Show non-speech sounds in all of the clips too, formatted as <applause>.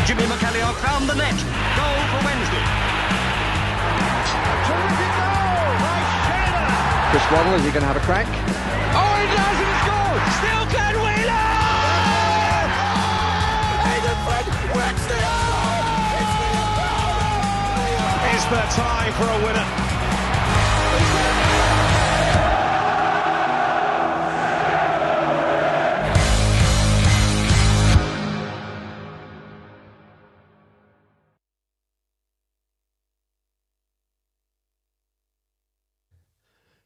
Jimmy McAllister found the net. Goal for Wednesday. Terrific goal by Sheffield. Chris Waddle, is he going to have a crack? Oh, he does, and he scores! Still Glenn Wheeler! Aidan Flynn works the Is there time for a winner?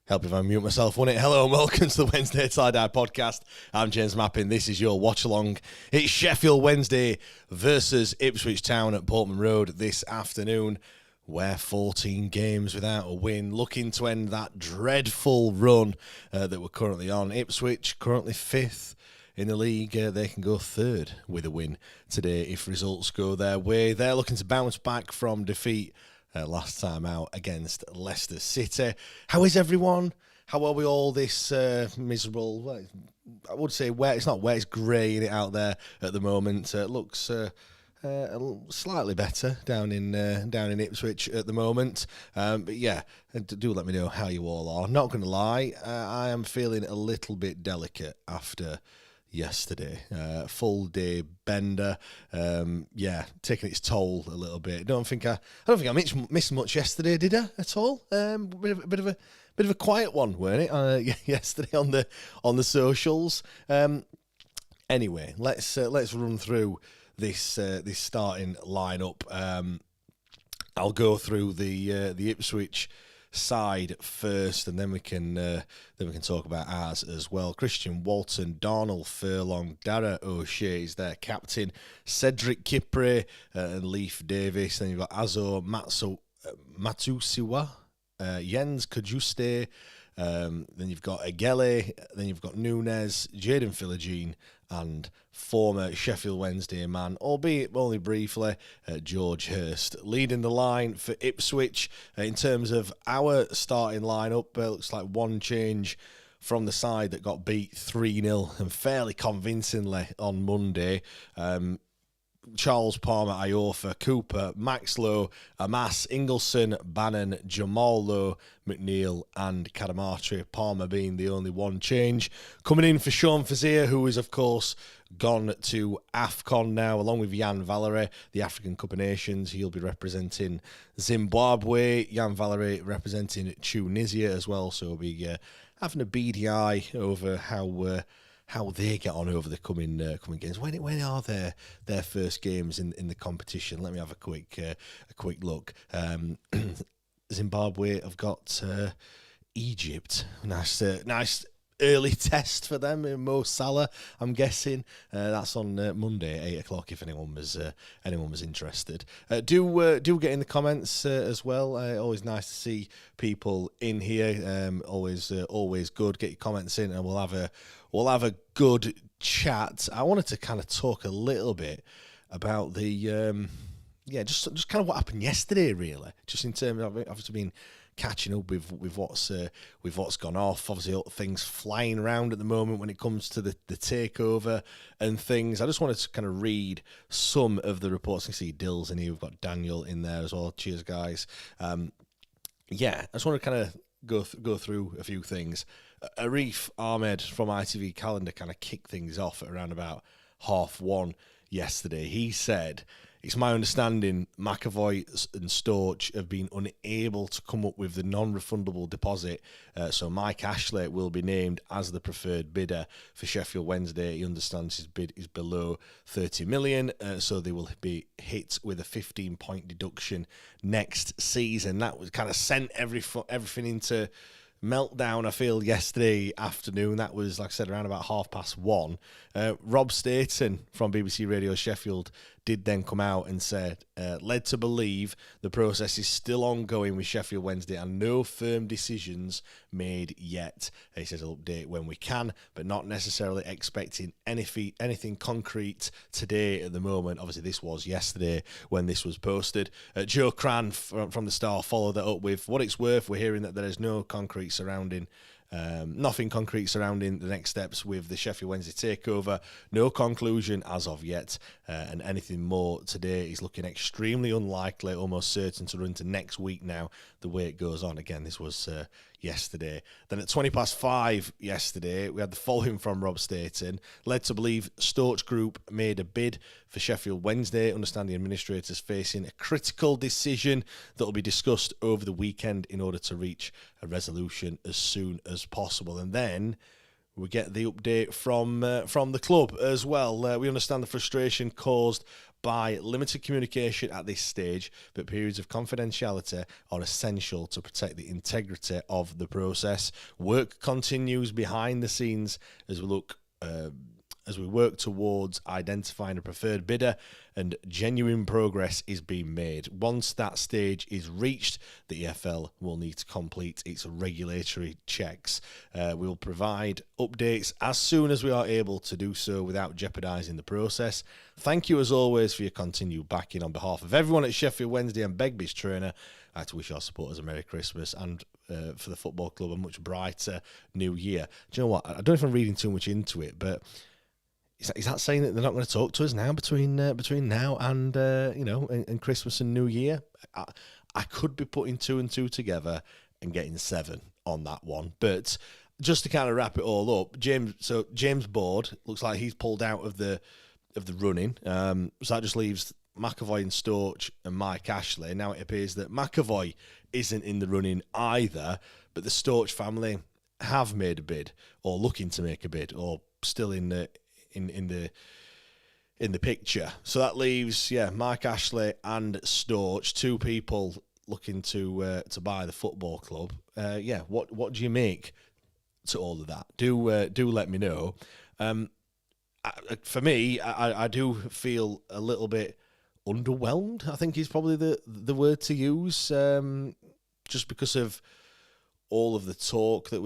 Help if I mute myself, won't it? Hello and welcome to the Wednesday Tie-Dye podcast. I'm James Mappin. This is your watch-along. It's Sheffield Wednesday versus Ipswich Town at Portman Road this afternoon. We're 14 games without a win, looking to end that dreadful run that we're currently on. Ipswich currently 5th in the league. They can go 3rd with a win today if results go their way. They're looking to bounce back from defeat last time out against Leicester City. How is everyone? How are we all this miserable? Well, I would say wet. It's not wet. It's grey in it out there at the moment. It looks slightly better down in Ipswich at the moment. But yeah, do let me know how you all are. Not going to lie, I am feeling a little bit delicate after yesterday. Full day bender. Taking its toll a little bit. I don't think I missed much yesterday, did I? At all? Bit of a quiet one, weren't it? Yesterday on the socials. Anyway, let's run through this starting lineup. I'll go through the Ipswich side first, and then we can talk about ours as well. Christian Walton, Darnell Furlong, Dara O'Shea is their captain, Cedric Kipre and Leif Davis. Then you've got Azo Matusiwa, Jens Kajuste, then you've got Egele, then you've got Nunes, Jaden Philogene, and former Sheffield Wednesday man, albeit only briefly, George Hurst. Leading the line for Ipswich in terms of our starting lineup, looks like one change from the side that got beat 3-0 and fairly convincingly on Monday. Charles Palmer, Iorfa, Cooper, Max Lowe, Amas, Ingleson, Bannon, Jamal Lowe, McNeil and Kadamatri. Palmer being the only one change. Coming in for Sean Fazier, who is of course gone to AFCON now, along with Jan Valery, the African Cup of Nations. He'll be representing Zimbabwe. Jan Valery representing Tunisia as well, so he'll be having a beady eye over how they get on over the coming games. When are their first games in the competition? Let me have a quick look. Zimbabwe have got Egypt. Nice early test for them in Mo Salah, I'm guessing. That's on Monday at 8 o'clock if anyone was interested. Do get in the comments as well. Always nice to see people in here. Always good. Get your comments in and we'll have a good chat. I wanted to kind of talk a little bit about the just kind of what happened yesterday, really. Just in terms of obviously been catching up with what's gone off. Obviously, things flying around at the moment when it comes to the takeover and things. I just wanted to kind of read some of the reports. You can see Dill's in here. We've got Daniel in there as well. Cheers, guys. I just want to kind of go through a few things. Arif Ahmed from ITV Calendar kind of kicked things off at around about 1:30 yesterday. He said, "It's my understanding McAvoy and Storch have been unable to come up with the non-refundable deposit, so Mike Ashley will be named as the preferred bidder for Sheffield Wednesday. He understands his bid is below 30 million, so they will be hit with a 15-point deduction next season." That was kind of sent everything into meltdown, I feel, yesterday afternoon. That was, like I said, around about 1:30. Rob Staten from BBC Radio Sheffield did then come out and said, led to believe the process is still ongoing with Sheffield Wednesday and no firm decisions made yet. He says he'll update when we can, but not necessarily expecting anything concrete today at the moment. Obviously, this was yesterday when this was posted. Joe Cran from the Star followed that up with, "What it's worth, we're hearing that there is no concrete surrounding Nothing concrete surrounding the next steps with the Sheffield Wednesday takeover. No conclusion as of yet, and anything more today is looking extremely unlikely, almost certain to run to next week now, the way it goes on. Again, this was yesterday. Then at 5:20 yesterday, we had the following from Rob Staten. Led to believe Storch Group made a bid for Sheffield Wednesday. Understand the administrators facing a critical decision that will be discussed over the weekend in order to reach a resolution as soon as possible. And then we get the update from the club as well. We understand the frustration caused by limited communication at this stage, but periods of confidentiality are essential to protect the integrity of the process. Work continues behind the scenes as we work towards identifying a preferred bidder, and genuine progress is being made. Once that stage is reached, the EFL will need to complete its regulatory checks. We will provide updates as soon as we are able to do so without jeopardising the process. Thank you as always for your continued backing. On behalf of everyone at Sheffield Wednesday and Begbie's trainer, I'd like to wish our supporters a Merry Christmas and for the football club a much brighter new year. Do you know what? I don't know if I'm reading too much into it, but is that saying that they're not going to talk to us now between now and and Christmas and New Year? I could be putting 2 and 2 together and getting 7 on that one. But just to kind of wrap it all up, James Board looks like he's pulled out of the running. So that just leaves McAvoy and Storch and Mike Ashley. Now it appears that McAvoy isn't in the running either, but the Storch family have made a bid, or looking to make a bid, or still in the picture. So that leaves Mike Ashley and Storch, 2 people looking to buy the football club. What do you make to all of that? Do let me know. For me, I do feel a little bit underwhelmed, I think is probably the word to use, just because of all of the talk that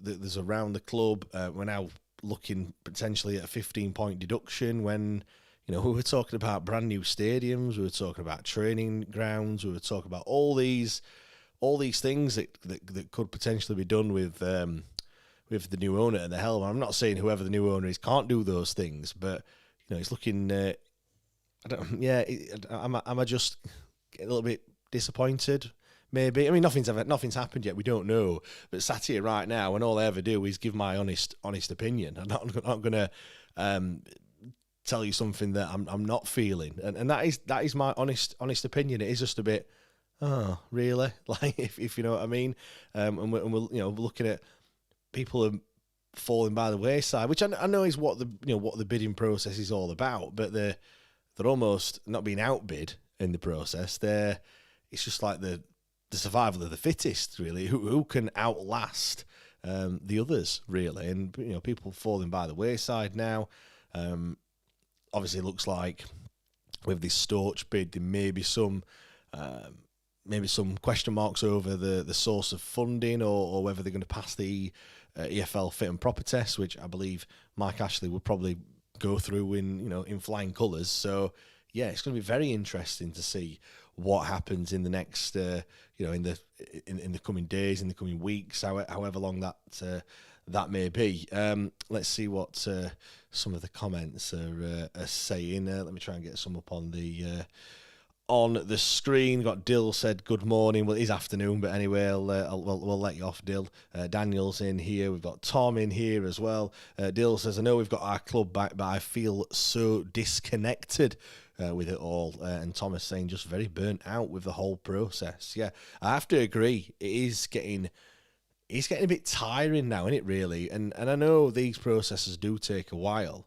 there's around the club. We're now looking potentially at a 15-point deduction when, we were talking about brand new stadiums, we were talking about training grounds, we were talking about all these things that could potentially be done with the new owner at the helm. I'm not saying whoever the new owner is can't do those things, but it's looking. Am I just a little bit disappointed? Maybe. I mean, nothing's happened yet. We don't know. But sat here right now, and all I ever do is give my honest opinion. I'm not going to tell you something that I'm not feeling, and that is my honest opinion. It is just a bit, oh, really? Like if you know what I mean. And we're looking at people are falling by the wayside, which I know is what the bidding process is all about. But they're almost not being outbid in the process. It's just like the survival of the fittest, really. Who can outlast the others, really? And people falling by the wayside now. Obviously, it looks like with this Storch bid, there may be some question marks over the source of funding, or whether they're going to pass the EFL fit and proper test, which I believe Mike Ashley would probably go through in flying colours. So yeah, it's going to be very interesting to see what happens in the next, in the coming days, in the coming weeks, however long that may be. Let's see what some of the comments are saying. Let me try and get some up on the screen. Got Dill said good morning. Well, it is afternoon, but anyway, we'll let you off, Dill. Daniel's in here. We've got Tom in here as well. Dill says, I know we've got our club back, but I feel so disconnected with it all. And Thomas saying just very burnt out with the whole process. Yeah, I have to agree. It's getting a bit tiring now, isn't it, really? And I know these processes do take a while,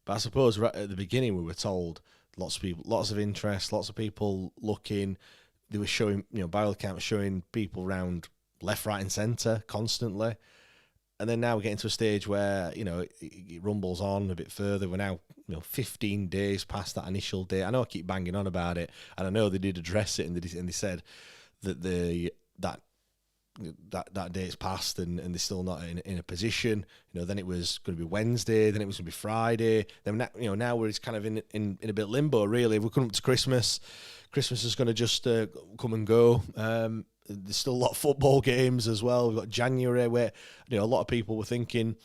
but I suppose right at the beginning we were told lots of people, lots of interest, lots of people looking. They were showing, by all accounts, showing people around left, right, and centre constantly. And then now we're getting to a stage where it rumbles on a bit further. We're now 15 days past that initial date. I know I keep banging on about it, and I know they did address it, and they said that that date's passed and they're still not in a position. Then it was going to be Wednesday, then it was going to be Friday. Then now we're kind of in a bit limbo, really. We're coming up to Christmas. Christmas is going to just come and go. there's still a lot of football games as well. We've got January where a lot of people were thinking,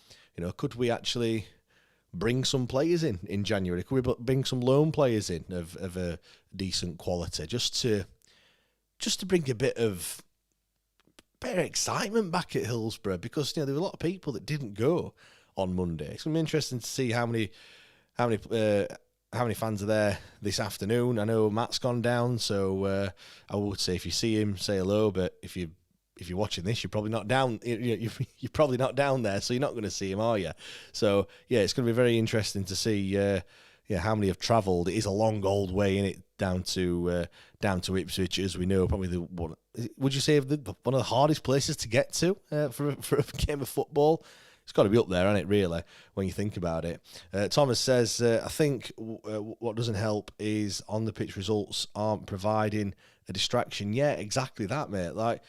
could we actually bring some players in January? Could we bring some loan players in of a decent quality just to bring a bit of better excitement back at Hillsborough? Because there were a lot of people that didn't go on Monday. It's going to be interesting to see how many fans are there this afternoon. I know Matt's gone down, so I would say if you see him, say hello. But if you're watching this, you're probably not down. You're probably not down there, so you're not going to see him, are you? So yeah, it's going to be very interesting to see how many have travelled. It is a long old way in it down to Ipswich, as we know. Probably one. Would you say one of the hardest places to get to for a game of football? It's got to be up there, hasn't it, really, when you think about it. Thomas says, I think what doesn't help is on the pitch results aren't providing a distraction. Yeah, exactly that, mate. Like,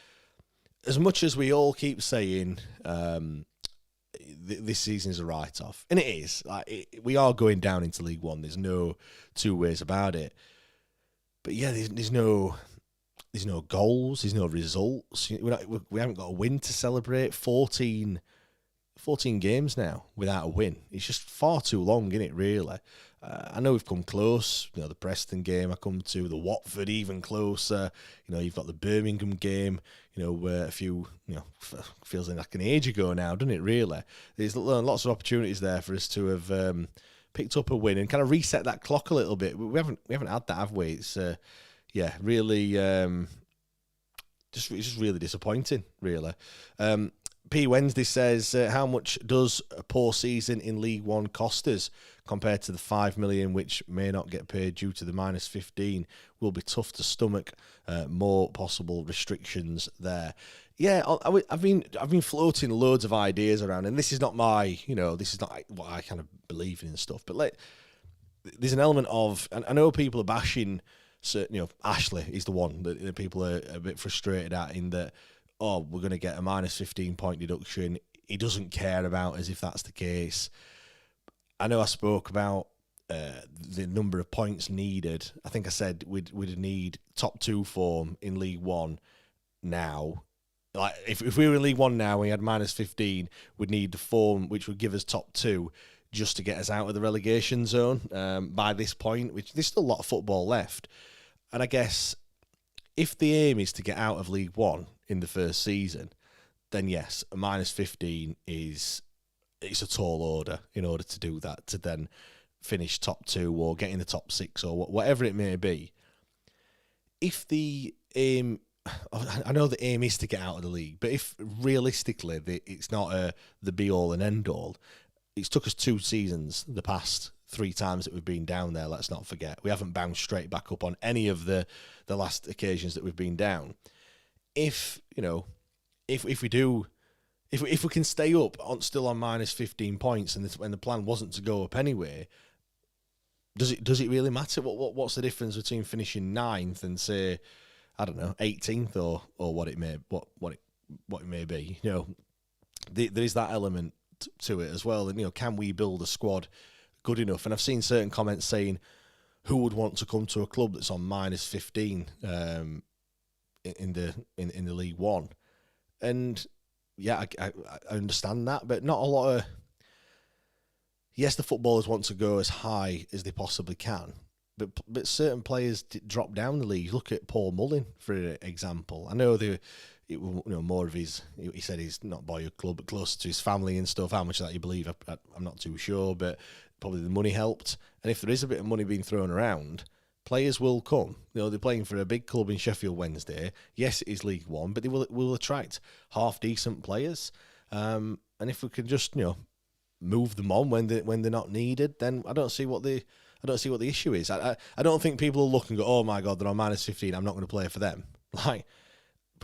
as much as we all keep saying this season is a write-off, and it is. We are going down into League One. There's no two ways about it. But yeah, there's no goals. There's no results. We haven't got a win to celebrate. 14 games now without a win. It's just far too long, isn't it, really? I know we've come close. The Preston game I come to, the Watford even closer. You've got the Birmingham game, where a few, feels like an age ago now, doesn't it, really? There's lots of opportunities there for us to have picked up a win and kind of reset that clock a little bit. We haven't had that, have we? It's, really, it's just really disappointing, really. P. Wednesday says, how much does a poor season in League One cost us compared to the 5 million which may not get paid due to the minus 15? Will be tough to stomach. More possible restrictions there. Yeah, I've been floating loads of ideas around, and this is not this is not what I kind of believe in and stuff. But there's an element of, and I know people are bashing. So, Ashley is the one that people are a bit frustrated at, in that, we're going to get a minus 15-point deduction. He doesn't care about as if that's the case. I know I spoke about the number of points needed. I think I said we'd need top 2 form in League One now. Like if we were in League One now and we had minus 15, we'd need the form which would give us top 2 just to get us out of the relegation zone by this point, which there's still a lot of football left. And I guess if the aim is to get out of League One in the first season, then yes, a minus 15 it's a tall order in order to do that, to then finish top 2 or get in the top 6 or whatever it may be. If the aim, I know the aim is to get out of the league, but if realistically it's not the be-all and end-all, it's took us 2 seasons, the past 3 times that we've been down there, let's not forget. We haven't bounced straight back up on any of the last occasions that we've been down. If we can stay up still on minus 15 points, and the plan wasn't to go up anyway, does it really matter? What's the difference between finishing 9th and, say, I don't know, 18th or what it may be? There is that element to it as well. And can we build a squad good enough? And I've seen certain comments saying, who would want to come to a club that's on minus 15 in the League One? And yeah, I understand that, but not a lot of. Yes, the footballers want to go as high as they possibly can, but certain players drop down the league. Look at Paul Mullin, for example. I know more of his. He said he's not boyhood club, but closer to his family and stuff. How much of that you believe, I'm not too sure, but probably the money helped. And if there is a bit of money being thrown around, players will come. They're playing for a big club in Sheffield Wednesday. Yes, it is League One, but they will attract half decent players. And if we can just move them on when they're not needed, then I don't see what the issue is. I don't think people will look and go, oh my God, they're on minus 15. I'm not going to play for them. Like,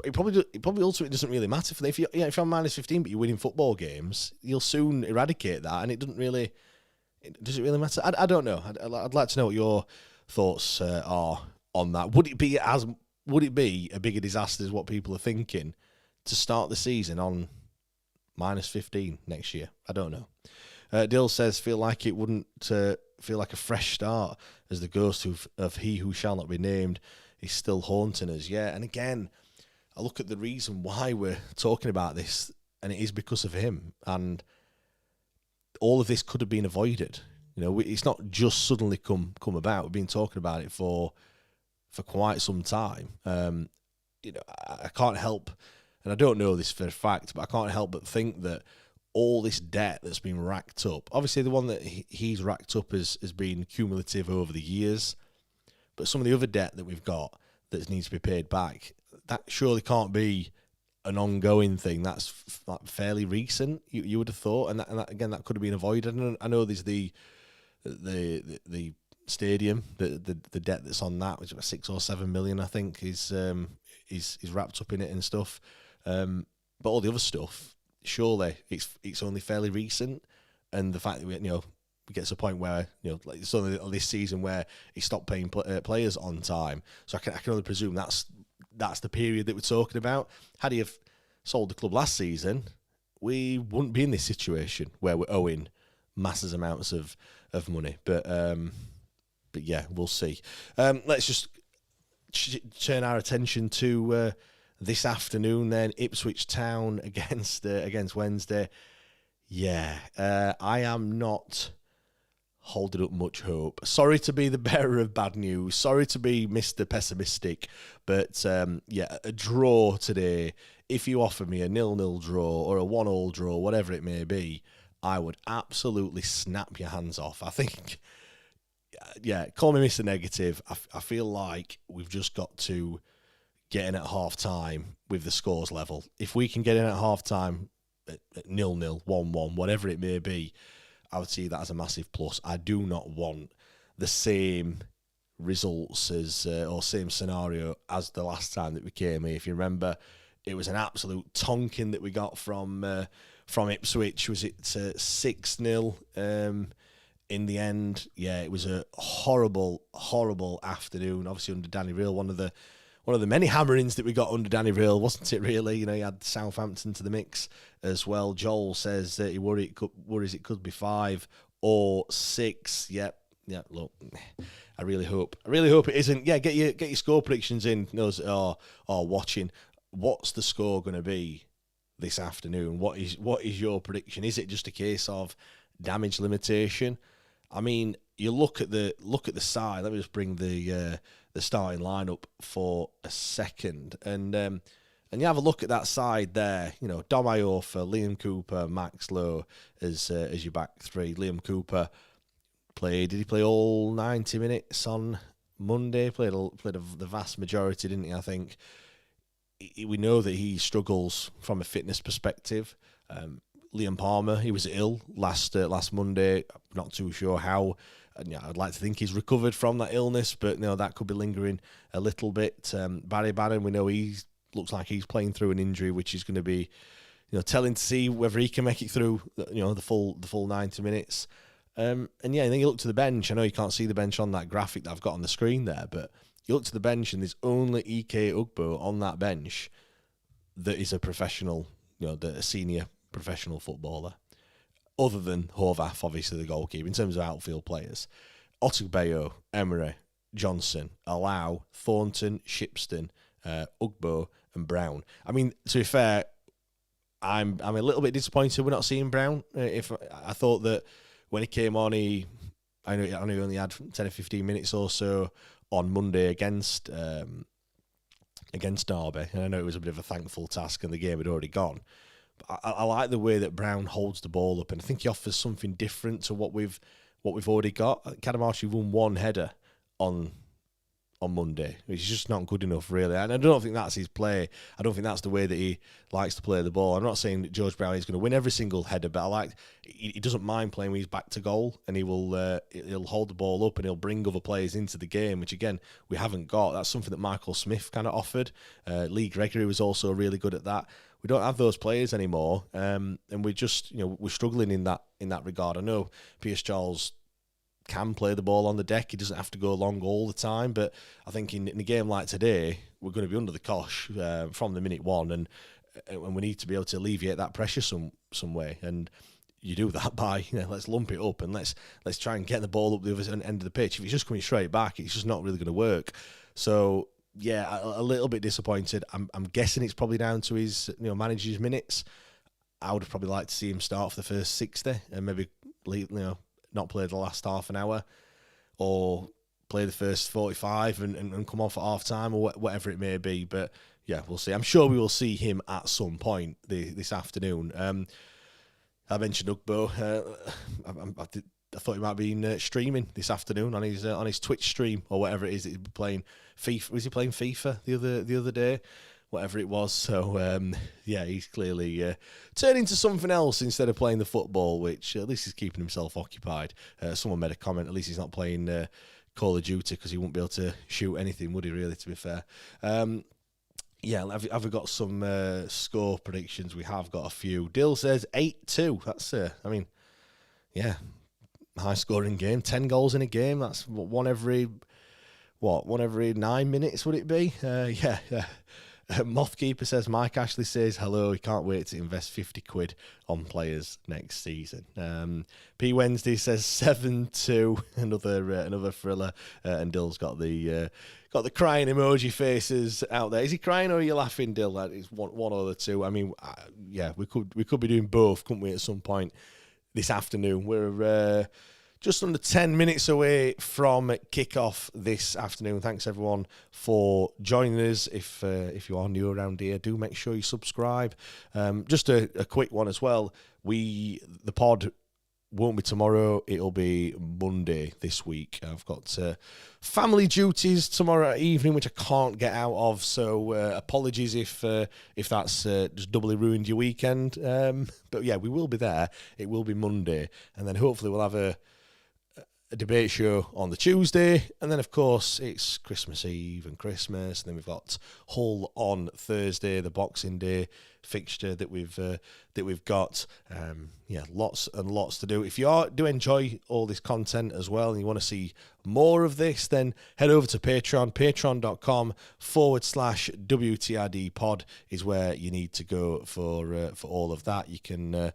it probably ultimately doesn't really matter for them. If you're on minus 15 but you're winning football games, you'll soon eradicate that, and does it really matter? I don't know. I'd like to know what your thoughts are on that. Would it be a bigger disaster as what people are thinking to start the season on minus 15 next year? I don't know. Dill says, feel like it wouldn't feel like a fresh start, as the ghost of he who shall not be named is still haunting us. Yeah, and again, I look at the reason why we're talking about this, and it is because of him. And all of this could have been avoided. It's not just suddenly come about. We've been talking about it for quite some time. I can't help, and I don't know this for a fact, but I can't help but think that all this debt that's been racked up, obviously the one that he's racked up has been cumulative over the years, but some of the other debt that we've got that needs to be paid back, that surely can't be an ongoing thing. That's fairly recent, you would have thought, and that again, that could have been avoided. And I know there's the stadium, the debt that's on that, which is about 6 or 7 million, I think, is wrapped up in it and stuff. But all the other stuff, surely it's only fairly recent, and the fact that we get to a point where like it's only this season where he stopped paying players on time. So I can only presume that's the period that we're talking about. Had he have sold the club last season, we wouldn't be in this situation where we're owing massive amounts of money. But yeah, we'll see. Let's just turn our attention to this afternoon then. Ipswich Town against Wednesday. Yeah, I am not holding up much hope. Sorry to be the bearer of bad news. Sorry to be Mr. Pessimistic. But yeah, a draw today, if you offer me a 0-0 draw or a 1-1 draw, whatever it may be, I would absolutely snap your hands off. I think, yeah, call me Mr. Negative. I feel like we've just got to get in at half-time with the scores level. If we can get in at half-time at 0-0, 1-1, whatever it may be, I would see that as a massive plus. I do not want the same results as or same scenario as the last time that we came here. If you remember, it was an absolute tonking that we got from Ipswich. Was it 6-0 in the end? Yeah, it was a horrible, horrible afternoon. Obviously under Danny Reel, one of the many hammerings that we got under Danny Reel, wasn't it? Really, he had Southampton to the mix as well. Joel says that he worries it could be 5 or 6. Yeah. Look, I really hope it isn't. Yeah, get your score predictions in. Those are watching. What's the score going to be this afternoon? What is your prediction? Is it just a case of damage limitation? I mean, you look at the side. Let me just bring the starting lineup for a second, and you have a look at that side there. Dom Iorfa, Liam Cooper, Max Lowe as your back three. Liam Cooper did he play all 90 minutes on Monday? Played the vast majority, didn't he? I think. We know that he struggles from a fitness perspective. Liam Palmer, he was ill last Monday. I'm not too sure how. And I'd like to think he's recovered from that illness, but that could be lingering a little bit. Barry Bannon, we know he looks like he's playing through an injury, which is going to be, telling to see whether he can make it through, the full 90 minutes. And then you look to the bench. I know you can't see the bench on that graphic that I've got on the screen there, but you look to the bench and there's only EK Ugbo on that bench that is a professional, a senior professional footballer, other than Horvath, obviously the goalkeeper. In terms of outfield players, Ottugbayo, Emery, Johnson, Allow, Thornton, Shipston, Ugbo and Brown. I mean, to be fair, I'm a little bit disappointed we're not seeing Brown. If I thought that when he came on, I know he only had 10 or 15 minutes or so on Monday against Derby, and I know it was a bit of a thankful task and the game had already gone. But I like the way that Brown holds the ball up, and I think he offers something different to what we've already got. Kadamashi won one header on Monday, which is just not good enough, really. And I don't think that's his play. I don't think that's the way that he likes to play the ball. I'm not saying that George Brown is going to win every single header, but he doesn't mind playing when he's back to goal, and he'll hold the ball up and he'll bring other players into the game, which again we haven't got. That's something that Michael Smith kind of offered. Lee Gregory was also really good at that. We don't have those players anymore, and we're just we're struggling in that regard. I know Pierce Charles can play the ball on the deck. He doesn't have to go long all the time, but I think in a game like today, we're going to be under the cosh from the minute one, and we need to be able to alleviate that pressure some way. And you do that by let's lump it up and let's try and get the ball up the other end of the pitch. If it's just coming straight back, it's just not really going to work. So yeah, a little bit disappointed. I'm guessing it's probably down to his manager's minutes. I would have probably liked to see him start for the first 60 and maybe not play the last half an hour, or play the first 45 and come off at half time, or whatever it may be. But yeah, we'll see. I'm sure we will see him at some point this afternoon. I mentioned Ugbo. I thought he might be streaming this afternoon on his Twitch stream or whatever it is that he's playing FIFA. Was he playing FIFA the other day? Whatever it was. So yeah, he's clearly turning to something else instead of playing the football, which at least he's keeping himself occupied. Someone made a comment. At least he's not playing Call of Duty, because he wouldn't be able to shoot anything, would he? Really, to be fair. Yeah, have we got some score predictions? We have got a few. Dill says 8-2. That's yeah, high scoring game. 10 goals in a game. That's one every 9 minutes, would it be? Yeah. Mothkeeper says, Mike Ashley says hello, he can't wait to invest 50 quid on players next season. P Wednesday says 7-2, another thriller, and Dill's got the crying emoji faces out there. Is he crying or are you laughing, Dill? That is one or the two. I mean, yeah, we could be doing both, couldn't we, at some point this afternoon? We're just under 10 minutes away from kickoff this afternoon. Thanks everyone for joining us. If you are new around here, do make sure you subscribe. Just a quick one as well. The pod won't be tomorrow. It'll be Monday this week. I've got family duties tomorrow evening, which I can't get out of. So apologies if that's just doubly ruined your weekend. But yeah, we will be there. It will be Monday, and then hopefully we'll have a debate show on the Tuesday, and then of course it's Christmas Eve and Christmas, and then we've got Hull on Thursday, the Boxing Day fixture that we've got. Yeah, lots and lots to do. If you do enjoy all this content as well, and you want to see more of this, then head over to Patreon. Patreon.com/WTRD pod is where you need to go for all of that. You can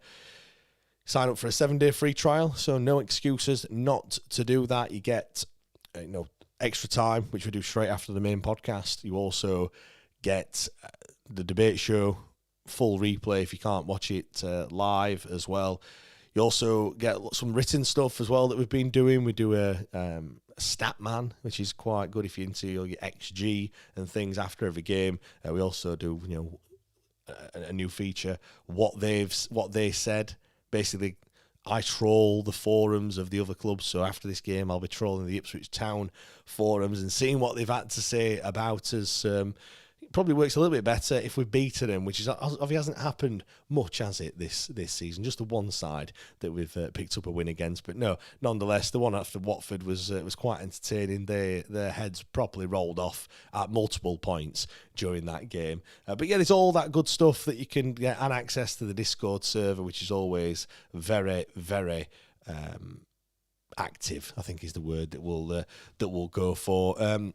sign up for a 7-day free trial, so no excuses not to do that. You get extra time, which we do straight after the main podcast. You also get the debate show full replay if you can't watch it live as well. You also get some written stuff as well that we've been doing. We do a stat man, which is quite good if you're into your XG and things after every game. We also do a new feature, what they said. Basically, I troll the forums of the other clubs. So after this game, I'll be trolling the Ipswich Town forums and seeing what they've had to say about us. It probably works a little bit better if we've beaten them, which obviously hasn't happened much, has it, this season? Just the one side that we've picked up a win against. But no, nonetheless, the one after Watford was quite entertaining. Their heads properly rolled off at multiple points during that game. But yeah, there's all that good stuff that you can get, and access to the Discord server, which is always very, very active, I think is the word that we'll go for.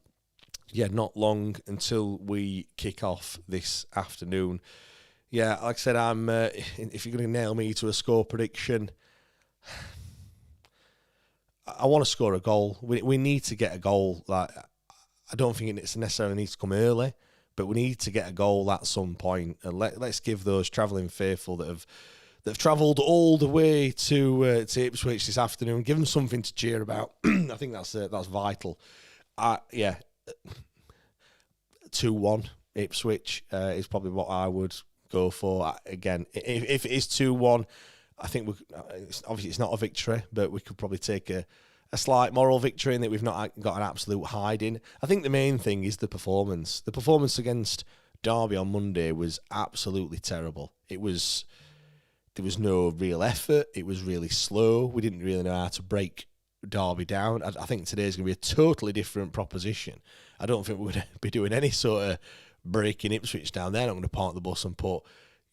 Yeah, not long until we kick off this afternoon. Yeah, like I said, if you're going to nail me to a score prediction, I want to score a goal. We need to get a goal. Like, I don't think it necessarily needs to come early, but we need to get a goal at some point. And let's give those travelling faithful that have travelled all the way to Ipswich this afternoon, give them something to cheer about. I think that's vital. Yeah. 2-1 Ipswich is probably what I would go for. Again, if it is 2-1, I think obviously it's not a victory, but we could probably take a slight moral victory in that we've not got an absolute hiding. I think the main thing is the performance. The performance against Derby on Monday was absolutely terrible. There was no real effort. It was really slow. We didn't really know how to break Derby down. I think today's going to be a totally different proposition. I don't think we're going to be doing any sort of breaking Ipswich down. They're not going to park the bus and put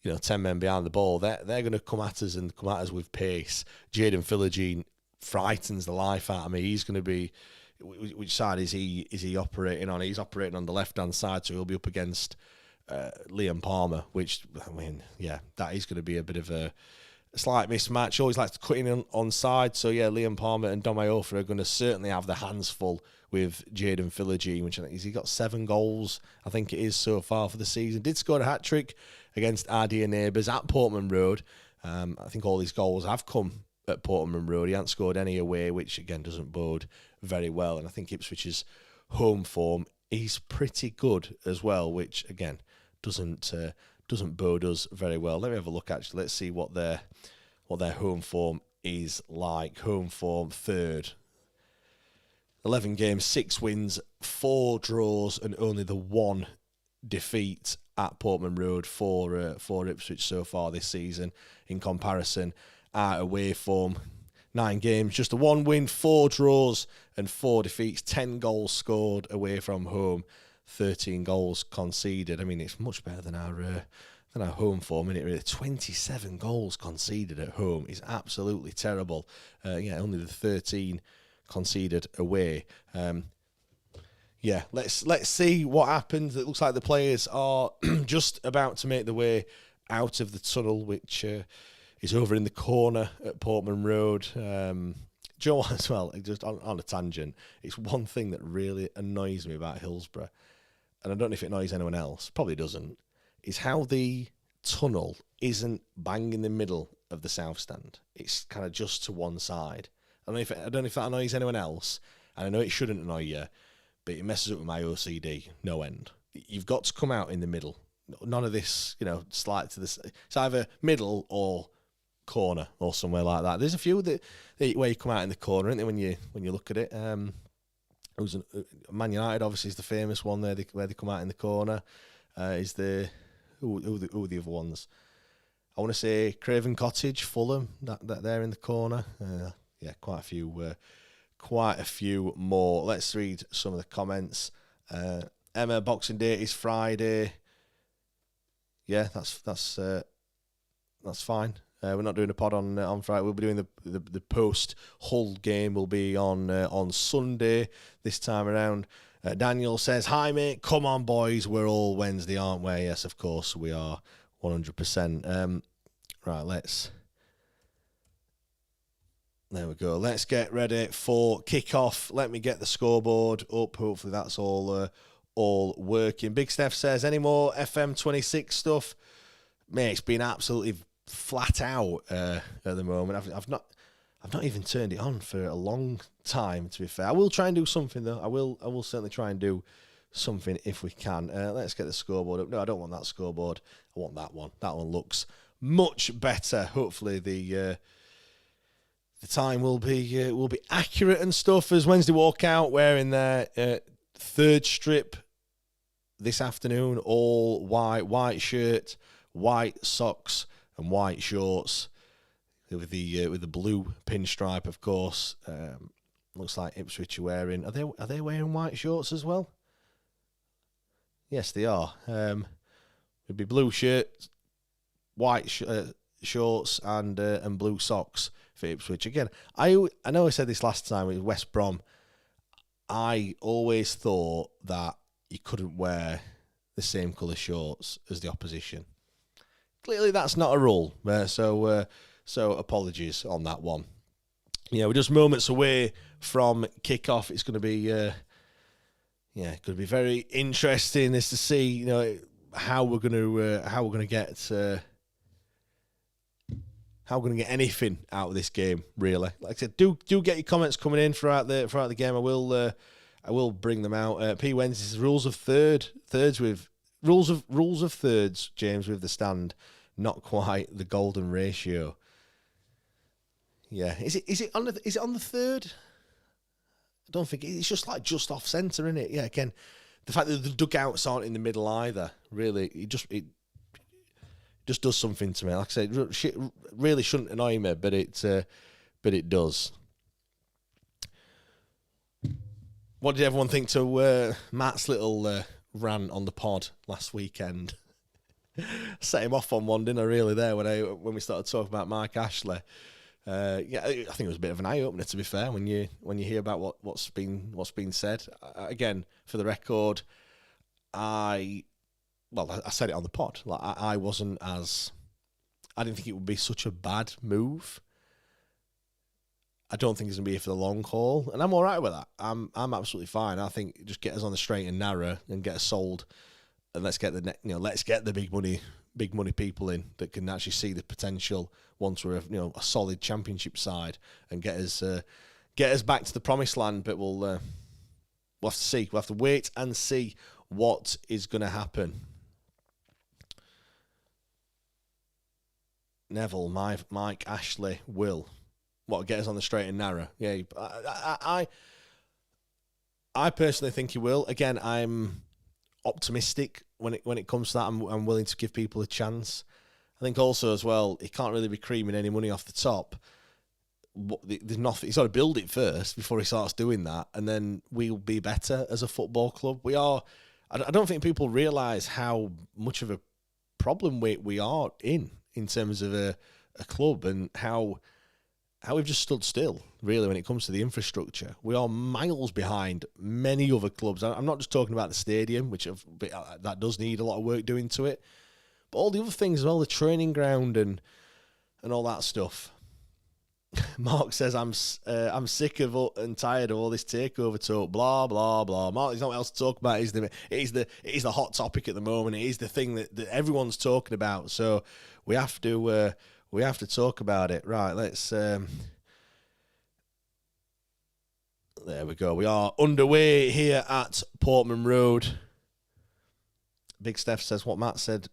10 men behind the ball. They're going to come at us with pace. Jayden Philogene frightens the life out of me. He's going to be, which side is he operating on? He's operating on the left hand side, so he'll be up against Liam Palmer, which, I mean, yeah, that is going to be a bit of a slight mismatch. Always likes to cut in on side. So, yeah, Liam Palmer and Dom Iorfa are going to certainly have their hands full with Jaden Philogene, which I think he got 7 goals, I think it is, so far for the season. Did score a hat-trick against our dear neighbours at Portman Road. I think all his goals have come at Portman Road. He hasn't scored any away, which, again, doesn't bode very well. And I think Ipswich's home form is pretty good as well, which, again, doesn't bode us very well. Let me have a look, actually. Let's see what their home form is like. Home form, third. 11 games, 6 wins, 4 draws, and only the 1 defeat at Portman Road for Ipswich so far this season. In comparison, our away form, 9 games, just a 1 win, 4 draws, and 4 defeats. 10 goals scored away from home, 13 goals conceded. I mean, it's much better than our home form, isn't it? Really, 27 goals conceded at home is absolutely terrible. Only the 13 conceded away. Let's see what happens. It looks like the players are just about to make their way out of the tunnel, which is over in the corner at Portman Road. Joe, as well, just on a tangent, it's one thing that really annoys me about Hillsborough, and I don't know if it annoys anyone else, probably doesn't, is how the tunnel isn't bang in the middle of the south stand. It's kind of just to one side. I don't know if that annoys anyone else, and I know it shouldn't annoy you, but it messes up with my OCD, no end. You've got to come out in the middle. None of this, slight to this. It's either middle or corner or somewhere like that. There's a few where you come out in the corner, isn't there, when you look at it. Man United obviously is the famous one there, where they come out in the corner. Is the who are the other ones? I want to say Craven Cottage, Fulham, that they're in the corner. Quite a few more. Let's read some of the comments. Emma, Boxing Day is Friday. Yeah, that's fine. We're not doing a pod on Friday. We'll be doing the post Hull game. Will be on Sunday this time around. Daniel says, "Hi mate, come on boys, we're all Wednesday, aren't we?" Yes, of course we are, 100%. Right, there we go. Let's get ready for kickoff. Let me get the scoreboard up. Hopefully that's all working. Big Steph says, "Any more FM26 stuff?" Mate, it's been absolutely flat out at the moment. I've not even turned it on for a long time, to be fair. I will try and do something though. I will certainly try and do something if we can. Let's get the scoreboard up. No, I don't want that scoreboard. I want that one. That one looks much better. Hopefully the time will be accurate and stuff. As Wednesday walk out wearing their third strip this afternoon, all white shirt, white socks, and white shorts with the blue pinstripe, of course. Looks like Ipswich are wearing. Are they wearing white shorts as well? Yes, they are. It'd be blue shirt, white shorts, and blue socks for Ipswich. Again, I know I said this last time with West Brom. I always thought that you couldn't wear the same colour shorts as the opposition. Clearly, that's not a rule. So apologies on that one. We're just moments away from kickoff. It's going to be going to be very interesting as to see how we're going to get anything out of this game. Really, like I said, do get your comments coming in throughout the game. I will bring them out. P Wednesday's rules of thirds, James, with the stand. Not quite the golden ratio. Yeah, is it on the third? I don't think it's just off centre, isn't it? Yeah, again, the fact that the dugouts aren't in the middle either, really, it just does something to me. Like I said, really shouldn't annoy me, but it does. What did everyone think to Matt's little rant on the pod last weekend? Set him off on one, didn't I? Really, there when we started talking about Mike Ashley. I think it was a bit of an eye opener, to be fair, when you hear about what's been said. Again, for the record, I said it on the pod. Like I wasn't as I didn't think it would be such a bad move. I don't think it's going to be here for the long haul, and I'm all right with that. I'm absolutely fine. I think just get us on the straight and narrow and get us sold, and let's get the big money people in that can actually see the potential once we're a solid championship side, and get us back to the promised land. But we'll have to see. We'll have to wait and see what is going to happen. Neville, Mike, Ashley, Will. What, get us on the straight and narrow? Yeah, I personally think he will. Again, I'm optimistic when it comes to that. I'm willing to give people a chance. I think also as well, he can't really be creaming any money off the top. There's nothing. He's got to build it first before he starts doing that, and then we'll be better as a football club. We are. I don't think people realise how much of a problem we are in terms of a club, and how we've just stood still, really, when it comes to the infrastructure. We are miles behind many other clubs. I'm not just talking about the stadium, that does need a lot of work doing to it, but all the other things as well, the training ground and all that stuff. Mark says, I'm sick of and tired of all this takeover talk, blah, blah, blah. Mark, there's nothing else to talk about. It is the hot topic at the moment. It is the thing that everyone's talking about. So we have to talk about it. Right, let's... there we go. We are underway here at Portman Road. Big Steph says, what Matt said,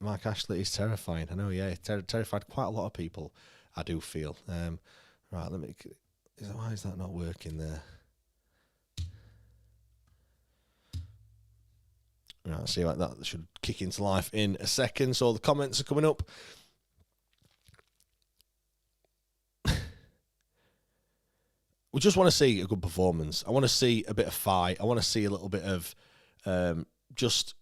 Mark Ashley is terrifying. I know, yeah, terrified quite a lot of people, I do feel. Right, why is that not working there? Right, see, like that should kick into life in a second. So the comments are coming up. We just want to see a good performance. I want to see a bit of fight. I want to see a little bit of just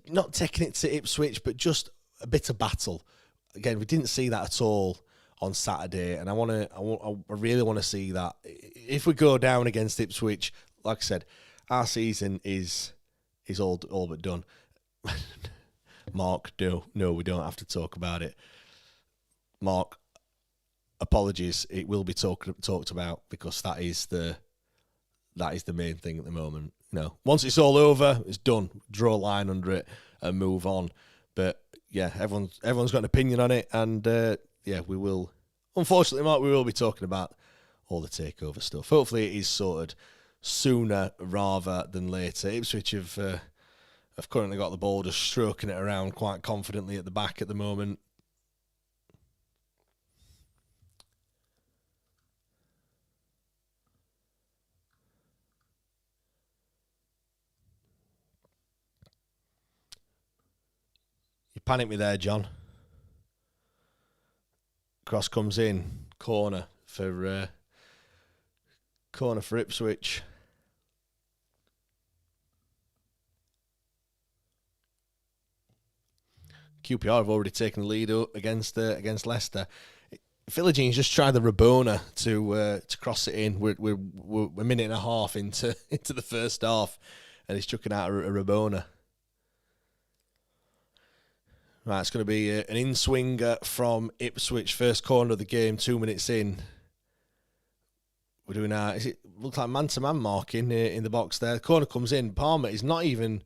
not taking it to Ipswich, but just a bit of battle. Again, we didn't see that at all on Saturday, and I really want to see that. If we go down against Ipswich, like I said, our season is all but done. Mark, no, we don't have to talk about it. Mark, apologies, it will be talked about, because that is the main thing at the moment. Once it's all over, it's done. Draw a line under it and move on. But yeah, everyone's got an opinion on it, and we will. Unfortunately, Mark, we will be talking about all the takeover stuff. Hopefully, it is sorted sooner rather than later. Ipswich have currently got the ball just stroking it around quite confidently at the back at the moment. You panicked me there, John. Cross comes in, corner for Ipswich. QPR have already taken the lead up against Leicester. Philogene just tried the Rabona to cross it in. We're a minute and a half into the first half, and he's chucking out a Rabona. Right, it's going to be an in-swinger from Ipswich. First corner of the game, 2 minutes in. We're doing looks like man-to-man marking in the box there. The corner comes in. Palmer is not even...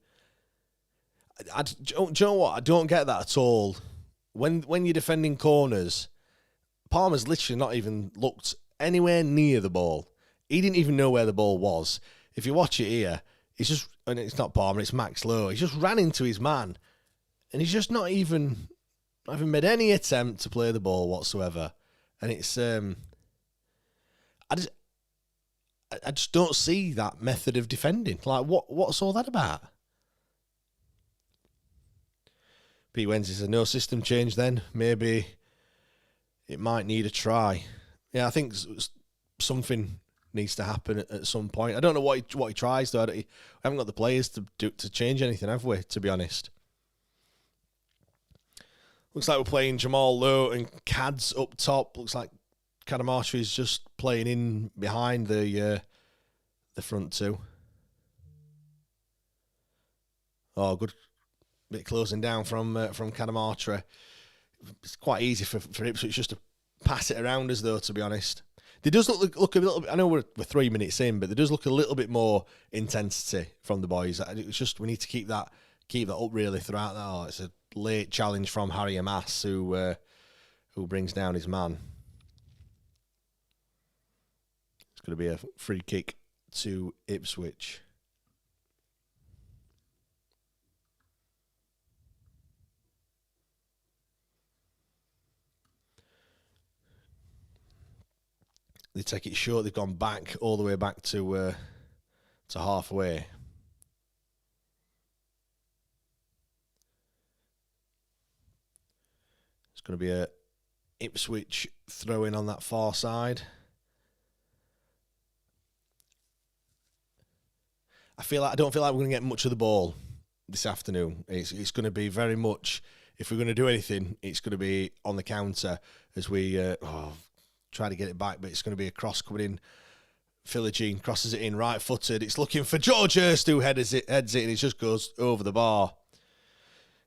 do you know what? I don't get that at all. When you're defending corners, Palmer's literally not even looked anywhere near the ball. He didn't even know where the ball was. If you watch it here, and it's not Palmer, it's Max Lowe. He just ran into his man. And he's just not even made any attempt to play the ball whatsoever. And it's I just don't see that method of defending. Like, what's all that about? Pete Wednesday says, no system change then. Maybe it might need a try. Yeah, I think something needs to happen at some point. I don't know what he tries, though. I haven't got the players to change anything, have we, to be honest? Looks like we're playing Jamal Lowe and Cads up top. Looks like Cadamartri is just playing in behind the front two. Oh, good bit closing down from Cadamartri. it's quite easy for Ipswich just to pass it around us, though, to be honest. There does look a little bit, I know we're 3 minutes in, but there does look a little bit more intensity from the boys. It's just we need to keep that up really throughout that. Oh, it's a late challenge from Harry Amass who brings down his man. It's going to be a free kick to Ipswich. They take it short. They've gone back all the way back to halfway. It's going to be a Ipswich throw in on that far side. I don't feel like we're going to get much of the ball this afternoon. It's going to be very much, if we're going to do anything, it's going to be on the counter as we try to get it back, but it's going to be a cross coming in. Philogene crosses it in right-footed. It's looking for George Hurst, who heads it, and it just goes over the bar.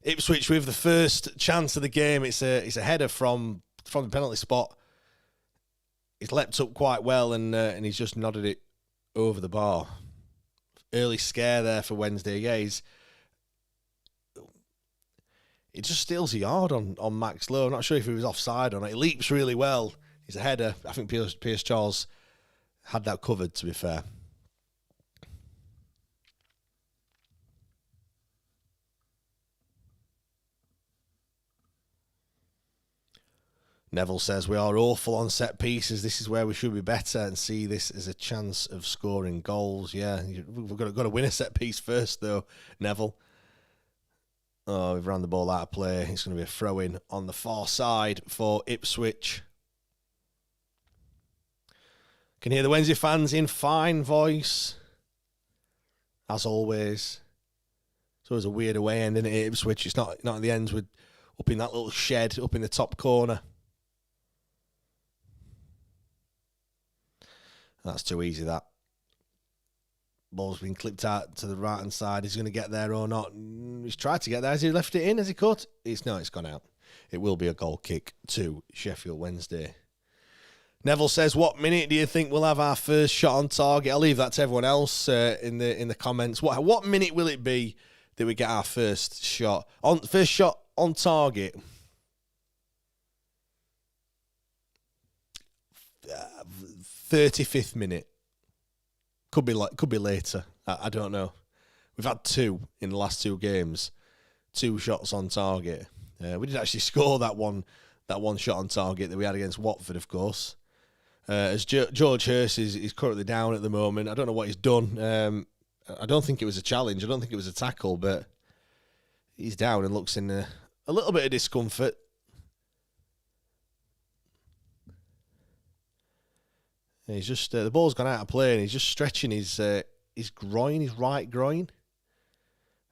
Ipswich with the first chance of the game. It's a header from the penalty spot. He's leapt up quite well, and he's just nodded it over the bar. Early scare there for Wednesday. Yeah, it just steals a yard on Max Lowe. I'm not sure if he was offside or not. He leaps really well. He's a header. I think Pierce Charles had that covered, to be fair. Neville says, we are awful on set pieces. This is where we should be better and see this as a chance of scoring goals. Yeah, we've got to win a set piece first, though, Neville. Oh, we've ran the ball out of play. It's going to be a throw-in on the far side for Ipswich. Can hear the Wednesday fans in fine voice, as always. It's always a weird away end, isn't it, Ipswich? It's not at the ends, with up in that little shed up in the top corner. That's too easy, that. Ball's been clipped out to the right-hand side. Is he going to get there or not? He's tried to get there. Has he left it in? Has he cut? It's gone out. It will be a goal kick to Sheffield Wednesday. Neville says, what minute do you think we'll have our first shot on target? I'll leave that to everyone else in the comments. What minute will it be that we get our first shot on target? 35th minute. Could be later. I don't know. We've had 2 in the last 2 games. 2 shots on target. We did actually score that one shot on target that we had against Watford, of course. As George Hurst is currently down at the moment. I don't know what he's done. I don't think it was a challenge. I don't think it was a tackle, but he's down and looks in a little bit of discomfort. And he's just the ball's gone out of play, and he's just stretching his groin, his right groin,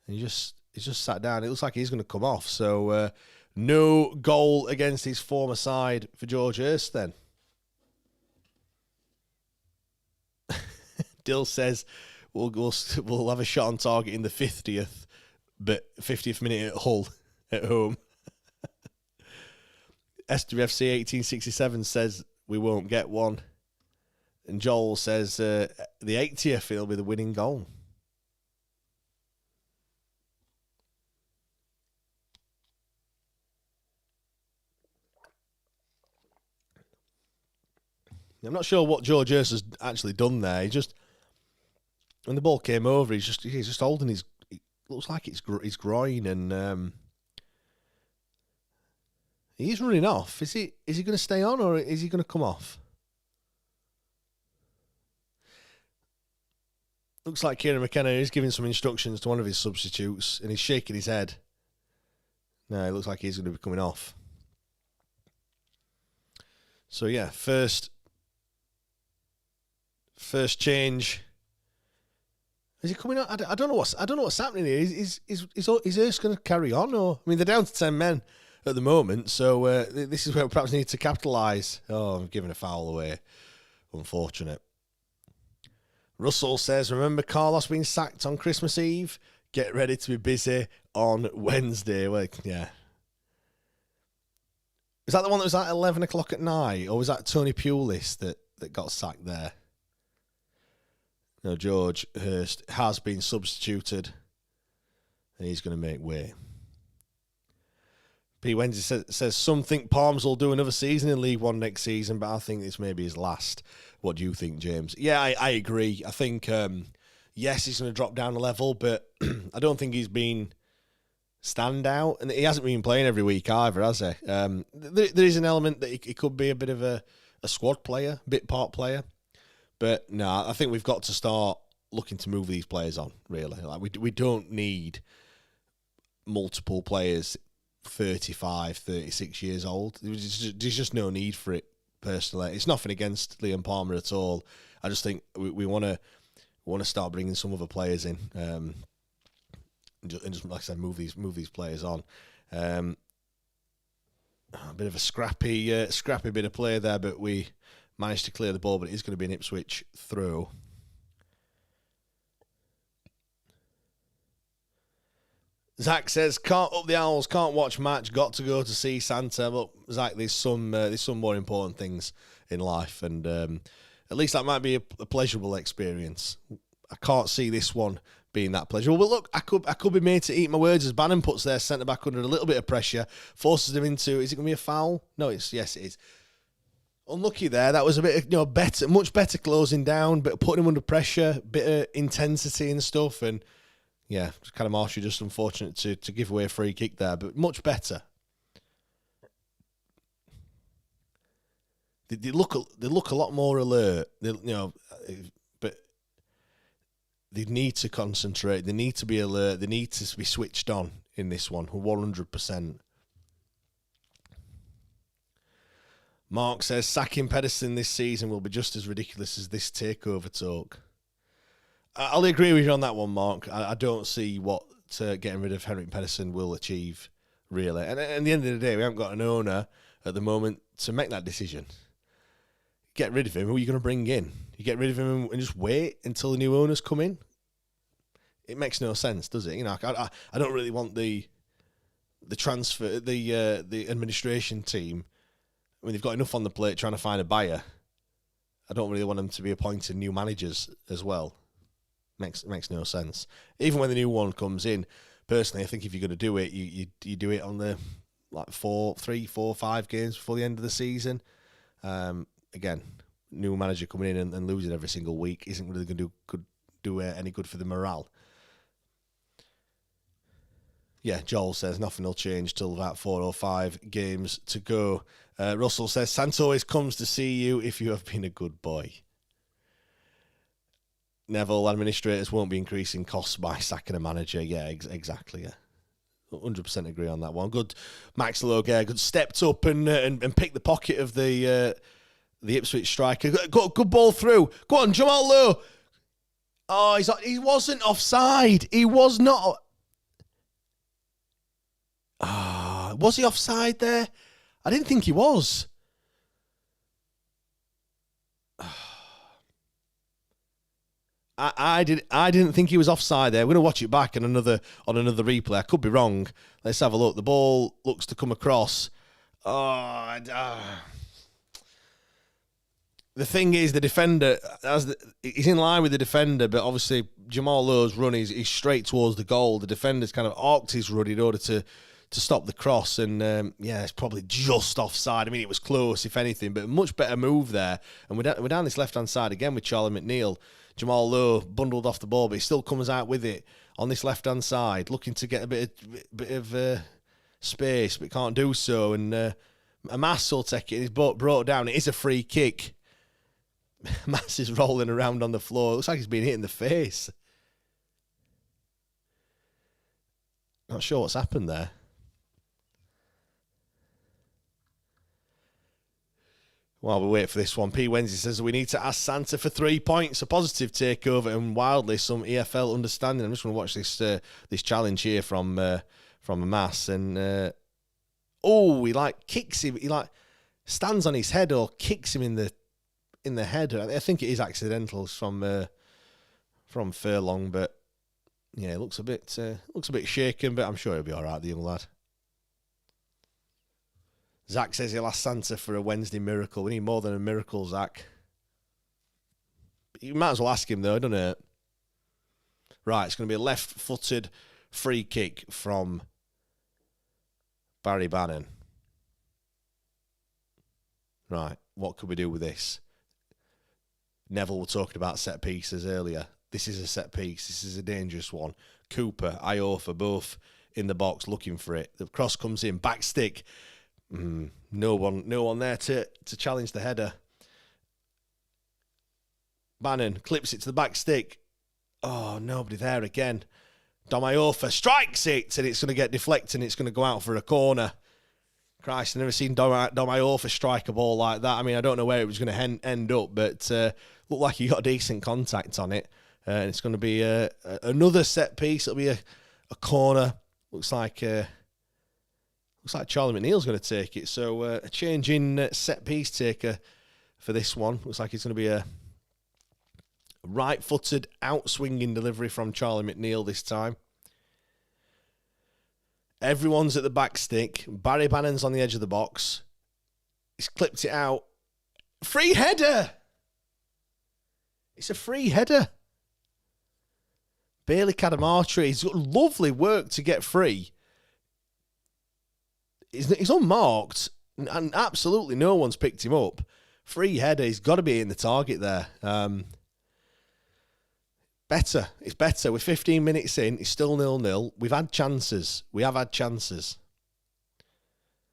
and he's just sat down. It looks like he's going to come off. So no goal against his former side for George Hurst then. Dill says we'll have a shot on target in the 50th, but 50th minute at Hull at home. SWFC 1867 says we won't get one. And Joel says the 80th, it'll be the winning goal. I'm not sure what George Hurst has actually done there. He just, when the ball came over, he's just holding it looks like it's his groin, and he's running off. Is he going to stay on, or is he going to come off? Looks like Kieran McKenna is giving some instructions to one of his substitutes, and he's shaking his head. No, it looks like he's going to be coming off. So yeah, first change. Is he coming on? I don't know what's happening here. Is Hurst going to carry on, or I mean, they're down to 10 men at the moment, so this is where we perhaps need to capitalise. Oh, I'm giving a foul away. Unfortunate. Russell says, remember Carlos being sacked on Christmas Eve? Get ready to be busy on Wednesday. Well, yeah. that the one that was at 11 o'clock at night, or was that Tony Pulis that got sacked there? No, George Hurst has been substituted, and he's going to make way. P. Wednesday says, some think Palms will do another season in League One next season, but I think this may be his last. What do you think, James? Yeah, I agree. I think, yes, he's going to drop down a level, but I don't think he's been standout, and he hasn't been playing every week either, has he? There is an element that he could be a bit of a squad player, bit part player, but no, I think we've got to start looking to move these players on, really. Like we don't need multiple players 35, 36 years old. There's just no need for it, personally. It's nothing against Liam Palmer at all. I just think we want to start bringing some other players in, and just like I said, move these players on. A bit of a scrappy bit of play there, but we managed to clear the ball. But it is going to be an Ipswich throw. Zach says, can't up the Owls, can't watch match, got to go to see Santa. But Zach, there's some more important things in life, and at least that might be a pleasurable experience. I can't see this one being that pleasurable. But look, I could be made to eat my words as Bannon puts their centre back under a little bit of pressure, forces him into. Is it going to be a foul? No, yes, it is. Unlucky there. That was a bit of, much better closing down, but putting him under pressure, bit of intensity and stuff, and. Yeah, kind of Marshall just unfortunate to give away a free kick there, but much better. They look a lot more alert. But they need to concentrate. They need to be alert. They need to be switched on in this one, 100%. Mark says sacking Pedersen this season will be just as ridiculous as this takeover talk. I'll agree with you on that one, Mark. I don't see what getting rid of Henrik Pedersen will achieve, really. And at the end of the day, we haven't got an owner at the moment to make that decision. Get rid of him. Who are you going to bring in? You get rid of him and just wait until the new owners come in? It makes no sense, does it? I don't really want the transfer, the administration team. I mean, they've got enough on the plate trying to find a buyer. I don't really want them to be appointing new managers as well. Makes no sense. Even when the new one comes in, personally, I think if you're going to do it, you do it on the 3, 4, 5 games before the end of the season. Again, new manager coming in and losing every single week isn't really going to do any good for the morale. Yeah, Joel says nothing will change till about 4 or 5 games to go. Russell says Santo always comes to see you if you have been a good boy. Neville, administrators won't be increasing costs by sacking a manager. Yeah, exactly. Yeah, 100% agree on that one. Good, Max Logue, good stepped up and picked the pocket of the Ipswich striker. Good ball through. Go on, Jamal Lowe. Oh, he wasn't offside. He was not. Was he offside there? I didn't think he was. I didn't think he was offside there. We're going to watch it back on another replay. I could be wrong. Let's have a look. The ball looks to come across. The thing is, the defender, he's in line with the defender, but obviously Jamal Lowe's run is straight towards the goal. The defender's kind of arced his run in order to stop the cross, and it's probably just offside. I mean, it was close, if anything, but a much better move there. And we're down this left-hand side again with Charlie McNeil. Jamal Lowe bundled off the ball, but he still comes out with it on this left-hand side, looking to get a bit of space, but can't do so. And Mass will take it. He's brought down. It is a free kick. Mass is rolling around on the floor. It looks like he's been hit in the face. Not sure what's happened there. While we wait for this one, P. Wednesday says we need to ask Santa for 3 points, a positive takeover, and wildly some EFL understanding. I'm just going to watch this challenge here from Mass, and he kicks him. He stands on his head or kicks him in the head. I think it is accidental from Furlong, but yeah, it looks a bit shaken, but I'm sure he'll be all right, the young lad. Zach says he'll ask Santa for a Wednesday miracle. We need more than a miracle, Zach. You might as well ask him, though, don't it? Right, it's going to be a left-footed free kick from Barry Bannon. Right, what could we do with this? Neville were talking about set pieces earlier. This is a set piece. This is a dangerous one. Cooper, Iofa, both in the box looking for it. The cross comes in, back stick. No one there to challenge the header. Bannon clips it to the back stick. Oh, nobody there again. Dom Iofa strikes it, and it's going to get deflected, and it's going to go out for a corner. Christ, I've never seen Dom Iofa strike a ball like that. I mean, I don't know where it was going to end up, but looked like he got a decent contact on it. And it's going to be another set piece. It'll be a corner. Looks like Charlie McNeil's going to take it. So a change in set piece taker for this one. Looks like it's going to be a right-footed out-swinging delivery from Charlie McNeil this time. Everyone's at the back stick. Barry Bannon's on the edge of the box. He's clipped it out. Free header! It's a free header. Bailey Cadamartri, he's got lovely work to get free. He's unmarked, and absolutely no one's picked him up. Free header, he's got to be in the target there. It's better. We're 15 minutes in, it's still 0-0. We have had chances.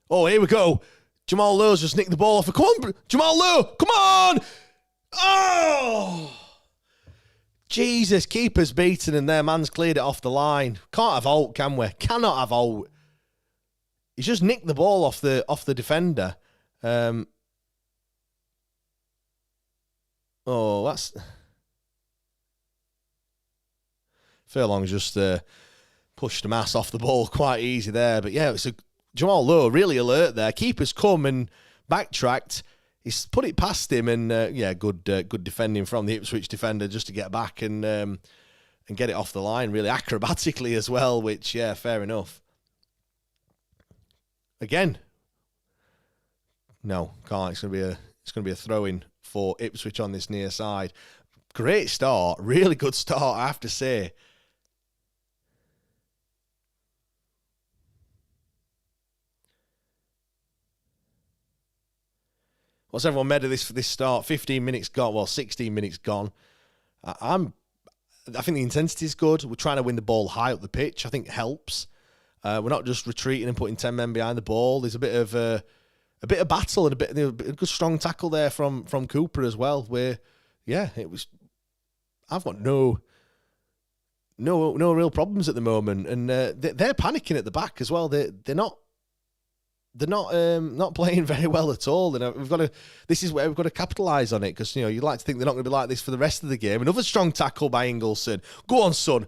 Oh, here we go. Jamal Lowe's just nicked the ball off. Come on, Jamal Lowe, come on! Oh! Jesus, keeper's beaten and their man's cleared it off the line. Can't have out, can we? Cannot have out. He's just nicked the ball off the defender. That's... Furlong's just pushed the mass off the ball quite easy there. But yeah, it's Jamal Lowe really alert there. Keeper's come and backtracked. He's put it past him, and good defending from the Ipswich defender just to get back and get it off the line really acrobatically as well. Which fair enough. Again, no, can't. It's gonna be a throw in for Ipswich on this near side. Great start, really good start, I have to say. What's everyone made of this start? 15 minutes gone. Well, 16 minutes gone. I think the intensity is good. We're trying to win the ball high up the pitch. I think it helps. We're not just retreating and putting 10 men behind the ball. There's a bit of battle and a good strong tackle there from Cooper as well. Where, it was. I've got no real problems at the moment, and they're panicking at the back as well. They're not playing very well at all, and this is where we've got to capitalise on it, because you'd like to think they're not going to be like this for the rest of the game. Another strong tackle by Ingleson. Go on, son.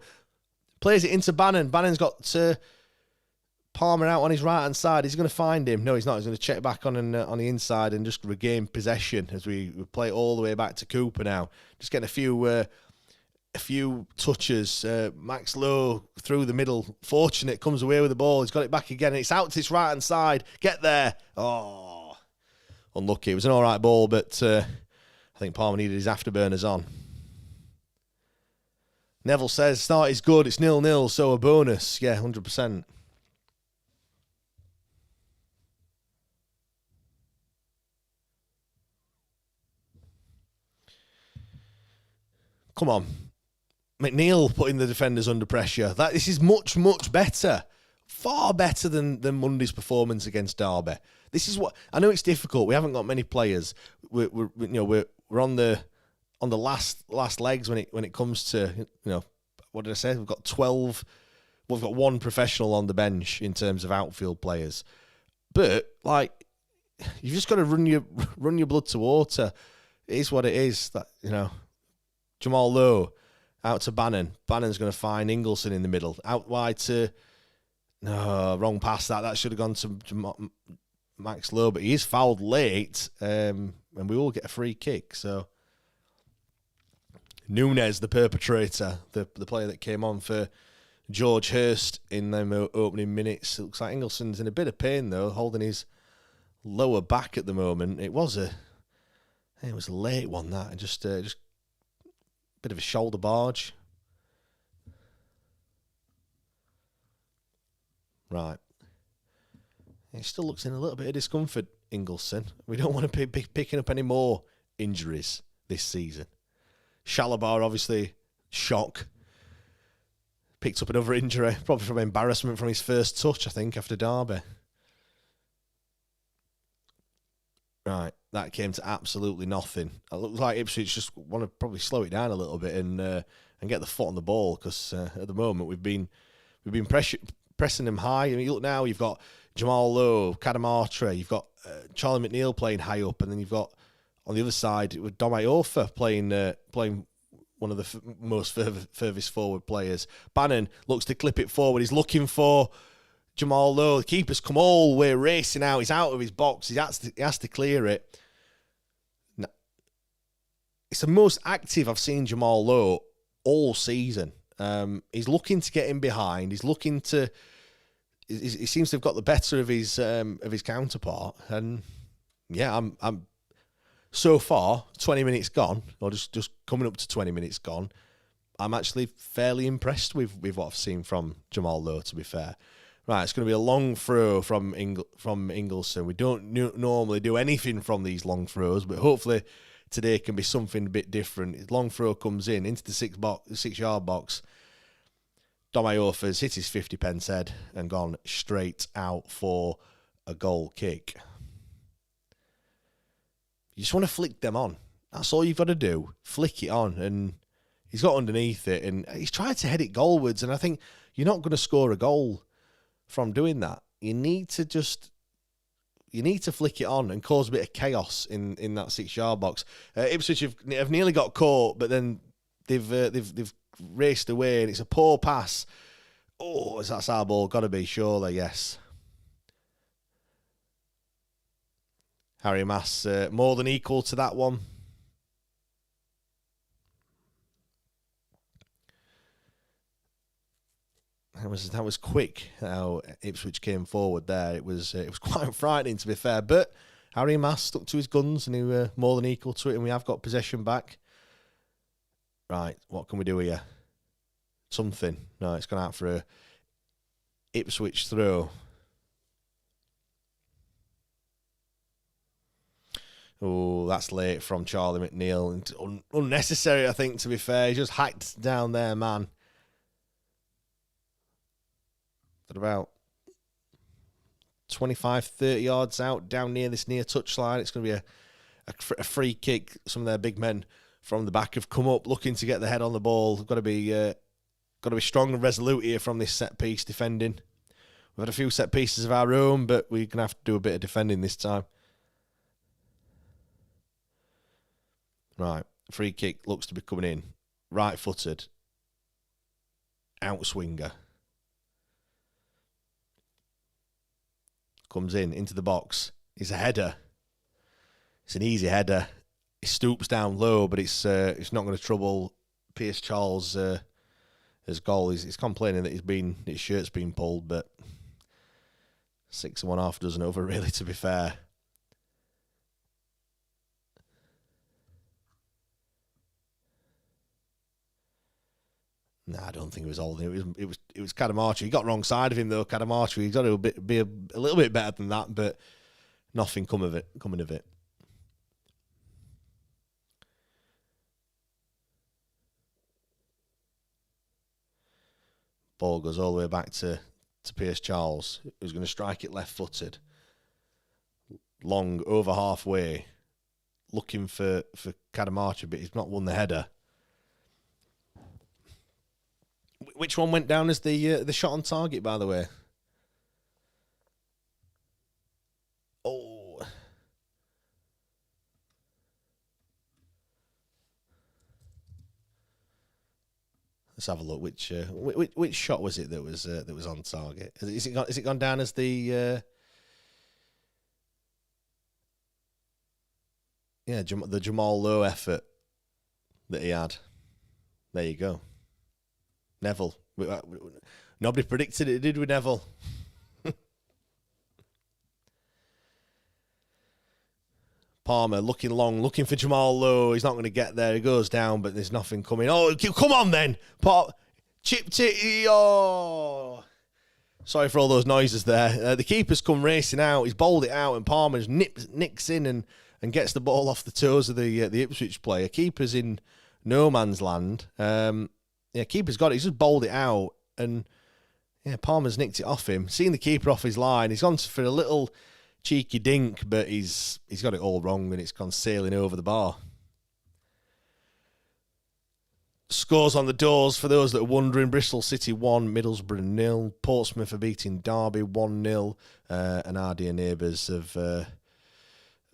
Plays it into Bannon. Bannon's got Palmer out on his right hand side. He's going to find him. No, he's not. He's going to check back on the inside and just regain possession as we play it all the way back to Cooper now. Just getting a few touches. Max Lowe through the middle. Fortunate, comes away with the ball. He's got it back again. And it's out to his right hand side. Get there. Oh, unlucky. It was an all right ball, but I think Palmer needed his afterburners on. Neville says start is good. It's 0-0, so a bonus. Yeah, 100%. Come on. McNeil putting the defenders under pressure. This is much, much better. Far better than Monday's performance against Derby. This is what I know. It's difficult. We haven't got many players. We're on the last legs when it comes to what did I say? We've got 12. We've got one professional on the bench in terms of outfield players. But you've just got to run your blood to water. It is what it is. That Jamal Lowe out to Bannon. Bannon's going to find Ingleson in the middle. Out wide to... No, wrong pass that. That should have gone to Max Lowe, but he is fouled late, and we will get a free kick. So Nunes, the perpetrator, the player that came on for George Hurst in them opening minutes. It looks like Ingleson's in a bit of pain, though, holding his lower back at the moment. It was a late one, that, and just a bit of a shoulder barge. Right. He still looks in a little bit of discomfort, Ingleson. We don't want to be picking up any more injuries this season. Shalabar, obviously, shock. Picked up another injury, probably from embarrassment from his first touch, I think, after Derby. Right, that came to absolutely nothing. It looks like Ipswich just want to probably slow it down a little bit and get the foot on the ball, because at the moment we've been pressing them high. I mean, you look now, you've got Jamal Lowe, Cadamartre, you've got Charlie McNeil playing high up, and then you've got on the other side with Dom Iorfa playing one of the most furthest forward players. Bannon looks to clip it forward. He's looking for Jamal Lowe. The keeper's come all the way racing out. He's out of his box. He has to clear it. No. It's the most active I've seen Jamal Lowe all season. He's looking to get in behind. He's looking to. He seems to have got the better of his counterpart. And yeah, I'm so far 20 minutes gone, or just coming up to 20 minutes gone. I'm actually fairly impressed with what I've seen from Jamal Lowe, to be fair. Right, it's going to be a long throw from Ingleson. We don't normally do anything from these long throws, but hopefully today can be something a bit different. Long throw comes into the 6-yard box. Dom Iorfa's hit his 50-pence head and gone straight out for a goal kick. You just want to flick them on. That's all you've got to do. Flick it on. And he's got underneath it, and he's tried to head it goalwards, and I think you're not going to score a goal from doing that. You need to flick it on and cause a bit of chaos in that 6-yard box. Ipswich have nearly got caught, but then they've raced away, and it's a poor pass. Oh, that's our ball. Got to be, surely, yes. Harry Mass more than equal to that one. That was quick how Ipswich came forward there. It was quite frightening, to be fair. But Harry Mass stuck to his guns, and he were more than equal to it, and we have got possession back. Right, what can we do here? Something. No, it's gone out for a Ipswich throw. Oh, that's late from Charlie McNeil. Unnecessary, I think, to be fair. He just hacked down there, man. At about 25, 30 yards out, down near this near touchline. It's going to be a free kick. Some of their big men from the back have come up looking to get the head on the ball. Got to be strong and resolute here from this set piece defending. We've had a few set pieces of our own, but we're going to have to do a bit of defending this time. Right, free kick looks to be coming in. Right-footed. Outswinger. Comes into the box. It's a header. It's an easy header. He stoops down low, but it's not going to trouble Pierce Charles' his goal. He's complaining that his shirt's been pulled, but 6 and 1/2 dozen over, really, to be fair. Nah, I don't think it was Oldham. It was Cadamartre. He got wrong side of him though. Cadamartre. He's got to be a little bit better than that, but nothing coming of it. Ball goes all the way back to Pierce Charles, who's going to strike it left-footed. Long over halfway, looking for Cadamartre, but he's not won the header. Which one went down as the shot on target, by the way? Oh. Let's have a look. Which shot was it that was on target? Is it gone down as the the Jamal Lowe effort that he had? There you go. Neville. Nobody predicted it, did we, Neville? Palmer looking long, looking for Jamal Lowe. He's not going to get there. He goes down, but there's nothing coming. Oh, come on then. Chipped it. Oh. Sorry for all those noises there. The keeper's come racing out. He's bowled it out, and Palmer's nicks in and gets the ball off the toes of the Ipswich player. Keeper's in no man's land. Keeper's got it. He's just bowled it out, and Palmer's nicked it off him. Seeing the keeper off his line, he's gone for a little cheeky dink, but he's got it all wrong, and it's gone sailing over the bar. Scores on the doors for those that are wondering. Bristol City 1, Middlesbrough 0. Portsmouth are beating Derby 1-0. And our dear neighbours have gone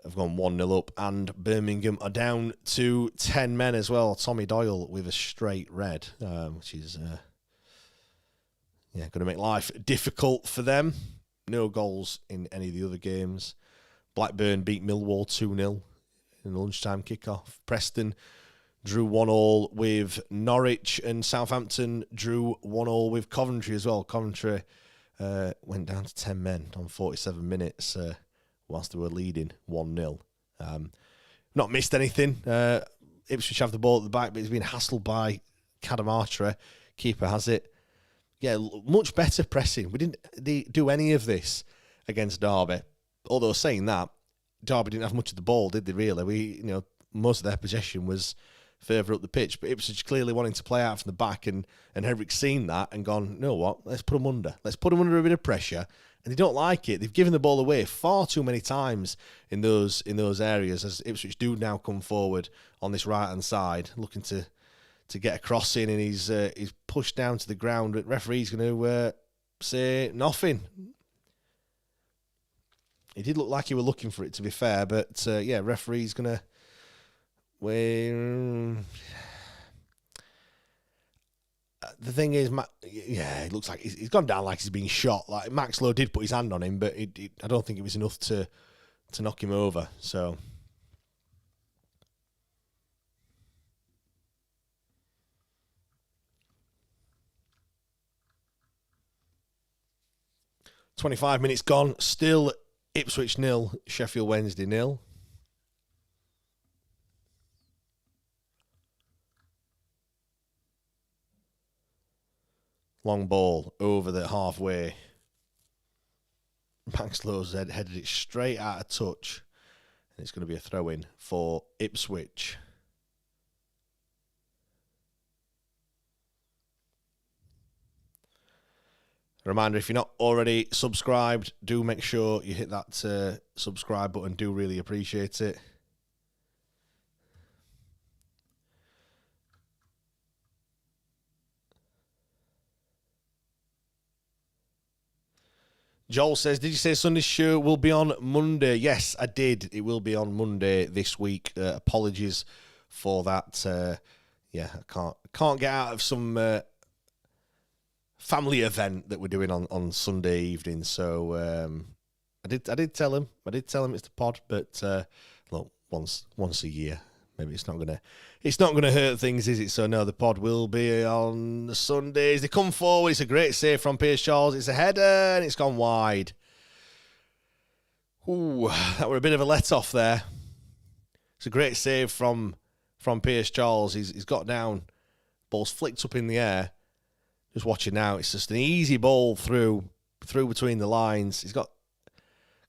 1-0 up. And Birmingham are down to 10 men as well. Tommy Doyle with a straight red, which is going to make life difficult for them. No goals in any of the other games. Blackburn beat Millwall 2-0 in the lunchtime kickoff. Preston drew 1-1 with Norwich, and Southampton drew 1-1 with Coventry as well. Coventry went down to 10 men on 47 minutes whilst they were leading 1-0. Not missed anything. Ipswich have the ball at the back, but it's been hassled by Kadam. Keeper has it. Yeah, much better pressing. We didn't do any of this against Derby. Although saying that, Derby didn't have much of the ball, did they really? Most of their possession was further up the pitch, but Ipswich clearly wanting to play out from the back, and Henrik's seen that and gone, you know what, let's put them under. Let's put them under a bit of pressure, and they don't like it. They've given the ball away far too many times in those areas, as Ipswich do now come forward on this right-hand side, looking to get a cross in, and he's pushed down to the ground. The referee's going to say nothing. It did look like he were looking for it, to be fair, but referee's going to... The thing is, it looks like he's gone down like he's being shot. Like Max Lowe did put his hand on him, but I don't think it was enough to knock him over. So 25 minutes gone. Still Ipswich 0, Sheffield Wednesday 0. Long ball over the halfway. Max Lowe's headed it straight out of touch. And it's going to be a throw-in for Ipswich. A reminder, if you're not already subscribed, do make sure you hit that subscribe button. Do really appreciate it. Joel says, did you say Sunday's show will be on Monday? Yes, I did. It will be on Monday this week. Apologies for that. I can't get out of some family event that we're doing on Sunday evening. So I did tell him. It's the pod, but look, once a year. Maybe it's not gonna hurt things, is it? So no, the pod will be on Sundays. They come forward. It's a great save from Piers Charles. It's a header and it's gone wide. Ooh, that were a bit of a let off there. It's a great save from Piers Charles. He's got down, ball's flicked up in the air. Just watching now, it's just an easy ball through between the lines. He's got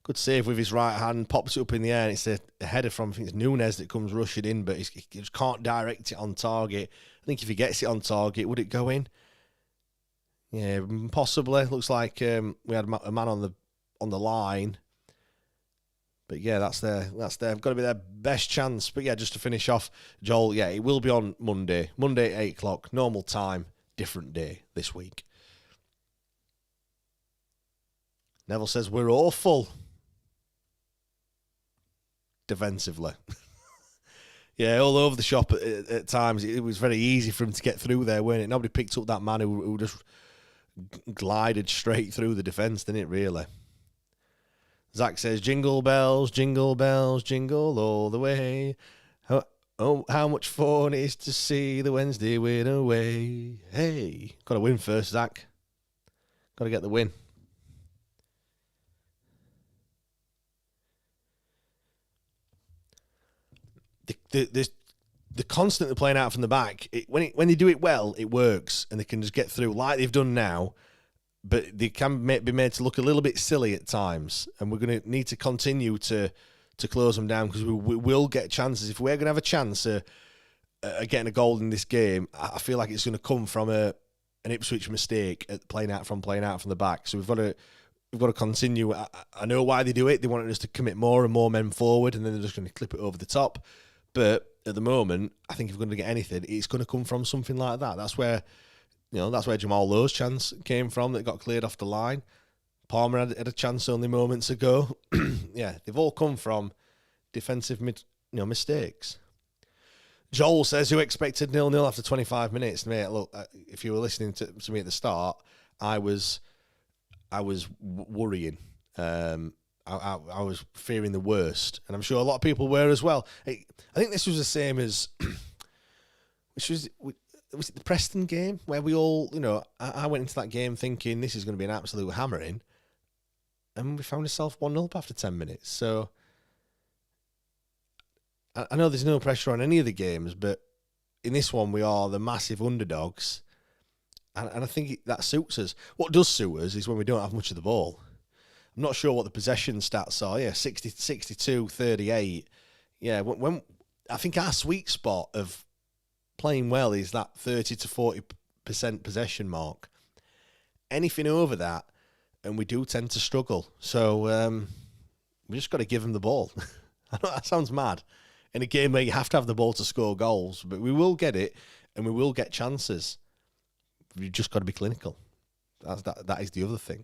good save with his right hand, pops it up in the air, and it's a header from, I think it's Nunes that comes rushing in, but he just can't direct it on target. I think if he gets it on target, would it go in? Yeah, possibly. Looks like we had a man on the line. But yeah, that's their got to be their best chance. But yeah, just to finish off, Joel, yeah, it will be on Monday at 8 o'clock, normal time, different day this week. Neville says, we're awful defensively. Yeah, all over the shop at times. It was very easy for him to get through there, weren't it? Nobody picked up that man who just glided straight through the defence, didn't it, really? Zach says, jingle bells, jingle all the way. How much fun it is to see the Wednesday win away. Hey, got to win first, Zach. Got to get the win. they're constantly playing out from the back. When they do it well, it works, and they can just get through like they've done now. But they can be made to look a little bit silly at times, and we're going to need to continue to close them down, because we will get chances. If we're going to have a chance of getting a goal in this game, I feel like it's going to come from an Ipswich mistake at playing out from the back. So we've got to continue. I know why they do it. They want us to commit more and more men forward, and then they're just going to clip it over the top. But at the moment, I think if we're going to get anything, it's going to come from something like that. That's where Jamal Lowe's chance came from, that got cleared off the line. Palmer had a chance only moments ago. Yeah, they've all come from defensive mistakes. Joel says, who expected 0-0 after 25 minutes? Mate, look, if you were listening to me at the start, I was worrying. I was fearing the worst, and I'm sure a lot of people were as well. I think this was the same as, was it the Preston game, where we all, I went into that game thinking this is going to be an absolute hammering, and we found ourselves 1-0 up after 10 minutes. So I know there's no pressure on any of the games, but in this one we are the massive underdogs, and I think that suits us. What does suit us is when we don't have much of the ball. I'm not sure what the possession stats are. Yeah, 62, 38. Yeah, when I think our sweet spot of playing well is that 30 to 40% possession mark. Anything over that, and we do tend to struggle. So we just got to give them the ball. I know that sounds mad in a game where you have to have the ball to score goals, but we will get it, and we will get chances. We've just got to be clinical. That is the other thing.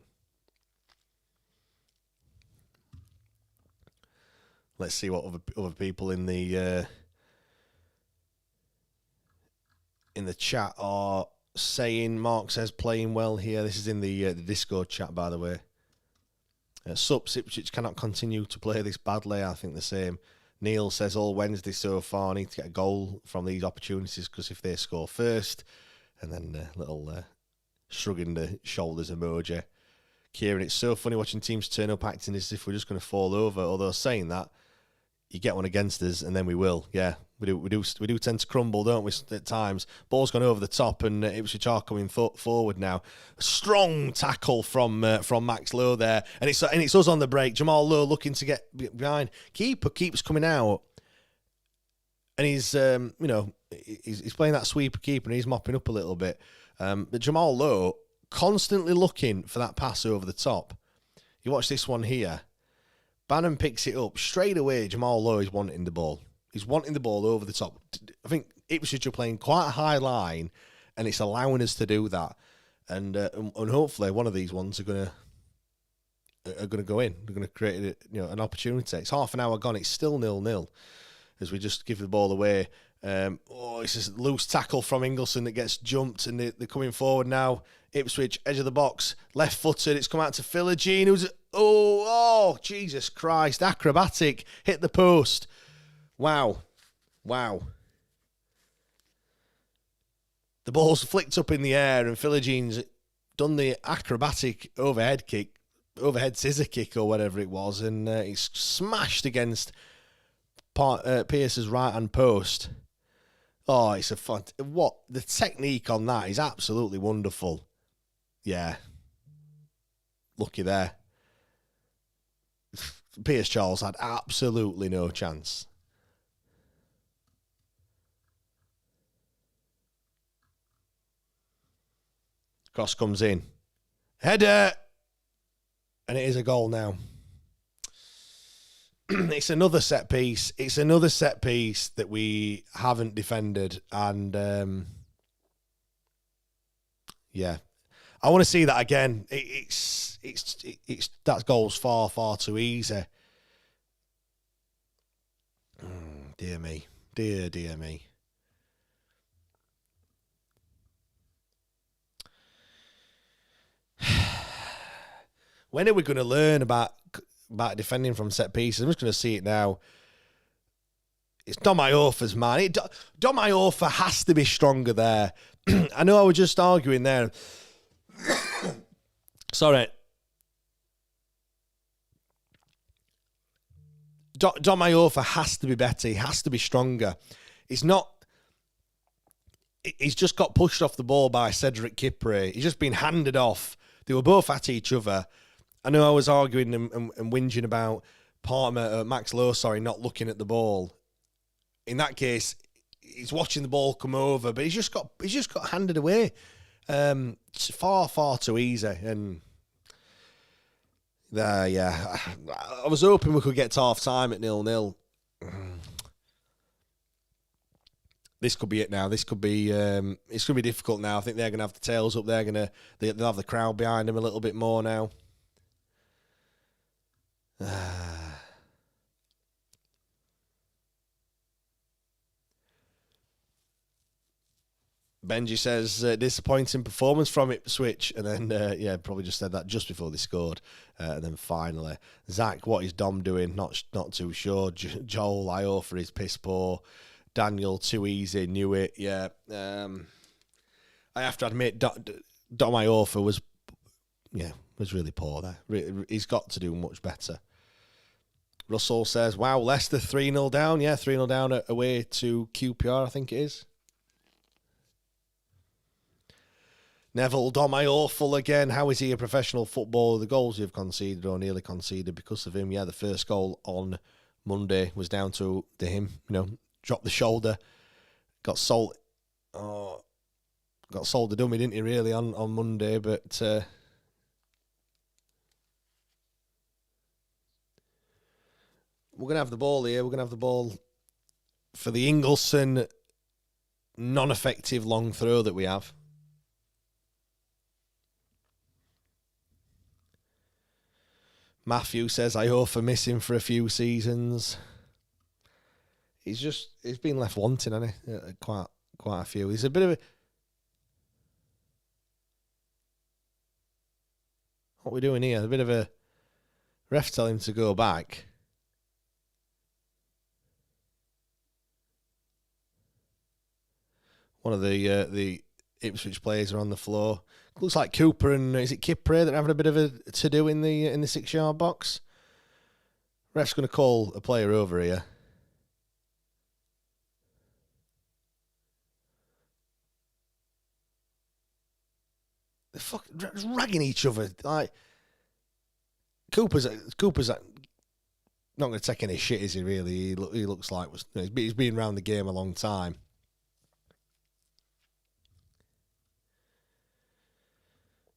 Let's see what other people in the chat are saying. Mark says playing well here. This is in the Discord chat, by the way. Ipswich cannot continue to play this badly. I think the same. Neil says all Wednesday so far need to get a goal from these opportunities, because if they score first, and then little shrugging the shoulders emoji. Kieran, it's so funny watching teams turn up acting as if we're just going to fall over. Although saying that, you get one against us, and then we will. Yeah, we do tend to crumble, don't we? At times, ball's gone over the top, and Ipswich are coming forward now. A strong tackle from Max Lowe there, and it's us on the break. Jamal Lowe looking to get behind. Keeper keeps coming out, and he's he's playing that sweeper keeper, and he's mopping up a little bit. But Jamal Lowe constantly looking for that pass over the top. You watch this one here. Bannon picks it up straight away. Jamal Lowe is wanting the ball. He's wanting the ball over the top. I think Ipswich are playing quite a high line, and it's allowing us to do that. And hopefully one of these ones are gonna go in. They're gonna create an opportunity. It's half an hour gone. It's still 0-0 as we just give the ball away. It's a loose tackle from Ingleson that gets jumped, and they're coming forward now. Ipswich, edge of the box, left-footed. It's come out to Philogene, who's Jesus Christ, acrobatic, hit the post. Wow. The ball's flicked up in the air, and Philogene's done the acrobatic overhead scissor kick or whatever it was, and it's smashed against Pearce's right-hand post. Oh, it's a fun. The technique on that is absolutely wonderful. Yeah. Lucky there. Pierce Charles had absolutely no chance. Cross comes in. Header! And it is a goal now. It's another set piece. It's another set piece that we haven't defended, and yeah, I want to see that again. It's that goal's far too easy. Dear me, dear me. When are we going to learn about defending from set pieces? I'm just going to see it now. It's Domayofa's man. Domayofa has to be stronger there. I know I was just arguing there. Sorry. Dom Iorfa has to be better. He has to be stronger. He's not. He's just got pushed off the ball by Cedric Kipre. He's just been handed off. They were both at each other. I know I was arguing and whinging about Max Lowe, not looking at the ball. In that case, he's watching the ball come over, but he's just got handed away. It's far too easy. And I was hoping we could get to half time at 0-0. This could be it now. This could be it's going to be difficult now. I think they're going to have the tails up. They'll have the crowd behind them a little bit more now. Benji says, disappointing performance from Ipswich. And then, probably just said that just before they scored. And then finally, Zach, what is Dom doing? Not too sure. Joel, Iorfa is piss poor. Daniel, too easy, knew it. Yeah. I have to admit, Dom Iorfa was really poor there. He's got to do much better. Russell says, wow, Leicester 3-0 down. Yeah, 3-0 down away to QPR, I think it is. Neville, Dom Iorfa again. How is he a professional footballer? The goals you've conceded or nearly conceded because of him. Yeah, the first goal on Monday was down to him. Dropped the shoulder. Got sold the dummy, didn't he, really, on Monday. But we're going to have the ball here. We're going to have the ball for the Ingleson non-effective long throw that we have. Matthew says, Iorfa missing for a few seasons. He's been left wanting, hasn't he? Quite a few. He's a bit of a... What are we doing here? A bit of a... Ref tell him to go back. One of the Ipswich players are on the floor. Looks like Cooper and is it Kipre that are having a bit of a to-do in the 6-yard box. Ref's going to call a player over here. They're fucking ragging each other. Like Cooper's not going to take any shit, is he? Really, he looks like he's been around the game a long time.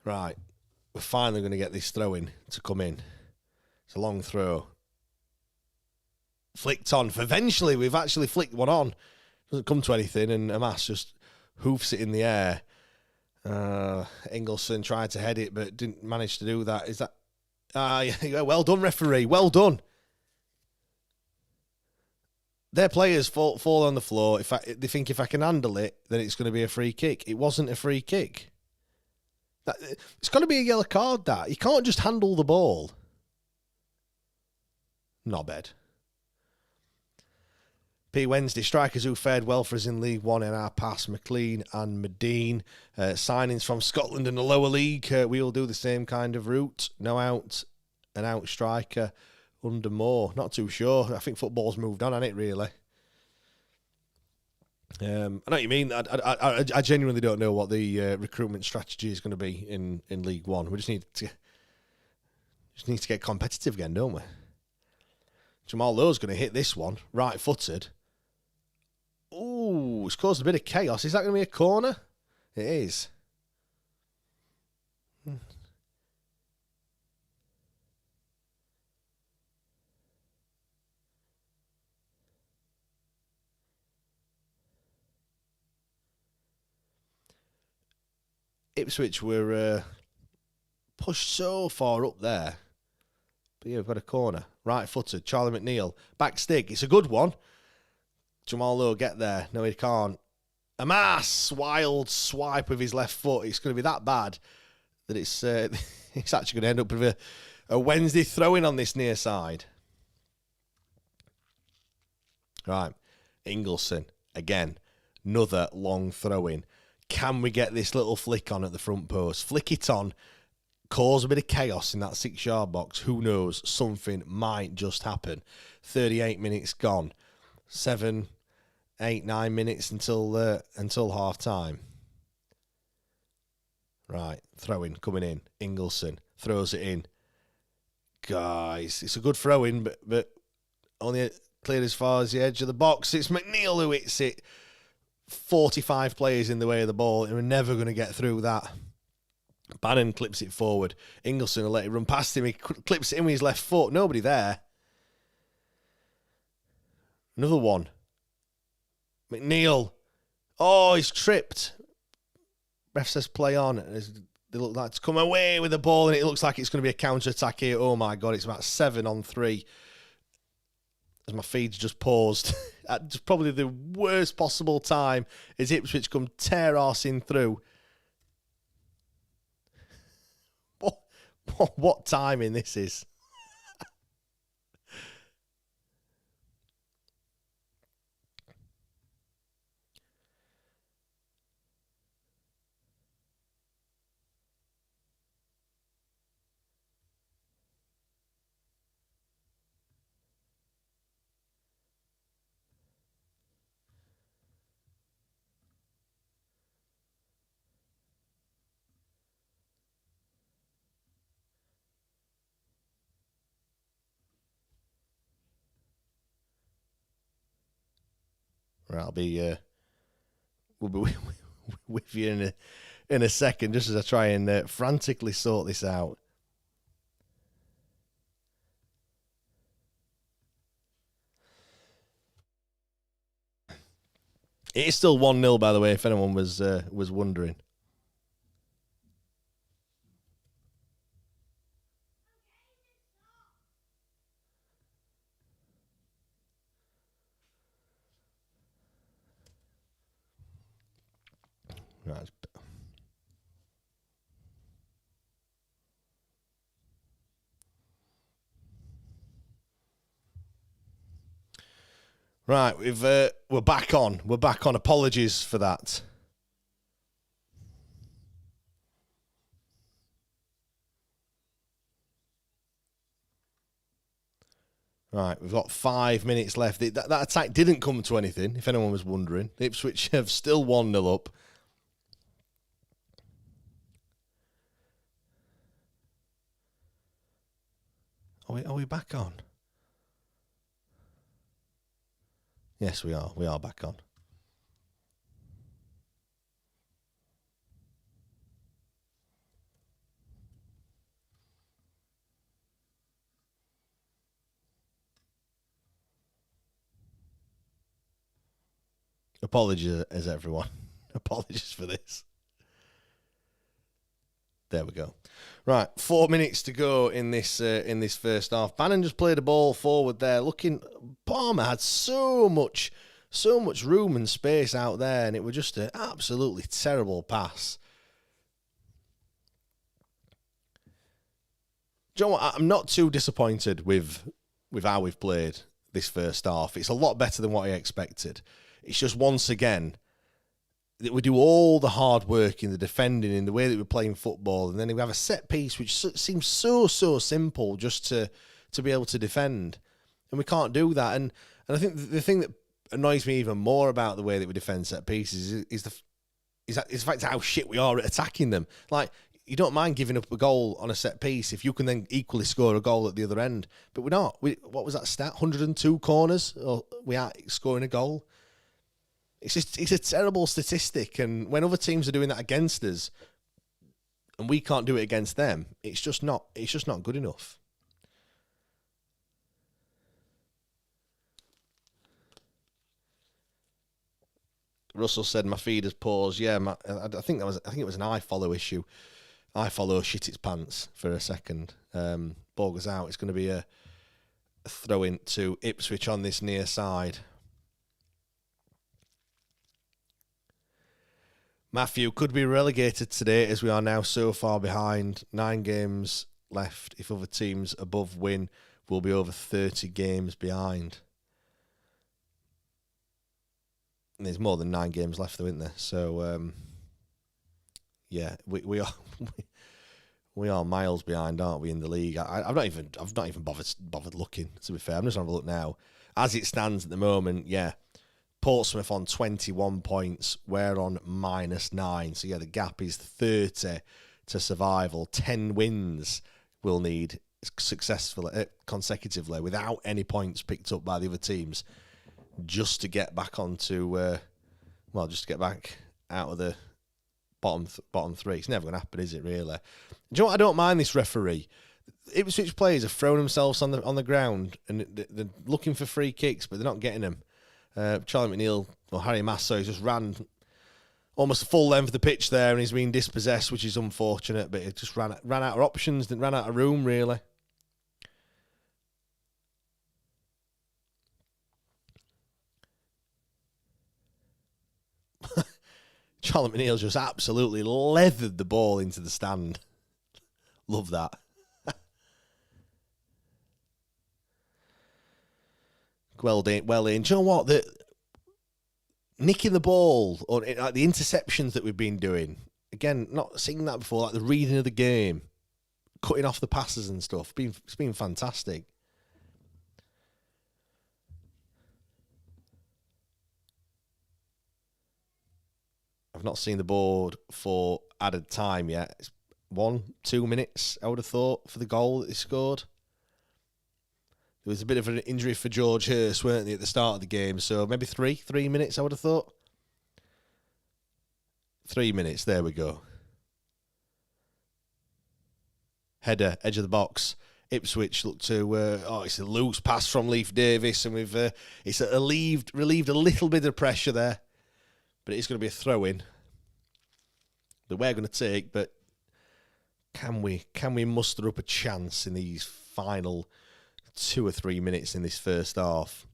Right, we're finally going to get this throw-in to come in. It's a long throw. Flicked on. Eventually, we've actually flicked one on. Doesn't come to anything, and Amas just hoofs it in the air. Ingleson tried to head it, but didn't manage to do that. Is that... yeah, well done, referee. Well done. Their players fall on the floor. They think if I can handle it, then it's going to be a free kick. It wasn't a free kick. It's got to be a yellow card, that. You can't just handle the ball. Not bad. P. Wednesday, strikers who fared well for us in League One in our past, McLean and Medine. Signings from Scotland and the lower league. We'll do the same kind of route. No out and out striker under Moore. Not too sure. I think football's moved on, hasn't it, really? I know what you mean. I genuinely don't know what the recruitment strategy is going to be in League One. We just need to get competitive again, don't we? Jamal Lowe's going to hit this one, right-footed. Ooh, it's caused a bit of chaos. Is that going to be a corner? It is. Ipswich were pushed so far up there. But yeah, we've got a corner. Right-footed. Charlie McNeil. Back stick. It's a good one. Jamal Lowe get there. No, he can't. Amas! Wild swipe with his left foot. It's going to be that bad that it's actually going to end up with a Wednesday throw-in on this near side. Right. Ingleson. Again. Another long throw-in. Can we get this little flick on at the front post? Flick it on. cause a bit of chaos in that 6-yard box. Who knows? Something might just happen. 38 minutes gone. 7, 8, 9 minutes until half time. Right, throw-in coming in. Ingleson throws it in. Guys, it's a good throw-in, but only cleared as far as the edge of the box. It's McNeil who hits it. 45 players in the way of the ball, and we're never going to get through that. Bannon clips it forward. Ingleson will let it run past him. He clips it in with his left foot. Nobody there. Another one. McNeil. Oh, he's tripped. Ref says play on. They look like to come away with the ball, and it looks like it's going to be a counter-attack here. Oh, my God. It's about 7-on-3. As my feed's just paused. At just probably the worst possible time as Ipswich come tear-arsing through. What timing this is. Right, we'll be with you in a second, just as I try and frantically sort this out. It is still 1-0, by the way, if anyone was wondering. Right, we're back on. We're back on. Apologies for that. Right, we've got 5 minutes left. That attack didn't come to anything, if anyone was wondering. Ipswich have still 1-0 up. Are we back on? Yes, we are. We are back on. Apologies, everyone. Apologies for this. There we go. Right, 4 minutes to go in this first half. Bannon just played a ball forward there. Palmer had so much room and space out there, and it was just an absolutely terrible pass. Do you know what? I'm not too disappointed with how we've played this first half. It's a lot better than what I expected. It's just once again that we do all the hard work in the defending, in the way that we're playing football, and then we have a set piece which seems so simple just to be able to defend, and we can't do that. And I think the thing that annoys me even more about the way that we defend set pieces is the fact how shit we are at attacking them. Like, you don't mind giving up a goal on a set piece if you can then equally score a goal at the other end, but we're not. What was that stat? 102 corners, or we are scoring a goal. It's a terrible statistic, and when other teams are doing that against us, and we can't do it against them, it's just not good enough. Russell said my feed has paused. Yeah, I think it was an iFollow issue. iFollow shit its pants for a second. Ball goes out. It's going to be a throw in to Ipswich on this near side. Matthew could be relegated today, as we are now so far behind. 9 games left. If other teams above win, we'll be over 30 games behind. And there's more than 9 games left, though, isn't there? So, yeah, we are We are miles behind, aren't we, in the league? I've not even bothered looking, to be fair. I'm just having a look now. As it stands at the moment, yeah, Portsmouth on 21 points. We're on -9. So, yeah, the gap is 30 to survival. 10 wins we'll need successfully, consecutively, without any points picked up by the other teams, just to get back onto, just to get back out of the bottom three. It's never going to happen, is it, really? Do you know what? I don't mind this referee. Ipswich players have thrown themselves on the ground and they're looking for free kicks, but they're not getting them. Charlie McNeil or Harry Masso just ran almost the full length of the pitch there, and he's been dispossessed, which is unfortunate. But it just ran out of options, didn't ran out of room really. Charlie McNeil just absolutely leathered the ball into the stand. Love that. Well in. Do you know what? Nicking the ball, or like the interceptions that we've been doing, again, not seeing that before, like the reading of the game, cutting off the passes and stuff. It's been fantastic. I've not seen the board for added time yet. It's 1-2 minutes, I would have thought, for the goal that they scored. There was a bit of an injury for George Hurst, weren't they, at the start of the game? So maybe 3 minutes, I would have thought. 3 minutes, there we go. Header, edge of the box. Ipswich look to, it's a loose pass from Leif Davis, and it's relieved a little bit of pressure there. But it's going to be a throw-in that we're going to take. But can we muster up a chance in these final 2 or 3 minutes in this first half?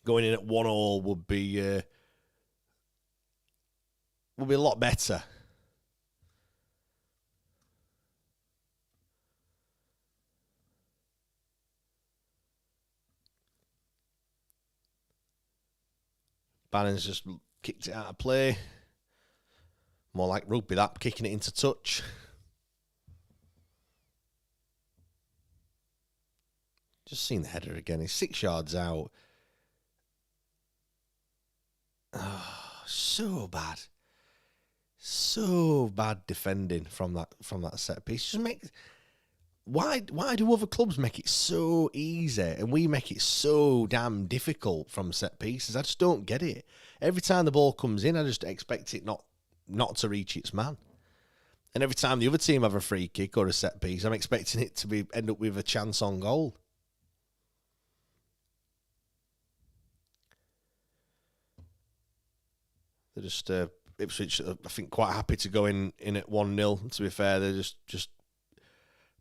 Going in at 1-1 would be a lot better. Bannon's just kicked it out of play. More like rugby, that, kicking it into touch. Just seen the header again. He's 6 yards out. Oh, so bad. So bad defending from that set piece. Just why do other clubs make it so easy and we make it so damn difficult from set pieces? I just don't get it. Every time the ball comes in, I just expect it not to reach its man. And every time the other team have a free kick or a set piece, I'm expecting it to end up with a chance on goal. They're just Ipswich, I think, quite happy to go in at 1-0. To be fair, they're just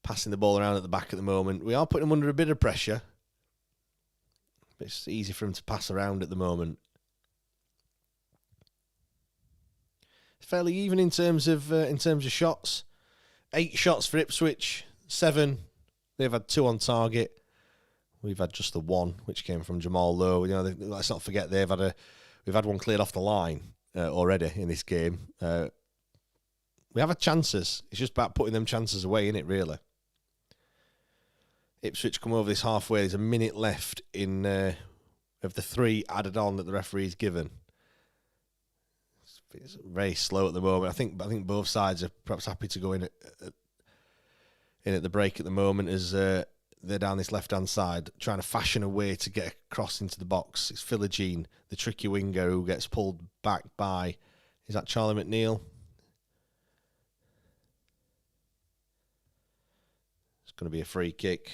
passing the ball around at the back at the moment. We are putting them under a bit of pressure, but it's easy for them to pass around at the moment. It's fairly even in terms of shots. 8 shots for Ipswich, 7. They've had 2 on target. We've had just the 1, which came from Jamal Lowe. Let's not forget we've had one cleared off the line already in this game. We have had chances. It's just about putting them chances away, isn't it, really? Ipswich come over this halfway. There's a minute left in of the 3 added on that the referee's given. It's very slow at the moment. I think both sides are perhaps happy to go in at the break at the moment as they're down this left-hand side trying to fashion a way to get across into the box. It's Philogene, the tricky winger, who gets pulled back by, is that Charlie McNeil? It's going to be a free kick.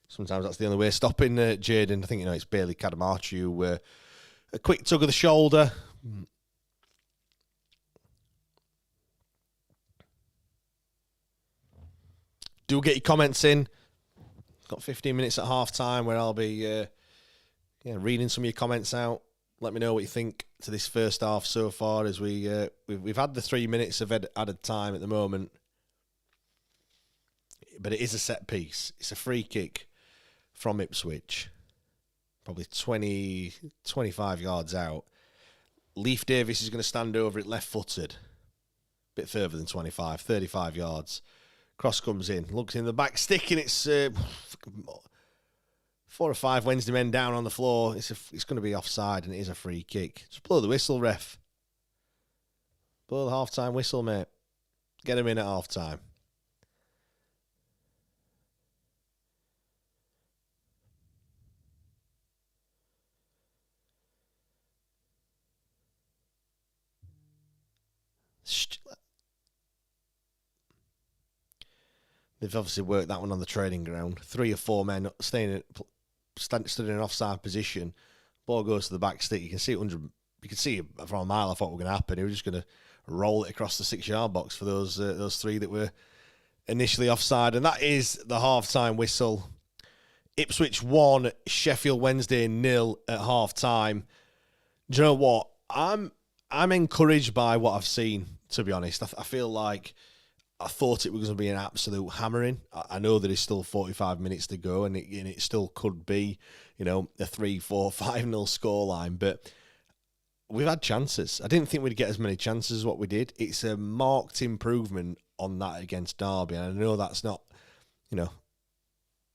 Sometimes that's the only way of stopping Jaden. I think, it's Bailey Kadamachi who a quick tug of the shoulder. Do get your comments in. Got 15 minutes at half time where I'll be reading some of your comments out. Let me know what you think to this first half so far, as we've had the 3 minutes of added time at the moment. But it is a set piece. It's a free kick from Ipswich. Probably 25 yards out. Leif Davis is going to stand over it left-footed. bit further than 25, 35 yards. Cross comes in, looks in the back stick, and it's 4 or 5 Wednesday men down on the floor. It's going to be offside, and it is a free kick. Just blow the whistle, ref. Blow the half-time whistle, mate. Get him in at half-time. They've obviously worked that one on the training ground. 3 or 4 men stood in an offside position. Ball goes to the back stick. You can see it you can see from a mile. I thought what was going to happen. He was just going to roll it across the 6-yard box for those 3 that were initially offside, and that is the half-time whistle. Ipswich 1, Sheffield Wednesday 0 at half-time. Do you know what? I'm encouraged by what I've seen. To be honest, I feel like I thought it was going to be an absolute hammering. I know there is still 45 minutes to go, and it still could be, a 3-4, 5-0 scoreline, but we've had chances. I didn't think we'd get as many chances as what we did. It's a marked improvement on that against Derby, and I know that's not,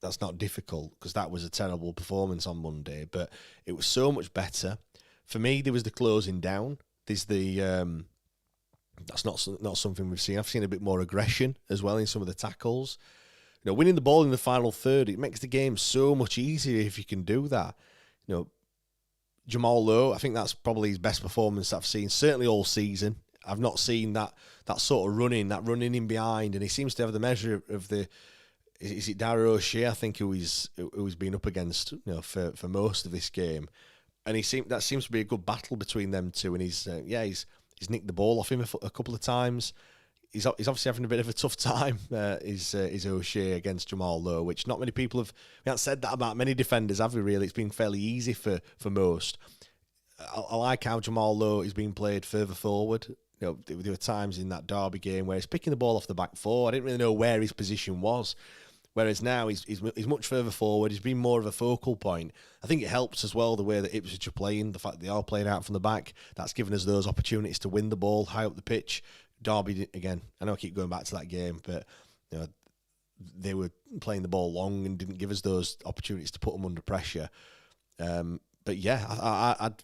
that's not difficult because that was a terrible performance on Monday, but it was so much better. For me, there was the closing down. There's the that's not something we've seen. I've seen a bit more aggression as well in some of the tackles. Winning the ball in the final third, it makes the game so much easier if you can do that. Jamal Lowe, I think that's probably his best performance I've seen, certainly all season. I've not seen that sort of running in behind, and he seems to have the measure of the. Is it Dara O'Shea? I think who's been up against for most of this game, and that seems to be a good battle between them two. And he's nicked the ball off him a couple of times. He's obviously having a bit of a tough time. Is O'Shea against Jamal Lowe, which not many people have. We haven't said that about many defenders, have we? Really, it's been fairly easy for most. I like how Jamal Lowe is being played further forward. There were times in that Derby game where he's picking the ball off the back 4. I didn't really know where his position was. Whereas now he's much further forward. He's been more of a focal point. I think it helps as well the way that Ipswich are playing, the fact they are playing out from the back. That's given us those opportunities to win the ball high up the pitch. Derby, again, I know I keep going back to that game, but they were playing the ball long and didn't give us those opportunities to put them under pressure. But yeah,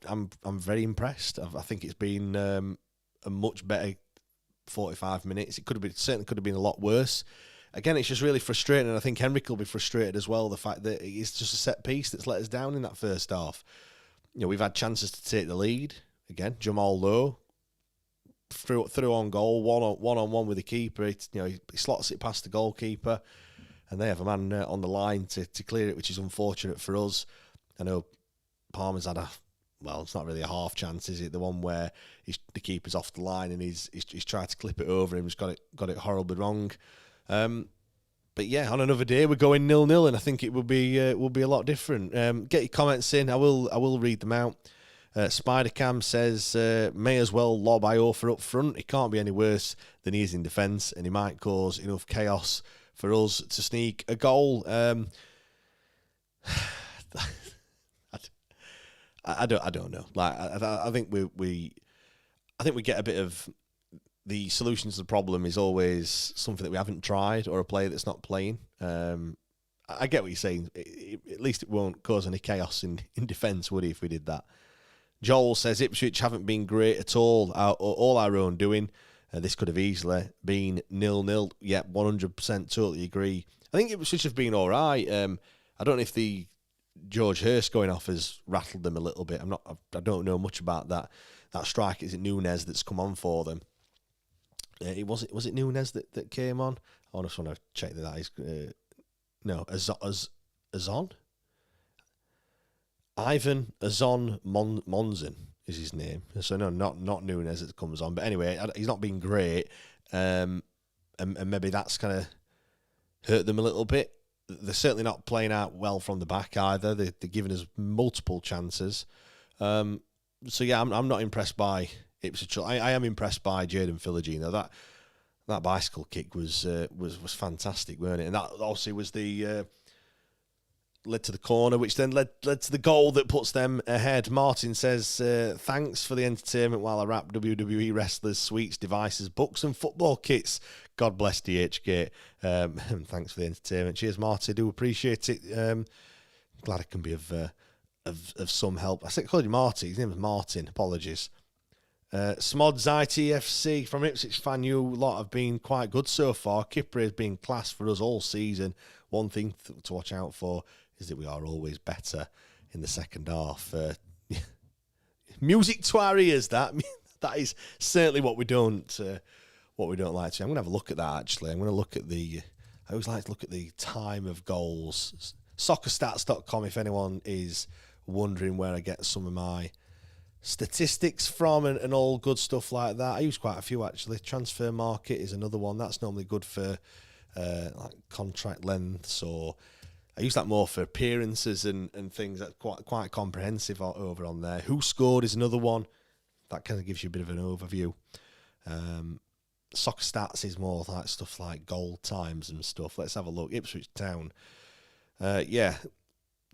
I'm very impressed. I think it's been a much better 45 minutes. Certainly could have been a lot worse. Again, it's just really frustrating, and I think Henrik will be frustrated as well, the fact that it's just a set piece that's let us down in that first half. We've had chances to take the lead. Again, Jamal Lowe through on goal, one-on-one with the keeper. He slots it past the goalkeeper, and they have a man on the line to clear it, which is unfortunate for us. I know Palmer's had it's not really a half chance, is it? The one where the keeper's off the line and he's tried to clip it over him, he's got it horribly wrong. But yeah, on another day we're going 0-0, and I think it will be a lot different. Get your comments in. I will read them out. Spidercam says may as well lob Iofa up front. It can't be any worse than he is in defence, and he might cause enough chaos for us to sneak a goal. I don't know. Like I think we get a bit of. The solution to the problem is always something that we haven't tried or a player that's not playing. I get what you're saying. At least it won't cause any chaos in defence, would it, if we did that? Joel says Ipswich haven't been great at all our own doing. This could have easily been 0-0. Yeah, 100% totally agree. I think Ipswich have been all right. I don't know if the George Hurst going off has rattled them a little bit. I don't know much about that strike. Is it Nunes that's come on for them? Was it Nunes that came on? I just want to check that is no Azon. Ivan Azon Monzon is his name. So no, not Nunes that comes on. But anyway, he's not been great, and maybe that's kind of hurt them a little bit. They're certainly not playing out well from the back either. They're giving us multiple chances. So yeah, I'm not impressed by Ipswich. I am impressed by Jayden Philogene. That bicycle kick was fantastic, weren't it? And that obviously was the led to the corner, which then led to the goal that puts them ahead. Martin says, thanks for the entertainment while I wrap WWE wrestlers, sweets, devices, books and football kits. God bless DHgate. Thanks for the entertainment. Cheers, Martin. Do appreciate it. Glad I can be of some help. I said, called you Marty. His name was Martin. Apologies. Smods ITFC from Ipswich fan. You lot have been quite good so far. Kipper has been class for us all season. One thing to watch out for is that we are always better in the second half. Music to our ears. That is certainly what we don't like to. I'm going to have a look at that. Actually, I'm going to look at I always like to look at the time of goals. Soccerstats.com. If anyone is wondering where I get some of my statistics from and all good stuff like that. I use quite a few actually. Transfer Market is another one. That's normally good for like contract lengths, or I use that more for appearances and things. That's quite comprehensive over on there. Who scored is another one. That kind of gives you a bit of an overview. Soccer Stats is more like stuff like goal times and stuff. Let's have a look. Ipswich Town.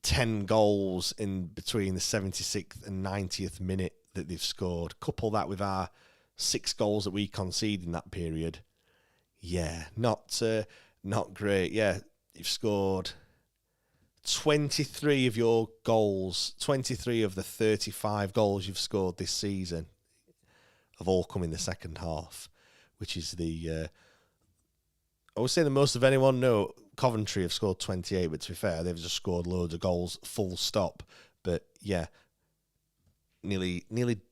10 goals in between the 76th and 90th minute that they've scored. Couple that with our 6 goals that we conceded in that period. Yeah, not great. Yeah, you've scored 23 of your goals, 23 of the 35 goals you've scored this season have all come in the second half, which is I would say the most of anyone. No, Coventry have scored 28, but to be fair, they've just scored loads of goals, full stop. But yeah, nearly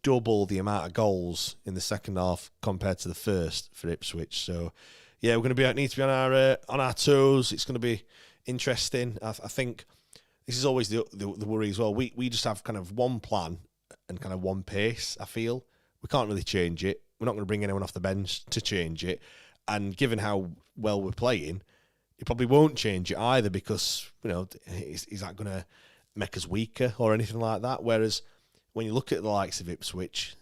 double the amount of goals in the second half compared to the first for Ipswich. So yeah, we're going to need to be on our toes. It's going to be interesting. I think this is always the worry as well. We just have kind of one plan and kind of one pace. I feel we can't really change it. We're not going to bring anyone off the bench to change it. And given how well we're playing, it probably won't change it either, because, is that going to make us weaker or anything like that? Whereas when you look at the likes of Ipswich,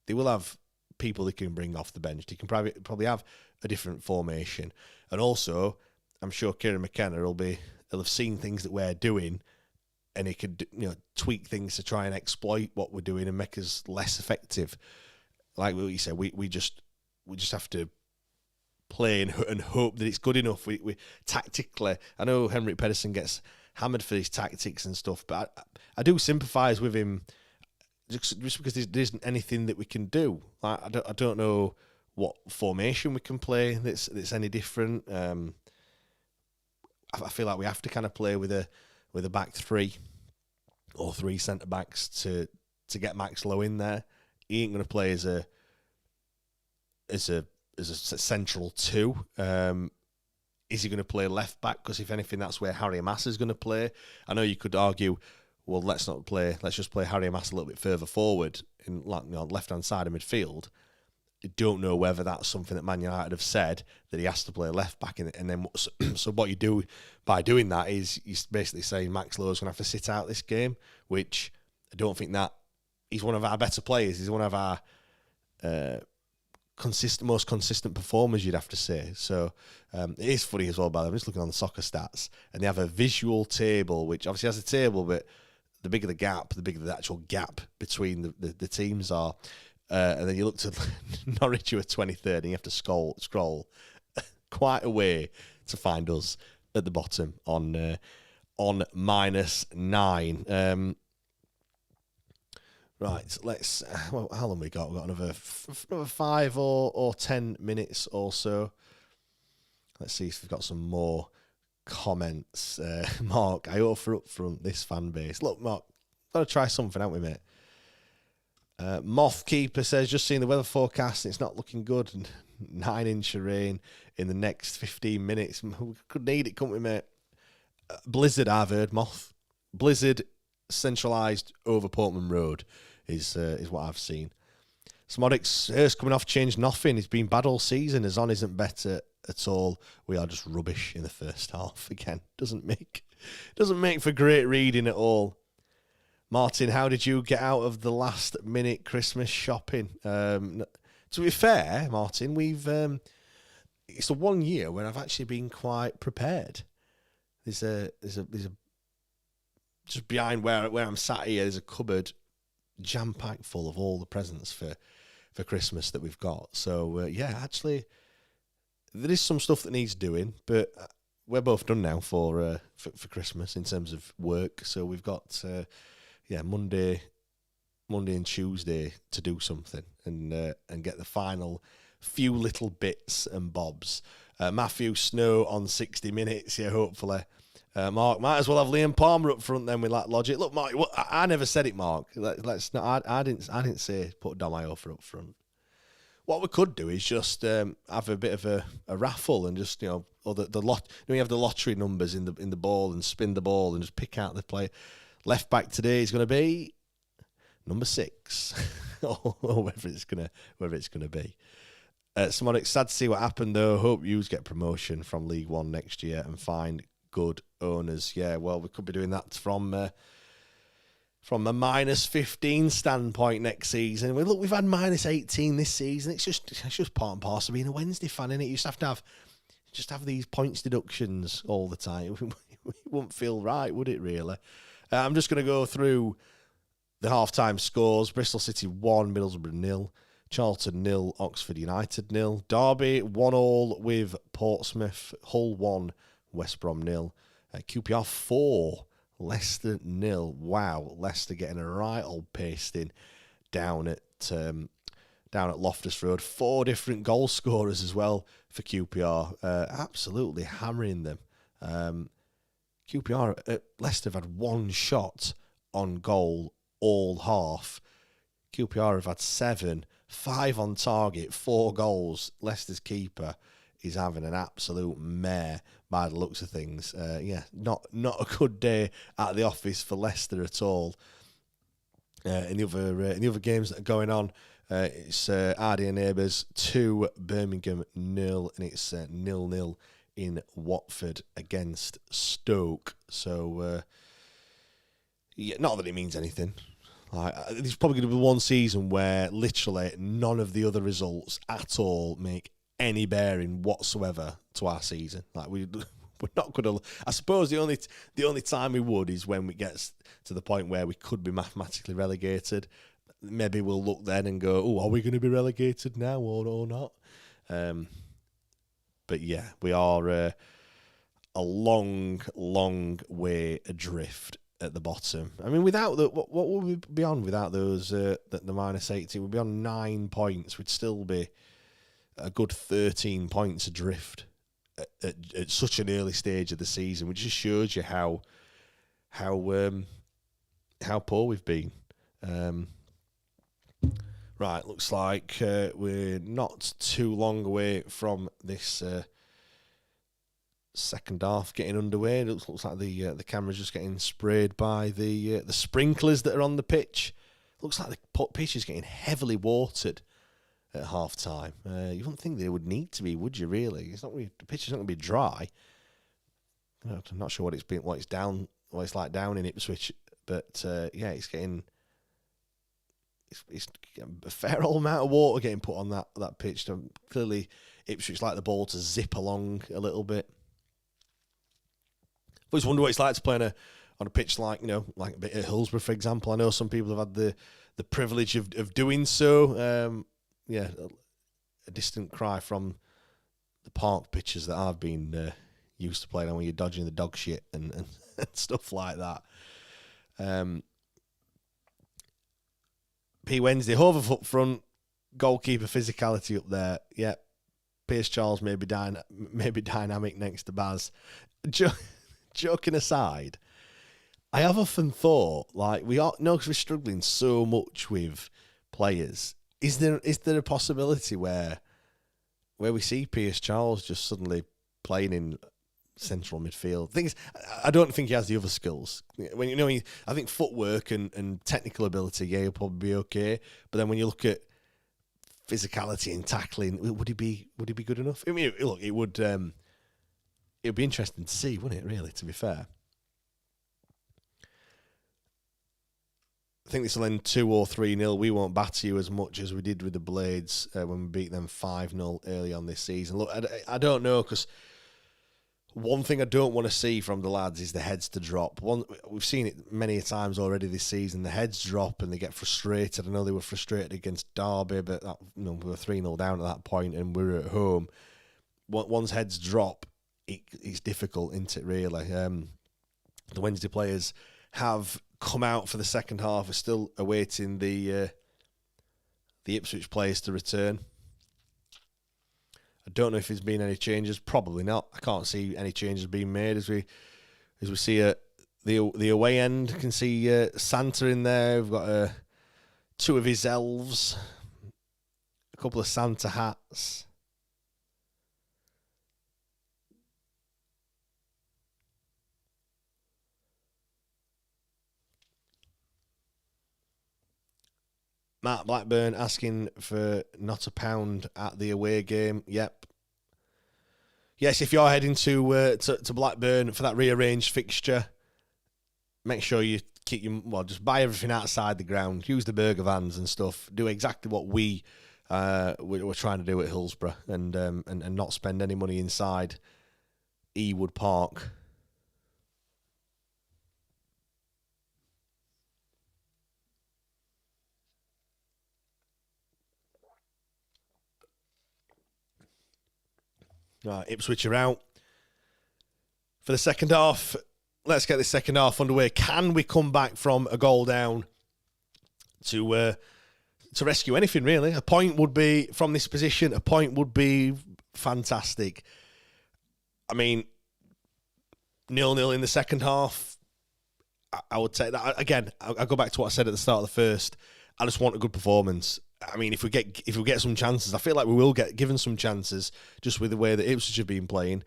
they will have people they can bring off the bench. They can probably have a different formation. And also, I'm sure Kieran McKenna will have seen things that we're doing, and he could tweak things to try and exploit what we're doing and make us less effective. Like what you said, we just have to play and hope that it's good enough. We tactically, I know Henrik Pedersen gets hammered for his tactics and stuff, but I do sympathise with him just because there isn't anything that we can do. Like, I don't know what formation we can play that's any different. I feel like we have to kind of play with a back three or 3 centre backs to get Max Lowe in there. He ain't going to play as a central 2. Is he going to play left back? Because if anything, that's where Harry Massa is going to play. I know you could argue, well, let's just play Harry Massa a little bit further forward in left hand side of midfield. I don't know whether that's something that Man United have said, that he has to play left back, and then so what you do by doing that is you're basically saying Max Lowe's going to have to sit out this game, which I don't think that he's one of our better players. He's one of our most consistent performers, you'd have to say. So it is funny as well, by the way. I'm just looking on the Soccer Stats, and they have a visual table, which obviously has a table, but the bigger the gap, the bigger the actual gap between the teams are. And then you look to Norwich, who are 23rd, and you have to scroll quite a way to find us at the bottom on -9. Right, let's. Well, how long we got? We've got another 5 or 10 minutes or so. Let's see if we've got some more comments. Mark, I offer up from this fan base. Look, Mark, got to try something, haven't we, mate? Mothkeeper says, just seeing the weather forecast, it's not looking good. 9-inch of rain in the next 15 minutes. We could need it, couldn't we, mate? Blizzard, I've heard, Moth. Blizzard centralised over Portman Road is what I've seen. Smodix, Hurst coming off changed nothing. He's been bad all season. Azon isn't better at all. We are just rubbish in the first half again. Doesn't make for great reading at all. Martin, how did you get out of the last minute Christmas shopping? To be fair, Martin, we've it's the one year where I've actually been quite prepared. There's a just behind where I'm sat here, there's a cupboard jam-packed full of all the presents for Christmas that we've got. So, actually, there is some stuff that needs doing, but we're both done now for Christmas in terms of work. So we've got, Monday and Tuesday to do something and get the final few little bits and bobs. Matthew Snow on 60 Minutes, hopefully. Mark, might as well have Liam Palmer up front then with that logic. Look, Mark, I never said it, Mark. Let's not. I didn't say put Dom Ioffa up front. What we could do is just have a bit of a raffle and just or the lot. You have the lottery numbers in the ball and spin the ball and just pick out the play. Left back today is going to be number 6, or whatever it's gonna be. Simonic, sad to see what happened though. Hope you get promotion from League One next year and find good owners. Yeah, well, we could be doing that from a -15 standpoint next season. We've had -18 this season. It's just part and parcel of being a Wednesday fan, innit? You just have these points deductions all the time. It wouldn't feel right, would it? Really? I'm just going to go through the half-time scores. Bristol City 1, Middlesbrough 0. Charlton 0, Oxford United 0. Derby 1-1 with Portsmouth. Hull 1, West Brom 0. QPR 4, Leicester 0. Wow, Leicester getting a right old pasting down at Loftus Road. 4 different goal scorers as well for QPR. Absolutely hammering them. Leicester have had 1 shot on goal all half. QPR have had 7, 5 on target, 4 goals. Leicester's keeper is having an absolute mare by the looks of things. Not a good day at the office for Leicester at all. In the other games that are going on, it's Ardea Neighbours 2, Birmingham 0, and it's 0-0 in Watford against Stoke. So, not that it means anything. It's probably going to be one season where literally none of the other results at all make any bearing whatsoever to our season. We're not going to. I suppose the only time we would is when it gets to the point where we could be mathematically relegated. Maybe we'll look then and go, "Oh, are we going to be relegated now or not?" But yeah, we are a long way adrift at the bottom. I mean, without what would we be on without those the -18? We'd be on 9 points. We'd still be a good 13 points adrift at such an early stage of the season, which just shows you how poor we've been. Right, looks like we're not too long away from this second half getting underway. It looks like the camera's just getting sprayed by the sprinklers that are on the pitch. Looks like the pitch is getting heavily watered at half time. You wouldn't think they would need to be, would you? Really, the pitch is not going to be dry. I'm not sure what it's like down in Ipswich, but it's getting. It's a fair old amount of water getting put on that pitch. Clearly, Ipswich like the ball to zip along a little bit. I always wonder what it's like to play on a pitch like a bit at Hillsborough, for example. I know some people have had the privilege of doing so. A distant cry from the park pitches that I've been used to playing on when you're dodging the dog shit and stuff like that. P Wednesday, Hove up front, goalkeeper physicality up there. Yeah, Pierce Charles may be dynamic next to Baz. Joking aside, I have often thought because we're struggling so much with players. Is there a possibility where we see Pierce Charles just suddenly playing in central midfield? The thing is, I don't think he has the other skills. I think footwork and technical ability, he'll probably be okay. But then when you look at physicality and tackling, would he be good enough? I mean, look, it would be interesting to see, wouldn't it? Really, to be fair. I think this will end 2 or 3-0. We won't batter you as much as we did with the Blades when we beat them 5-0 early on this season. Look, I don't know, because One thing I don't want to see from the lads is the heads to drop. We've seen it many times already this season. The heads drop and they get frustrated. I know they were frustrated against Derby, but we were 3-0 down at that point and we were at home. Once heads drop, it's difficult, isn't it, really? The Wednesday players have come out for the second half. We're still awaiting the Ipswich players to return. I don't know if there's been any changes. Probably not. I can't see any changes being made as we see the away end. Can see Santa in there. We've got two of his elves, a couple of Santa hats. Matt Blackburn asking for not a pound at the away game. Yep. Yes, if you're heading to Blackburn for that rearranged fixture, make sure you just buy everything outside the ground. Use the burger vans and stuff. Do exactly what we're trying to do at Hillsborough, and not spend any money inside Ewood Park. Right, Ipswich are out for the second half. Let's get this second half underway. Can we come back from a goal down to rescue anything, really? A point would be, from this position, a point would be fantastic. I mean, 0-0 in the second half, I would take that. Again, I go back to what I said at the start of the first. I just want a good performance. I mean, if we get some chances, I feel like we will get given some chances just with the way that Ipswich have been playing.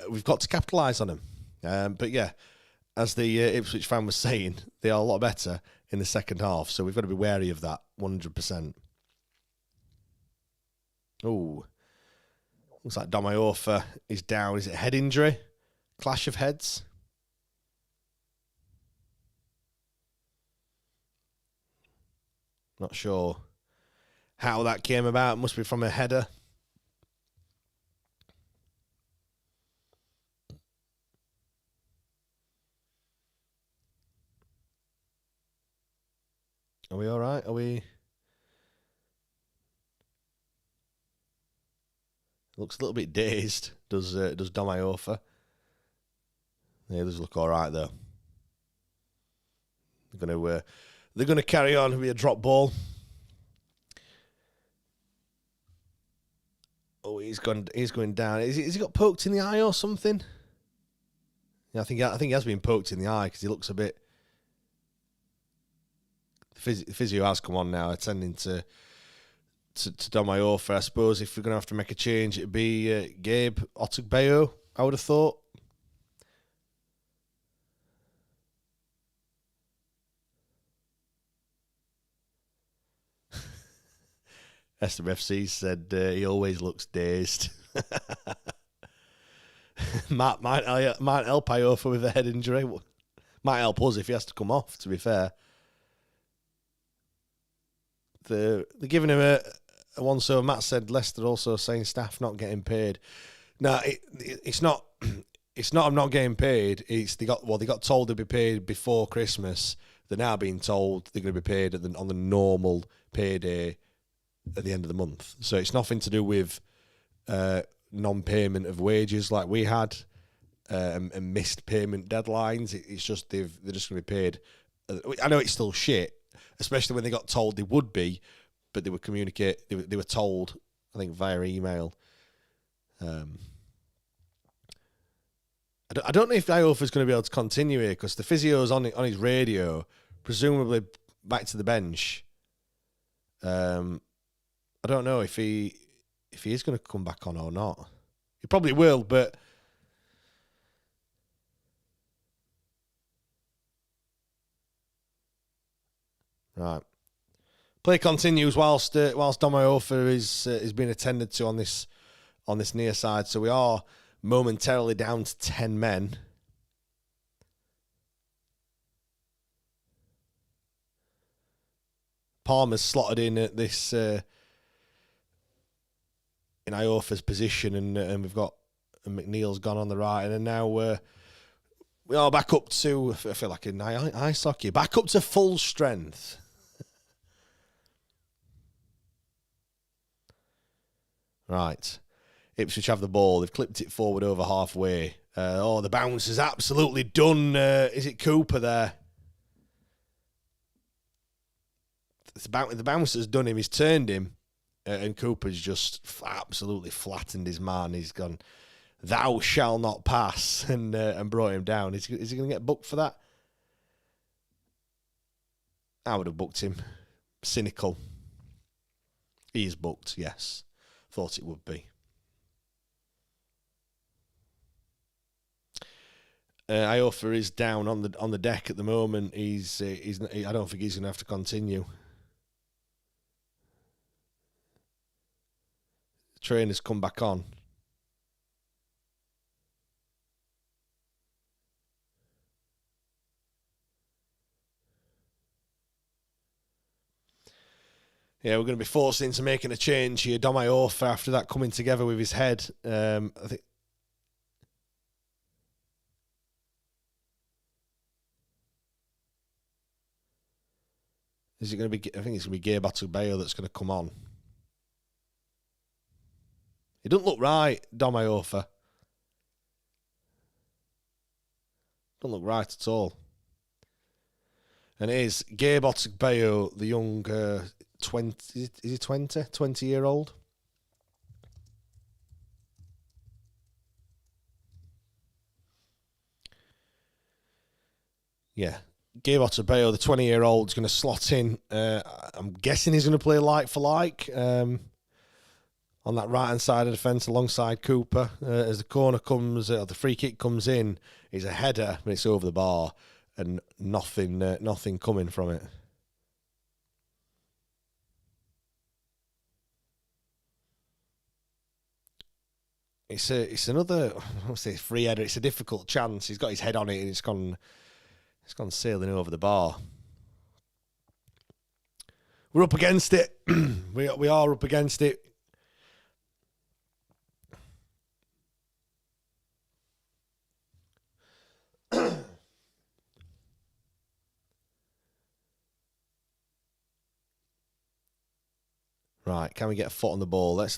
We've got to capitalise on them. But yeah, as the Ipswich fan was saying, they are a lot better in the second half, so we've got to be wary of that, 100%. Oh, looks like Domayofa is down. Is it a head injury? Clash of heads? Not sure how that came about. Must be from a header. Are we all right? Are we? Looks a little bit dazed. Does Domayofa? Yeah, does look all right though. They're gonna carry on. It'll be a drop ball. Oh, he's going down. Has he got poked in the eye or something? Yeah, I think he has been poked in the eye because he looks a bit. The physio has come on now, attending to Domayofa. I suppose if we're going to have to make a change, it'd be Gabe Otugbeo, I would have thought. SWFC said he always looks dazed. might help Iofa with a head injury. Might help us if he has to come off, to be fair. They're giving him a one. So Matt said Leicester also saying staff not getting paid. No, it's not. It's not. I'm not getting paid. They got told they'd be paid before Christmas. They're now being told they're going to be paid on the normal payday at the end of the month. So it's nothing to do with non-payment of wages like we had and missed payment deadlines. It's just they're just going to be paid. I know it's still shit, especially when they got told they would be, but they were they were told, I think, via email. I don't know if Iofa's going to be able to continue here because the physio's on his radio, presumably back to the bench. I don't know if he is going to come back on or not. He probably will, but right. Play continues whilst Domayofa is being attended to on this near side. So we are momentarily down to 10 men. Palmer's slotted in at this in Iofa's position, and we've got and McNeil's gone on the right, and then now we are back up to, I feel like in ice hockey, back up to full strength. Right. Ipswich have the ball. They've clipped it forward over halfway. The bounce is absolutely done. Is it Cooper there? The bouncer's done him. He's turned him. And Cooper's just absolutely flattened his man. He's gone, thou shall not pass, and brought him down. Is he going to get booked for that? I would have booked him. Cynical. He is booked, yes. Thought it would be. Iofa is down on the deck at the moment. I don't think he's going to have to continue. The trainer's come back on. Yeah, we're going to be forced into making a change here. Dom Iofa, after that coming together with his head, I think. Is it going to be? I think it's going to be Gabe Atubeyo that's going to come on. It doesn't look right, Dom Iofa. Doesn't look right at all. And it is Gabe Atubeyo, the young 20. Is he 20? 20-year-old. Yeah. Gabe Atubeyo, the 20-year-old, is going to slot in. I'm guessing he's going to play like for like on that right-hand side of the fence alongside Cooper. As the corner comes, the free kick comes in, it's a header, but it's over the bar, and nothing coming from it. It's another, I won't say free header. It's a difficult chance. He's got his head on it, and it's gone sailing over the bar. We're up against it. we are up against it. Right, can we get a foot on the ball? Let's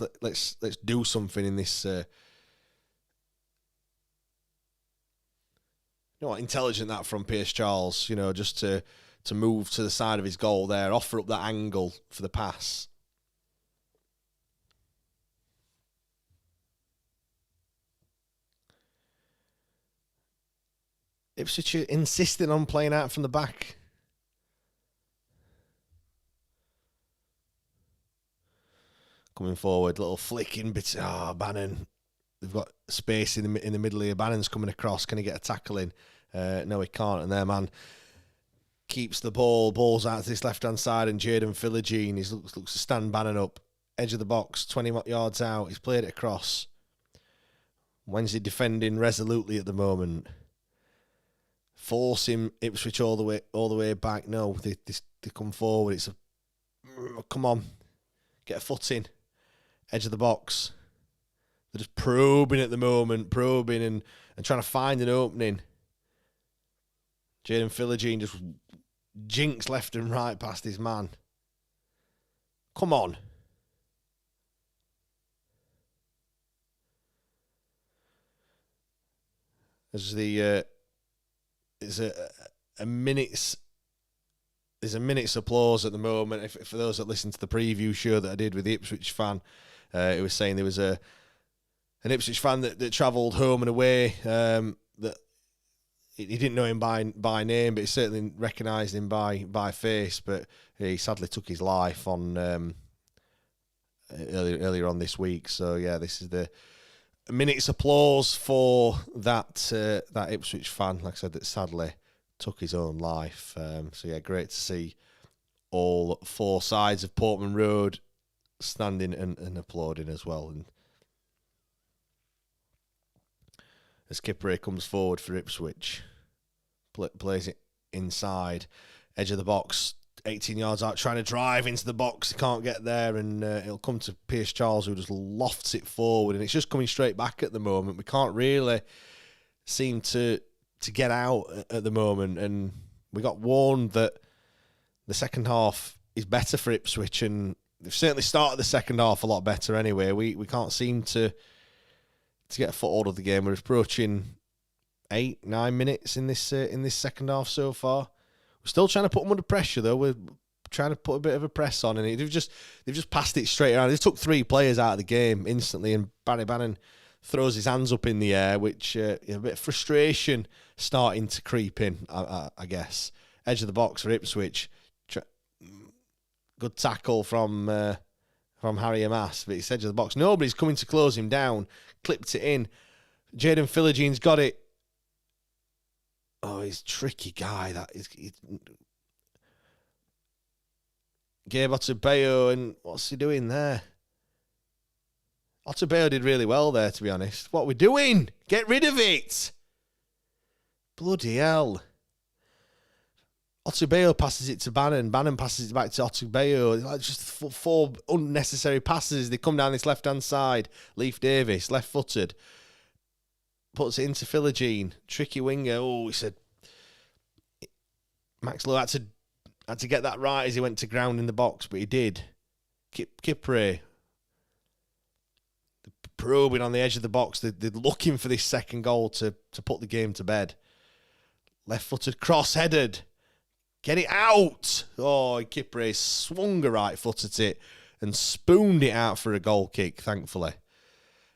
do something in this. You know what? Intelligent that from Pierce Charles. You know, just to move to the side of his goal there, offer up that angle for the pass. Ipswich insisting on playing out from the back. Coming forward, little flicking bit. Bannon. They've got space in the middle here. Bannon's coming across. Can he get a tackle in? No, he can't. And their man keeps the ball. Ball's out to this left-hand side, and Jaden Philogene, he looks to stand Bannon up. Edge of the box, 20 yards out. He's played it across. Wednesday defending resolutely at the moment. Forcing Ipswich all the way back. No, they come forward. Come on, get a foot in. Edge of the box. They're just probing at the moment, and trying to find an opening. Jaden Philogene just jinks left and right past his man. Come on. There's a minute's applause at the moment. For those that listen to the preview show that I did with the Ipswich fan, it was saying there was an Ipswich fan that travelled home and away. That he didn't know him by name, but he certainly recognised him by face. But he sadly took his life on earlier on this week. So yeah, this is a minute's applause for that Ipswich fan, like I said, that sadly took his own life. So yeah, great to see all four sides of Portman Road standing and applauding as well. And as Kipre comes forward for Ipswich, plays it inside, edge of the box, 18 yards out, trying to drive into the box. He can't get there, and it'll come to Pierce Charles, who just lofts it forward, and it's just coming straight back at the moment. We can't really seem to get out at the moment, and we got warned that the second half is better for Ipswich, and they've certainly started the second half a lot better anyway. We can't seem to get a foothold of the game. We're approaching 8-9 minutes in this second half so far. We're still trying to put them under pressure, though. We're trying to put a bit of a press on, and they've just passed it straight around. They took 3 players out of the game instantly, and Barry Bannon throws his hands up in the air, which a bit of frustration starting to creep in, I guess. Edge of the box for Ipswich. Good tackle from Harry Amass, but it's edge of the box. Nobody's coming to close him down. Clipped it in. Jaden Philogene got it. Oh, he's a tricky guy. That is. Gabe Otabeo, and what's he doing there? Otabeo did really well there, to be honest. What are we doing? Get rid of it! Bloody hell. Otabeo passes it to Bannon. Bannon passes it back to Otabeo. Like just 4 unnecessary passes. They come down this left-hand side. Leif Davis, left-footed. Puts it into Philogene. Tricky winger. Oh, he said Max Lowe had to get that right as he went to ground in the box, but he did. Kipre probing on the edge of the box. They're looking for this second goal to put the game to bed. Left-footed, cross-headed. Get it out! Oh, Kipre swung a right foot at it and spooned it out for a goal kick, thankfully.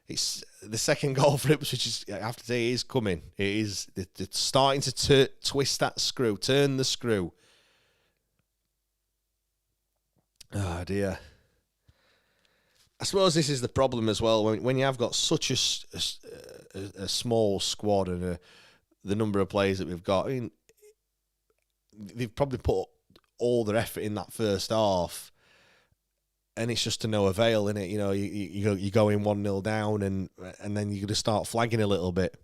It's the second goal for Ipswich, I have to say, is coming. It is. They're starting to twist that screw, turn the screw. Oh, dear. I suppose this is the problem as well. When you have got such a small squad and the number of players that we've got, I mean, they've probably put all their effort in that first half, and it's just to no avail, innit? You know, you go in 1-0 down, and then you're going to start flagging a little bit.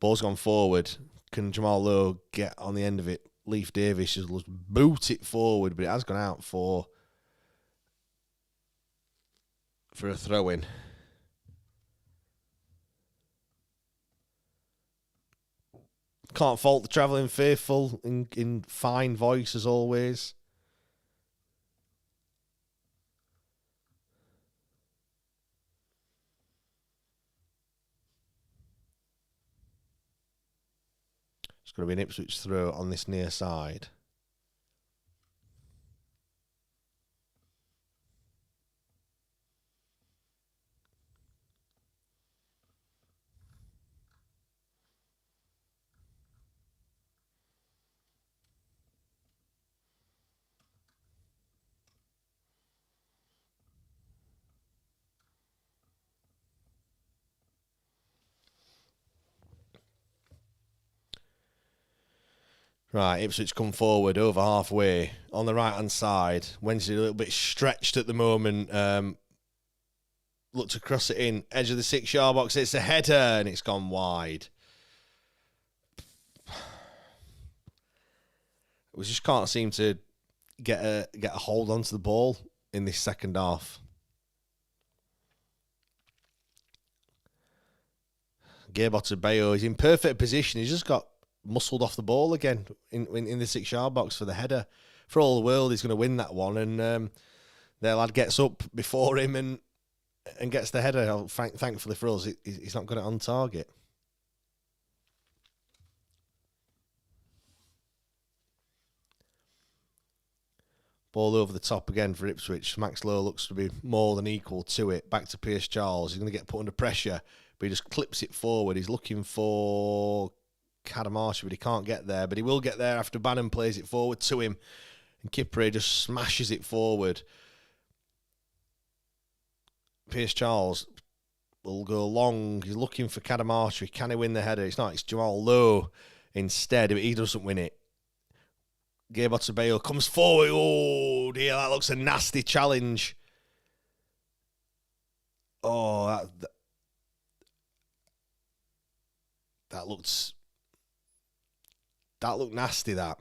Ball's gone forward. Can Jamal Lowe get on the end of it? Leif Davis just boot it forward, but it has gone out for a throw-in. Can't fault the travelling faithful in fine voice as always. It's going to be an Ipswich throw on this near side. Right, Ipswich come forward over halfway on the right-hand side. Wednesday a little bit stretched at the moment. Look to cross it in. Edge of the 6-yard box. It's a header and it's gone wide. We just can't seem to get a hold onto the ball in this second half. Gabe Otabeo is in perfect position. He's just got muscled off the ball again in the 6-yard box for the header. For all the world, he's going to win that one, and their lad gets up before him and gets the header. Thankfully for us, he's not got it on target. Ball over the top again for Ipswich. Max Lowe looks to be more than equal to it. Back to Pierce Charles. He's going to get put under pressure, but he just clips it forward. He's looking for Kadamashi, but he can't get there. But he will get there after Bannon plays it forward to him. And Kipre just smashes it forward. Pierce Charles will go long. He's looking for Kadamashi. Can he win the header? It's not. It's Jamal Lowe instead, but he doesn't win it. Gabe Otabeo comes forward. Oh, dear, that looks a nasty challenge. Oh, that looks That looked nasty, that.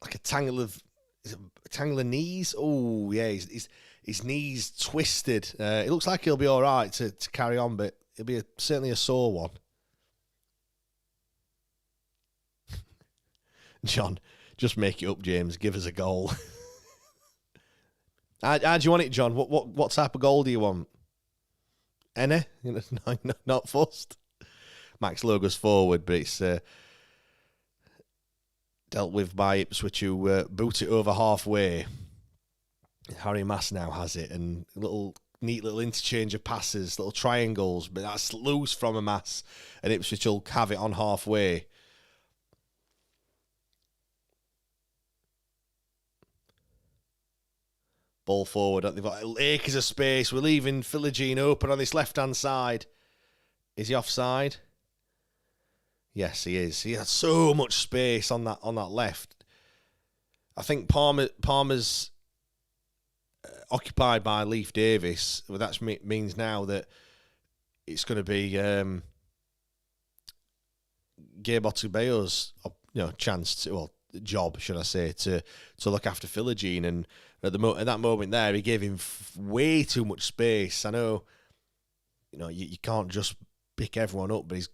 Like a tangle of knees. Oh, yeah, his knees twisted. It looks like he'll be all right to carry on, but it'll be certainly a sore one. John, just make it up, James. Give us a goal. How do you want it, John? What type of goal do you want? Any? No, not fussed. Max Lowe goes forward, but it's dealt with by Ipswich, who boot it over halfway. Harry Mass now has it, and neat little interchange of passes, little triangles, but that's loose from a Mass, and Ipswich will have it on halfway. Ball forward. They've got acres of space. We're leaving Philogene open on this left-hand side. Is he offside? Yes, he is. He has so much space on that left. I think Palmer's occupied by Leif Davis. Well, that means now that it's going to be Gabe Otubeo's chance to, well, job, should I say, to look after Philogene. And at that moment there, he gave him way too much space. I know, you can't just pick everyone up, but he's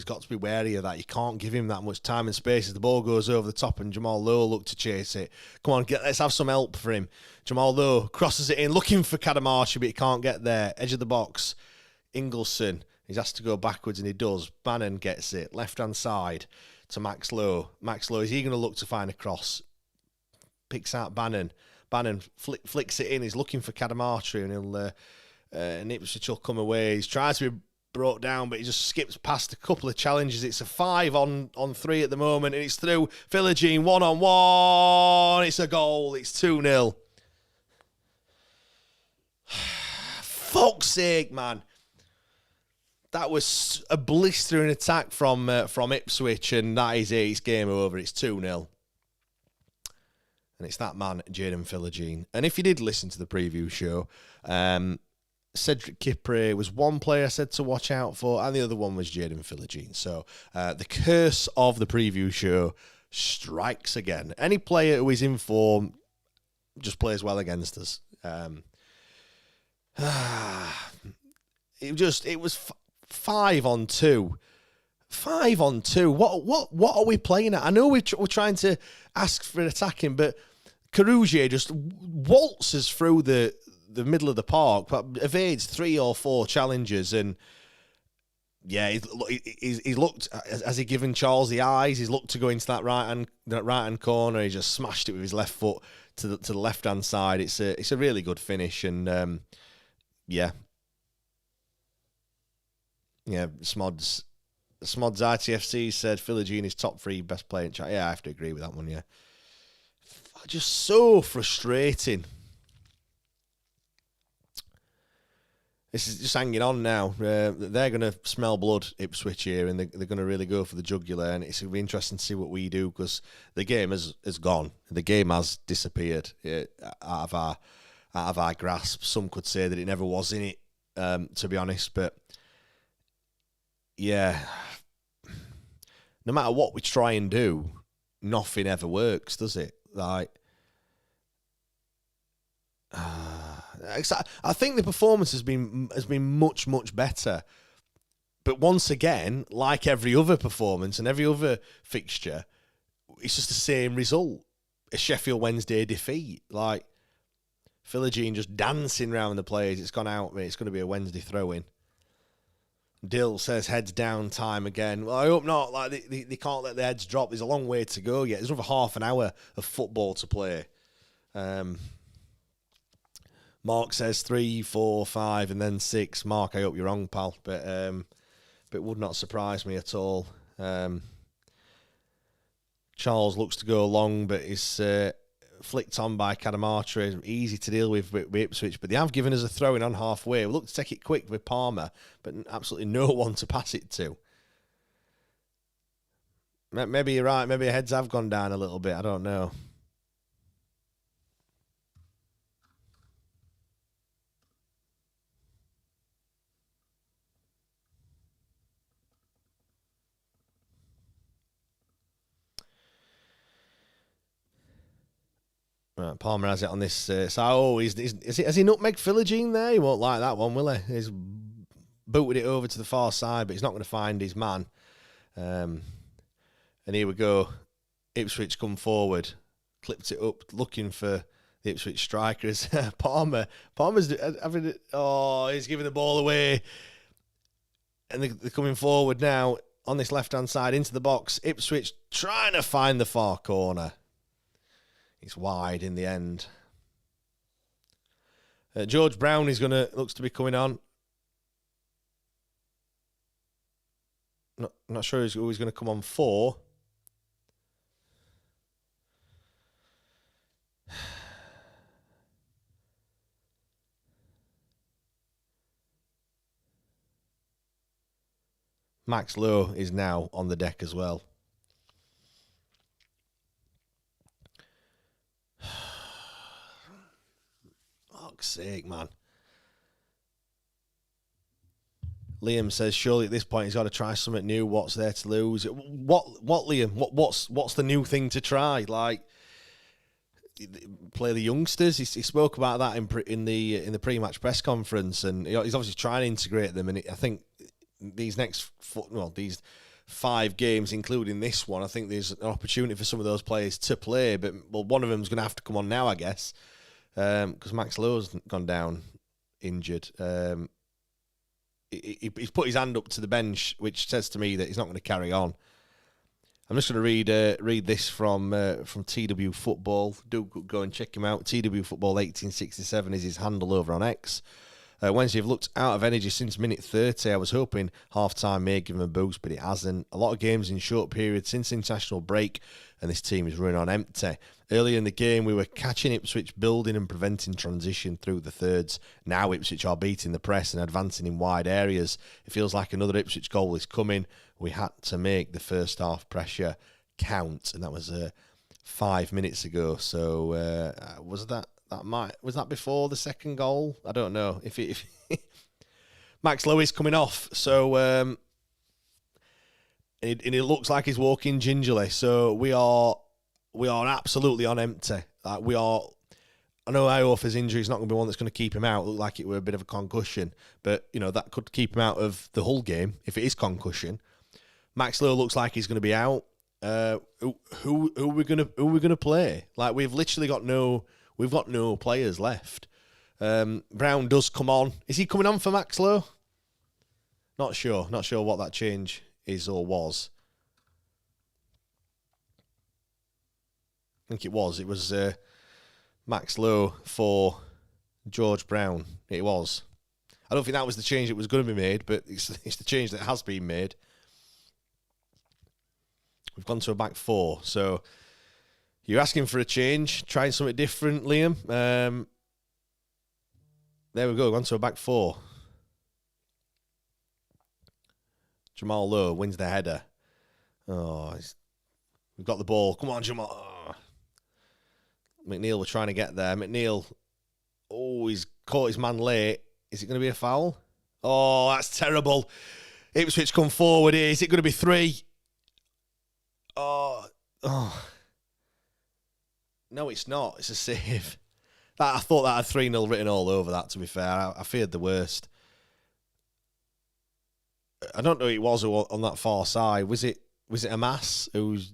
got to be wary of that. You can't give him that much time and space as the ball goes over the top and Jamal Lowe looked to chase it. Come on, let's have some help for him. Jamal Lowe crosses it in, looking for Kadamashi, but he can't get there. Edge of the box, Ingleson. He's asked to go backwards, and he does. Bannon gets it, left-hand side to Max Lowe. Max Lowe, is he going to look to find a cross? Picks out Bannon. Bannon flicks it in. He's looking for Kadamashi, and and Ipswich will come away. He's trying to be brought down, but he just skips past a couple of challenges. It's a 5-on-3 at the moment, and it's through. Philogene 1-on-1. It's a goal. It's 2-0. Fuck's sake, man. That was a blistering attack from Ipswich, and that is it. It's game over. It's 2-0. And it's that man, Jaden Philogene. And if you did listen to the preview show, Cedric Kipre was one player I said to watch out for, and the other one was Jaden Philogene. So the curse of the preview show strikes again. Any player who is in form just plays well against us. It was 5-on-2. 5-on-2. What are we playing at? I know we're trying to ask for an attacking, but Carougier just waltzes through the middle of the park, but evades 3 or 4 challenges, and yeah, he's looked. Has he given Charles the eyes? He's looked to go into that right hand corner. He just smashed it with his left foot to the left hand side. It's a really good finish, and yeah. Smods ITFC said Philogene is top 3 best player in chat. Yeah, I have to agree with that one. Yeah, just so frustrating. This is just hanging on now. They're going to smell blood, Ipswich here, and they're going to really go for the jugular. And it's going to be interesting to see what we do, because the game has gone. The game has disappeared out of our grasp. Some could say that it never was in it, to be honest. But yeah, no matter what we try and do, nothing ever works, does it? Like, I think the performance has been much, much better. But once again, like every other performance and every other fixture, it's just the same result. A Sheffield Wednesday defeat. Like, Philogene just dancing around the players. It's gone out. It's going to be a Wednesday throw-in. Dill says heads down time again. Well, I hope not. Like, they can't let their heads drop. There's a long way to go yet. There's another half an hour of football to play. Mark says 3, 4, 5, and then 6. Mark, I hope you're wrong, pal. But it would not surprise me at all. Charles looks to go long, but is flicked on by Kadamashi. Easy to deal with Ipswich, but they have given us a throw-in on halfway. We look to take it quick with Palmer, but absolutely no one to pass it to. Maybe you're right. Maybe heads have gone down a little bit. I don't know. Right, Palmer has it on this side. Oh, has he nutmeg Philogene there? He won't like that one, will he? He's booted it over to the far side, but he's not going to find his man. And here we go. Ipswich come forward, clipped it up, looking for the Ipswich strikers. Palmer's having it. Oh, he's giving the ball away. And they're coming forward now on this left-hand side into the box. Ipswich trying to find the far corner. It's wide in the end. George Brown looks to be coming on. Not sure who he's going to come on for. Max Lowe is now on the deck as well. Fuck's sake, man. Liam says, surely at this point he's got to try something new. What's there to lose? What, Liam? What's the new thing to try? Like, play the youngsters. He spoke about that in the pre-match press conference, and he's obviously trying to integrate them. And I think these 5 games, including this one, I think there's an opportunity for some of those players to play. But one of them's going to have to come on now, I guess, because Max Lowe's gone down injured. He's put his hand up to the bench, which says to me that he's not going to carry on. I'm just going to read this from TW Football. Do go and check him out. TW Football 1867 is his handle over on X. Wednesday, have looked out of energy since minute 30. I was hoping half-time may give him a boost, but it hasn't. A lot of games in short periods since international break, and this team is running on empty. Earlier in the game, we were catching Ipswich building and preventing transition through the thirds. Now Ipswich are beating the press and advancing in wide areas. It feels like another Ipswich goal is coming. We had to make the first half pressure count, and that was 5 minutes ago. So was that before the second goal? I don't know. If Max Lowe is coming off, so and it looks like he's walking gingerly. So we are absolutely on empty. Like we are. I know Iofa's injury is not going to be one that's going to keep him out. It looked like it were a bit of a concussion, but that could keep him out of the whole game if it is concussion. Max Lowe looks like he's going to be out. Who are we going to play? Like we've literally got no players left. Brown does come on. Is he coming on for Max Lowe? Not sure what that change is or was. I think it was Max Lowe for George Brown. It was. I don't think that was the change that was going to be made, but it's the change that has been made. We've gone to a back 4, so you're asking for a change, trying something different, Liam. There we go, gone to a back 4. Jamal Lowe wins the header. Oh, we've got the ball. Come on, Jamal. Oh. McNeil were trying to get there. McNeil, he's caught his man late. Is it going to be a foul? Oh, that's terrible. Ipswich come forward here. Is it going to be 3? Oh. No, it's not. It's a save. I thought that had 3-0 written all over that, to be fair. I feared the worst. I don't know who it was on that far side. Was it Amas who's...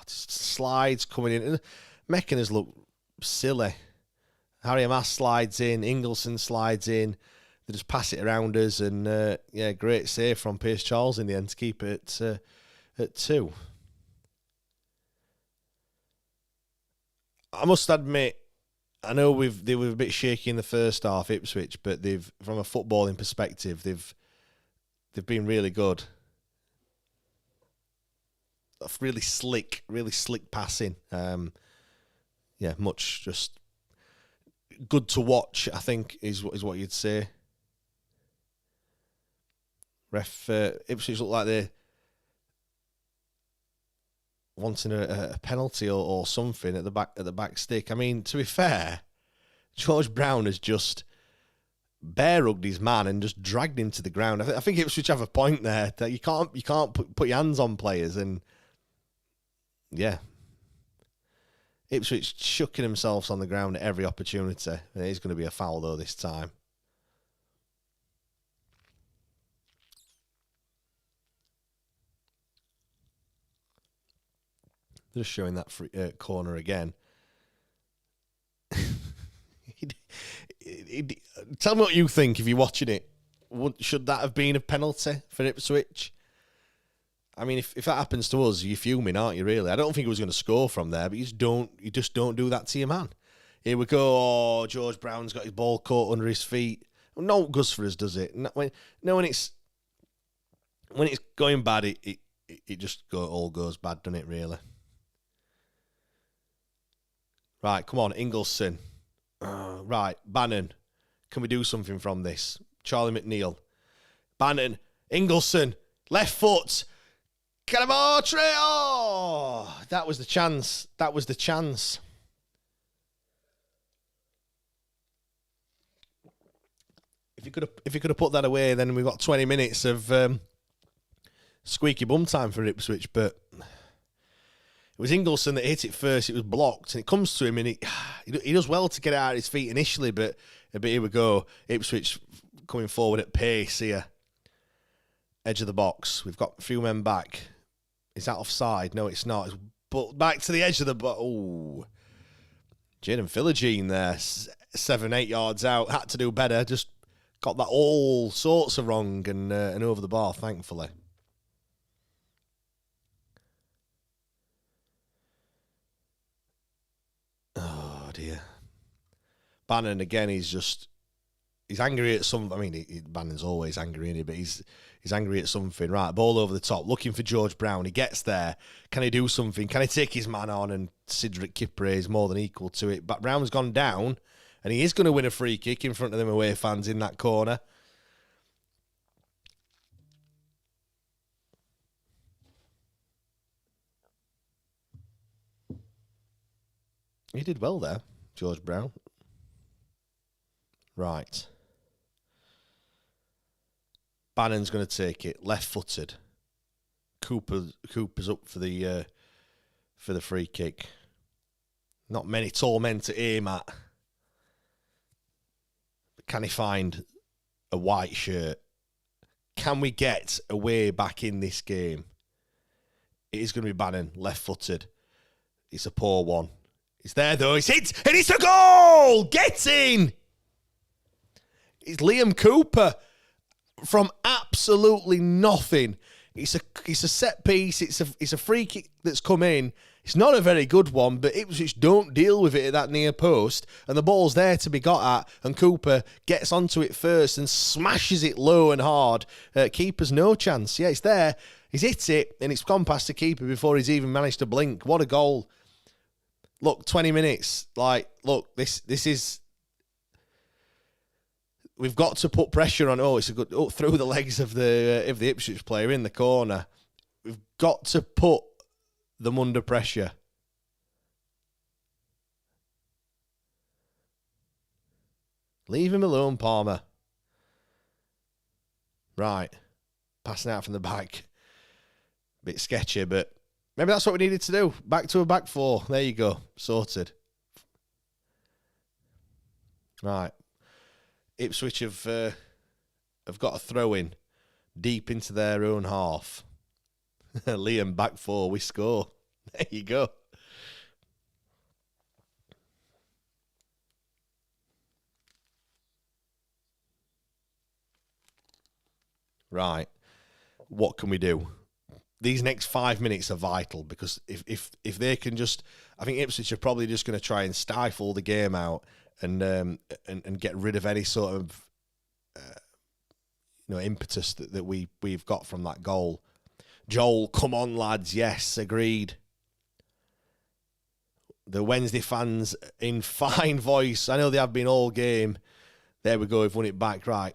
just slides coming in. Mechaners look silly. Harry Amas slides in. Ingleson slides in. They just pass it around us. And, great save from Pierce Charles in the end to keep it at 2. I must admit, I know they were a bit shaky in the first half, Ipswich, but from a footballing perspective, they've been really good. Really slick passing. Much just good to watch, I think, is what you'd say. Ipswich look like they're wanting a penalty or something at the back stick. I mean, to be fair, George Brown has just bear-hugged his man and just dragged him to the ground. I think Ipswich have a point there that you can't put your hands on players, and yeah. Ipswich chucking themselves on the ground at every opportunity. And it is going to be a foul, though, this time. Just showing that free, corner again. Tell me what you think if you're watching it. Should that have been a penalty for Ipswich? I mean, if that happens to us, you're fuming, aren't you, really? I don't think he was going to score from there, but you just don't do that to your man. Here we go. Oh, George Brown's got his ball caught under his feet. No goes for us, does it? When it's going bad, it just all goes bad, doesn't it, really? Right, come on, Ingleson. Right, Bannon. Can we do something from this? Charlie McNeil. Bannon. Ingleson. Left foot. Calamatri. Oh, that was the chance. That was the chance. If you could have put that away, then we've got 20 minutes of squeaky bum time for Ipswich, but it was Ingleson that hit it first. It was blocked, and it comes to him, and he does well to get out of his feet initially, but here we go. Ipswich coming forward at pace here. Edge of the box. We've got a few men back. Is that offside? No, it's not. It's back to the edge of the box. Oh. Jaden Philogene there. 7-8 yards out. Had to do better. Just got that all sorts of wrong and over the bar, thankfully. Oh, dear. Bannon, again, he's angry at something. I mean, Bannon's always angry, isn't he? But he's angry at something. Right, ball over the top, looking for George Brown. He gets there. Can he do something? Can he take his man on? And Cedric Kipre is more than equal to it. But Brown's gone down, and he is going to win a free kick in front of them away fans in that corner. He did well there, George Brown. Right. Bannon's going to take it, left-footed. Cooper's up for the free kick. Not many tall men to aim at. But can he find a white shirt? Can we get a way back in this game? It is going to be Bannon, left-footed. It's a poor one. It's there though. It's hit, and it's a goal. Get in. It's Liam Cooper from absolutely nothing. It's a set piece. It's a free kick that's come in. It's not a very good one, but Ipswich don't deal with it at that near post, and the ball's there to be got at, and Cooper gets onto it first and smashes it low and hard. Keeper's no chance. Yeah, it's there. He's hit it, and it's gone past the keeper before he's even managed to blink. What a goal. Look, 20 minutes. Look, this is... We've got to put pressure on. Oh, it's a good through the legs of the Ipswich player in the corner. We've got to put them under pressure. Leave him alone, Palmer. Right, passing out from the back. Bit sketchy, but maybe that's what we needed to do. Back to a back four. There you go, sorted. Right. Ipswich have got a throw in deep into their own half. Liam back four, we score. There you go. Right. What can we do? These next 5 minutes are vital, because if they can just, I think Ipswich are probably just going to try and stifle the game out and get rid of any sort of impetus that we've got from that goal. Joel, come on, lads. Yes, agreed. The Wednesday fans in fine voice. I know they have been all game. There we go. We've won it back. Right.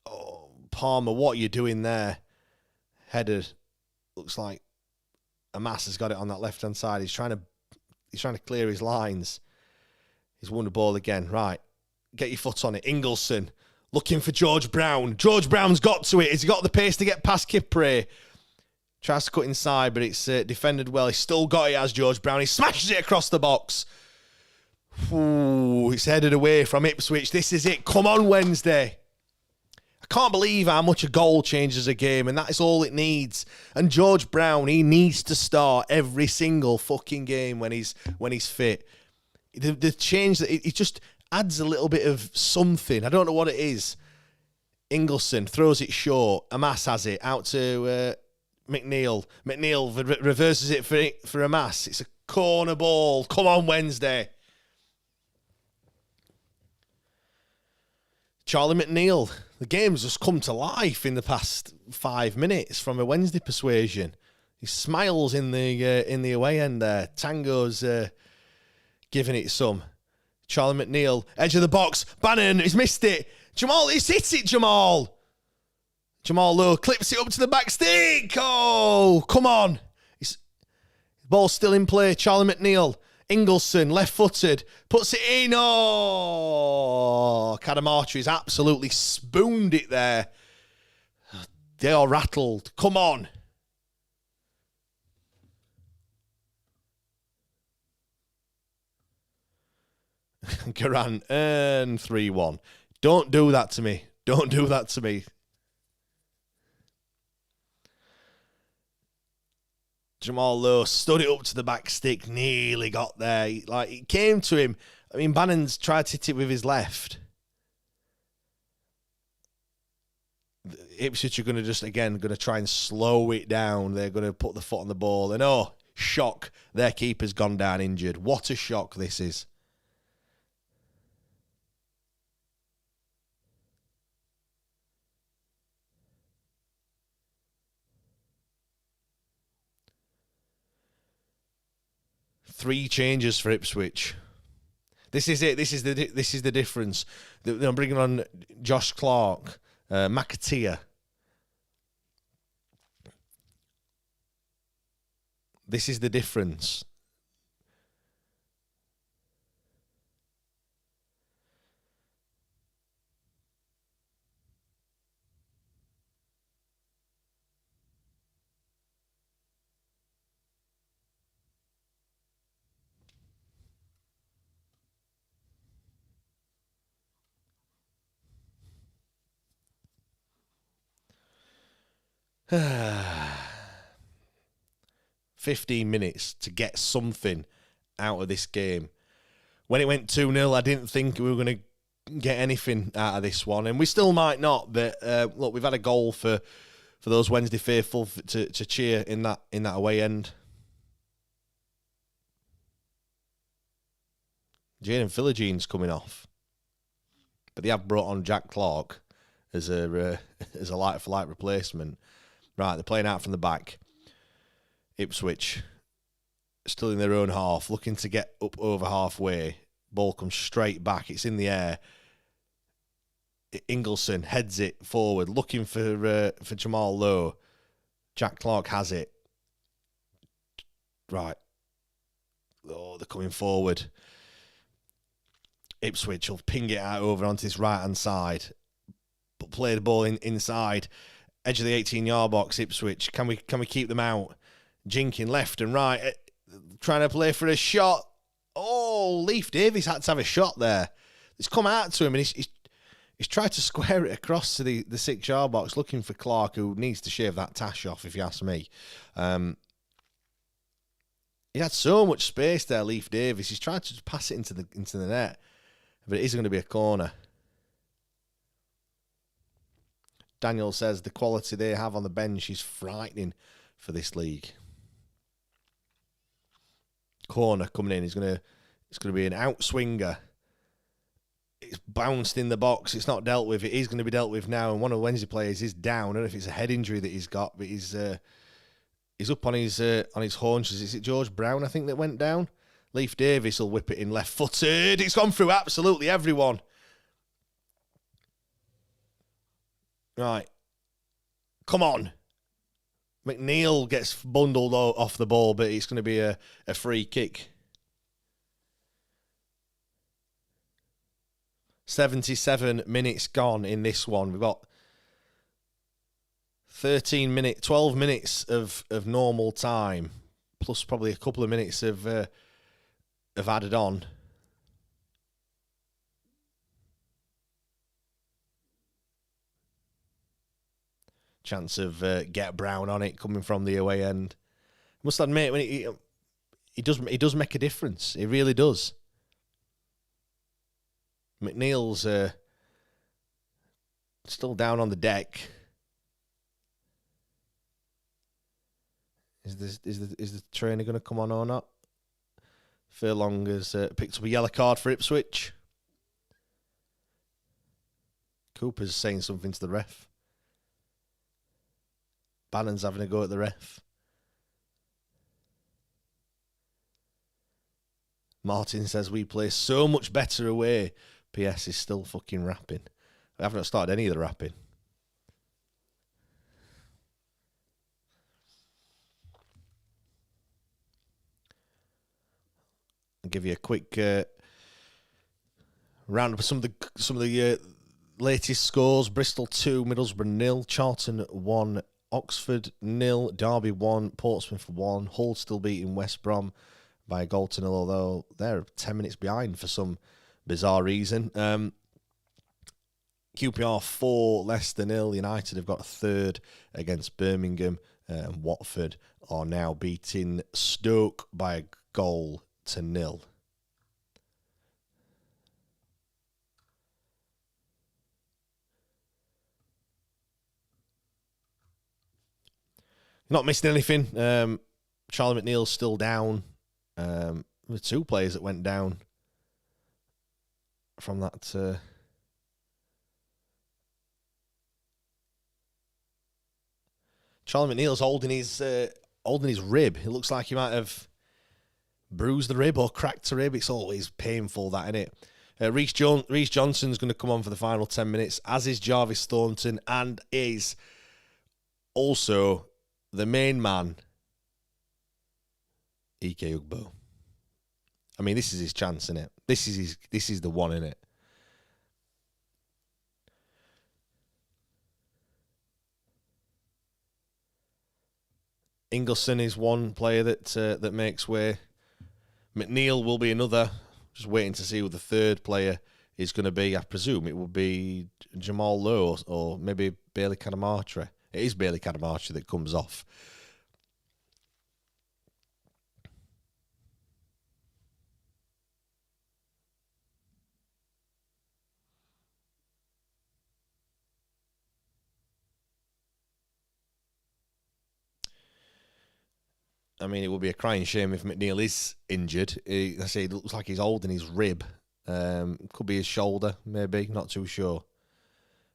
Oh, Palmer, what are you doing there? Headed. Looks like Amas has got it on that left-hand side. He's trying to clear his lines. He's won the ball again. Right. Get your foot on it. Ingleson looking for George Brown. George Brown's got to it. Has he got the pace to get past Kipre? Tries to cut inside, but it's defended well. He's still got it as George Brown. He smashes it across the box. Ooh, it's headed away from Ipswich. This is it. Come on, Wednesday. I can't believe how much a goal changes a game, and that is all it needs. And George Brown, he needs to start every single fucking game when he's fit. The change, that it just adds a little bit of something. I don't know what it is. Ingleson throws it short. Amas has it out to McNeil. McNeil reverses it for Amas. It's a corner ball. Come on, Wednesday. Charlie McNeil. The game's just come to life in the past 5 minutes from a Wednesday persuasion. He smiles in the away end there. Tango's giving it some. Charlie McNeil, edge of the box. Bannon, he's missed it. Jamal, he's hit it, Jamal. Jamal Lowe clips it up to the back stick. Oh, come on. Ball's still in play. Charlie McNeil. Ingleson, left-footed, puts it in. Oh, Cadamartri's absolutely spooned it there. They are rattled. Come on. Garan, and 3-1. Don't do that to me. Don't do that to me. Jamal Lowe stood it up to the back stick, nearly got there. It came to him. I mean, Bannon's tried to hit it with his left. Ipswich are going to try and slow it down. They're going to put the foot on the ball. And shock, their keeper's gone down injured. What a shock this is. Three changes for Ipswich. This is it. This is the difference. They're bringing on Josh Clark, McAteer. This is the difference. <sighs> 15 minutes to get something out of this game. When it went 2-0, I didn't think we were going to get anything out of this one, and we still might not. But look, we've had a goal for those Wednesday faithful to cheer in that away end. Jaden Philogene coming off, but they have brought on Jack Clark as a light for light replacement. Right, they're playing out from the back. Ipswich still in their own half, looking to get up over halfway. Ball comes straight back. It's in the air. Ingleson heads it forward, looking for Jamal Lowe. Jack Clark has it. Right. Oh, they're coming forward. Ipswich will ping it out over onto this right-hand side, but play the ball inside. Edge of the 18-yard box, Ipswich. Can we keep them out? Jinking left and right, trying to play for a shot. Oh, Leif Davies had to have a shot there. It's come out to him, and he's tried to square it across to the 6-yard box, looking for Clark, who needs to shave that tash off, if you ask me. He had so much space there, Leif Davies. He's tried to just pass it into the net, but it is going to be a corner. Daniel says the quality they have on the bench is frightening for this league. Corner coming in. It's going to be an outswinger. It's bounced in the box. It's not dealt with. It is going to be dealt with now. And one of the Wednesday players is down. I don't know if it's a head injury that he's got, but he's up on his haunches. Is it George Brown, I think, that went down? Leif Davies will whip it in left-footed. It's gone through absolutely everyone. Right. Come on. McNeil gets bundled off the ball, but it's going to be a free kick. 77 minutes gone in this one. We've got 12 minutes of normal time, plus probably a couple of minutes of added on. Chance of get Brown on it coming from the away end. Must admit, when he does make a difference. He really does. McNeil's still down on the deck. Is the trainer going to come on or not? Furlong has picked up a yellow card for Ipswich. Cooper's saying something to the ref. Bannon's having a go at the ref. Martin says we play so much better away. PS is still fucking rapping. I haven't started any of the rapping. I'll give you a quick roundup of some of the latest scores. Bristol 2, Middlesbrough 0, Charlton 1, Oxford 0, Derby 1, Portsmouth 1, Hull still beating West Brom by a goal to 0, although they're 10 minutes behind for some bizarre reason. QPR 4, Leicester 0. United have got a third against Birmingham. And Watford are now beating Stoke by a goal to 0. Not missing anything. Charlie McNeil's still down. The two players that went down from that. Charlie McNeil's holding his rib. It looks like he might have bruised the rib or cracked the rib. It's always painful, that, isn't it? Reece Johnson's going to come on for the final 10 minutes, as is Jarvis Thornton, and is also the main man, Ike Ugbo. I mean, this is his chance, isn't it? This is the one, isn't it? Ingleson is one player that makes way. McNeil will be another. Just waiting to see who the third player is going to be. I presume it will be Jamal Lowe or maybe Bailey Cadamartri. It is Bailey Cadamartri that comes off. I mean, it would be a crying shame if McNeil is injured. I say it looks like he's holding his rib. Could be his shoulder, maybe. Not too sure.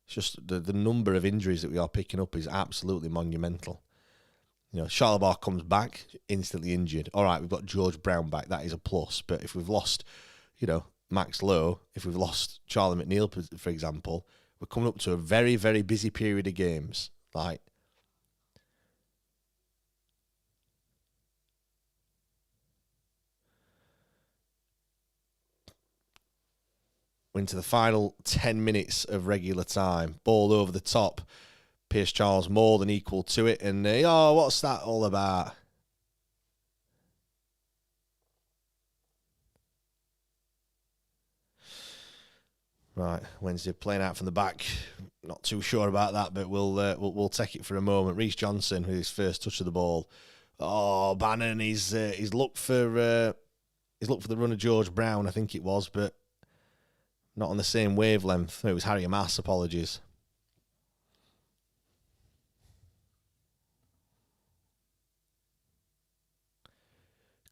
It's just the number of injuries that we are picking up is absolutely monumental. You know, Charlebois comes back, instantly injured. All right, we've got George Brown back. That is a plus. But if we've lost, Max Lowe, if we've lost Charlie McNeil, for example, we're coming up to a very, very busy period of games. Like, into the final 10 minutes of regular time. Ball over the top. Pierce Charles more than equal to it. And, what's that all about? Right, Wednesday playing out from the back. Not too sure about that, but we'll take it for a moment. Reece Johnson with his first touch of the ball. Oh, Bannon, he's looked for the run of George Brown, I think it was, but not on the same wavelength. It was Harry Amass, apologies.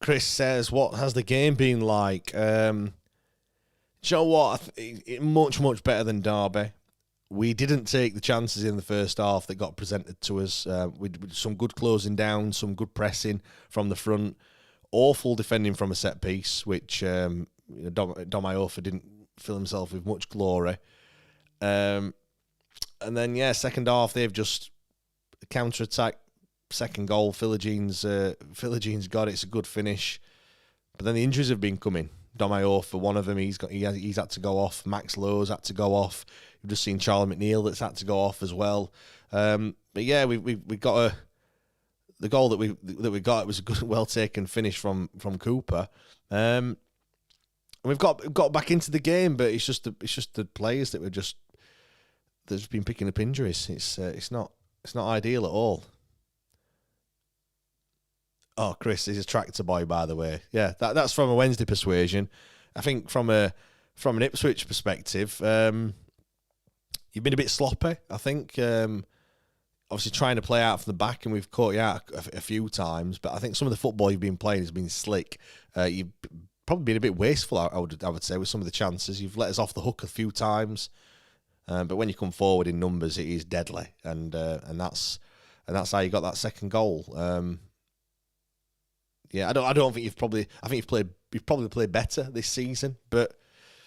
Chris says, what has the game been like? Do you know what? Much, much better than Derby. We didn't take the chances in the first half that got presented to us. With some good closing down, some good pressing from the front. Awful defending from a set piece, which Dom Iorfa didn't fill himself with much glory. And then, second half, they've just counter-attack, second goal. Philogene got it. It's a good finish. But then the injuries have been coming. Dom Iorfa, one of them, he's had to go off. Max Lowe's had to go off. We've just seen Charlie McNeil that's had to go off as well. But yeah, we got the goal that we got. It was a good, well taken finish from Cooper. We've got back into the game, but it's just the players that that's been picking up injuries. It's not ideal at all. Oh, Chris is a tractor boy, by the way. Yeah, that's from a Wednesday persuasion. I think from an Ipswich perspective, you've been a bit sloppy. I think obviously trying to play out from the back, and we've caught you out a few times. But I think some of the football you've been playing has been slick. You've probably been a bit wasteful, I would say, with some of the chances. You've let us off the hook a few times, but when you come forward in numbers, it is deadly, and that's how you got that second goal. Yeah, I don't think I think you've probably played better this season, but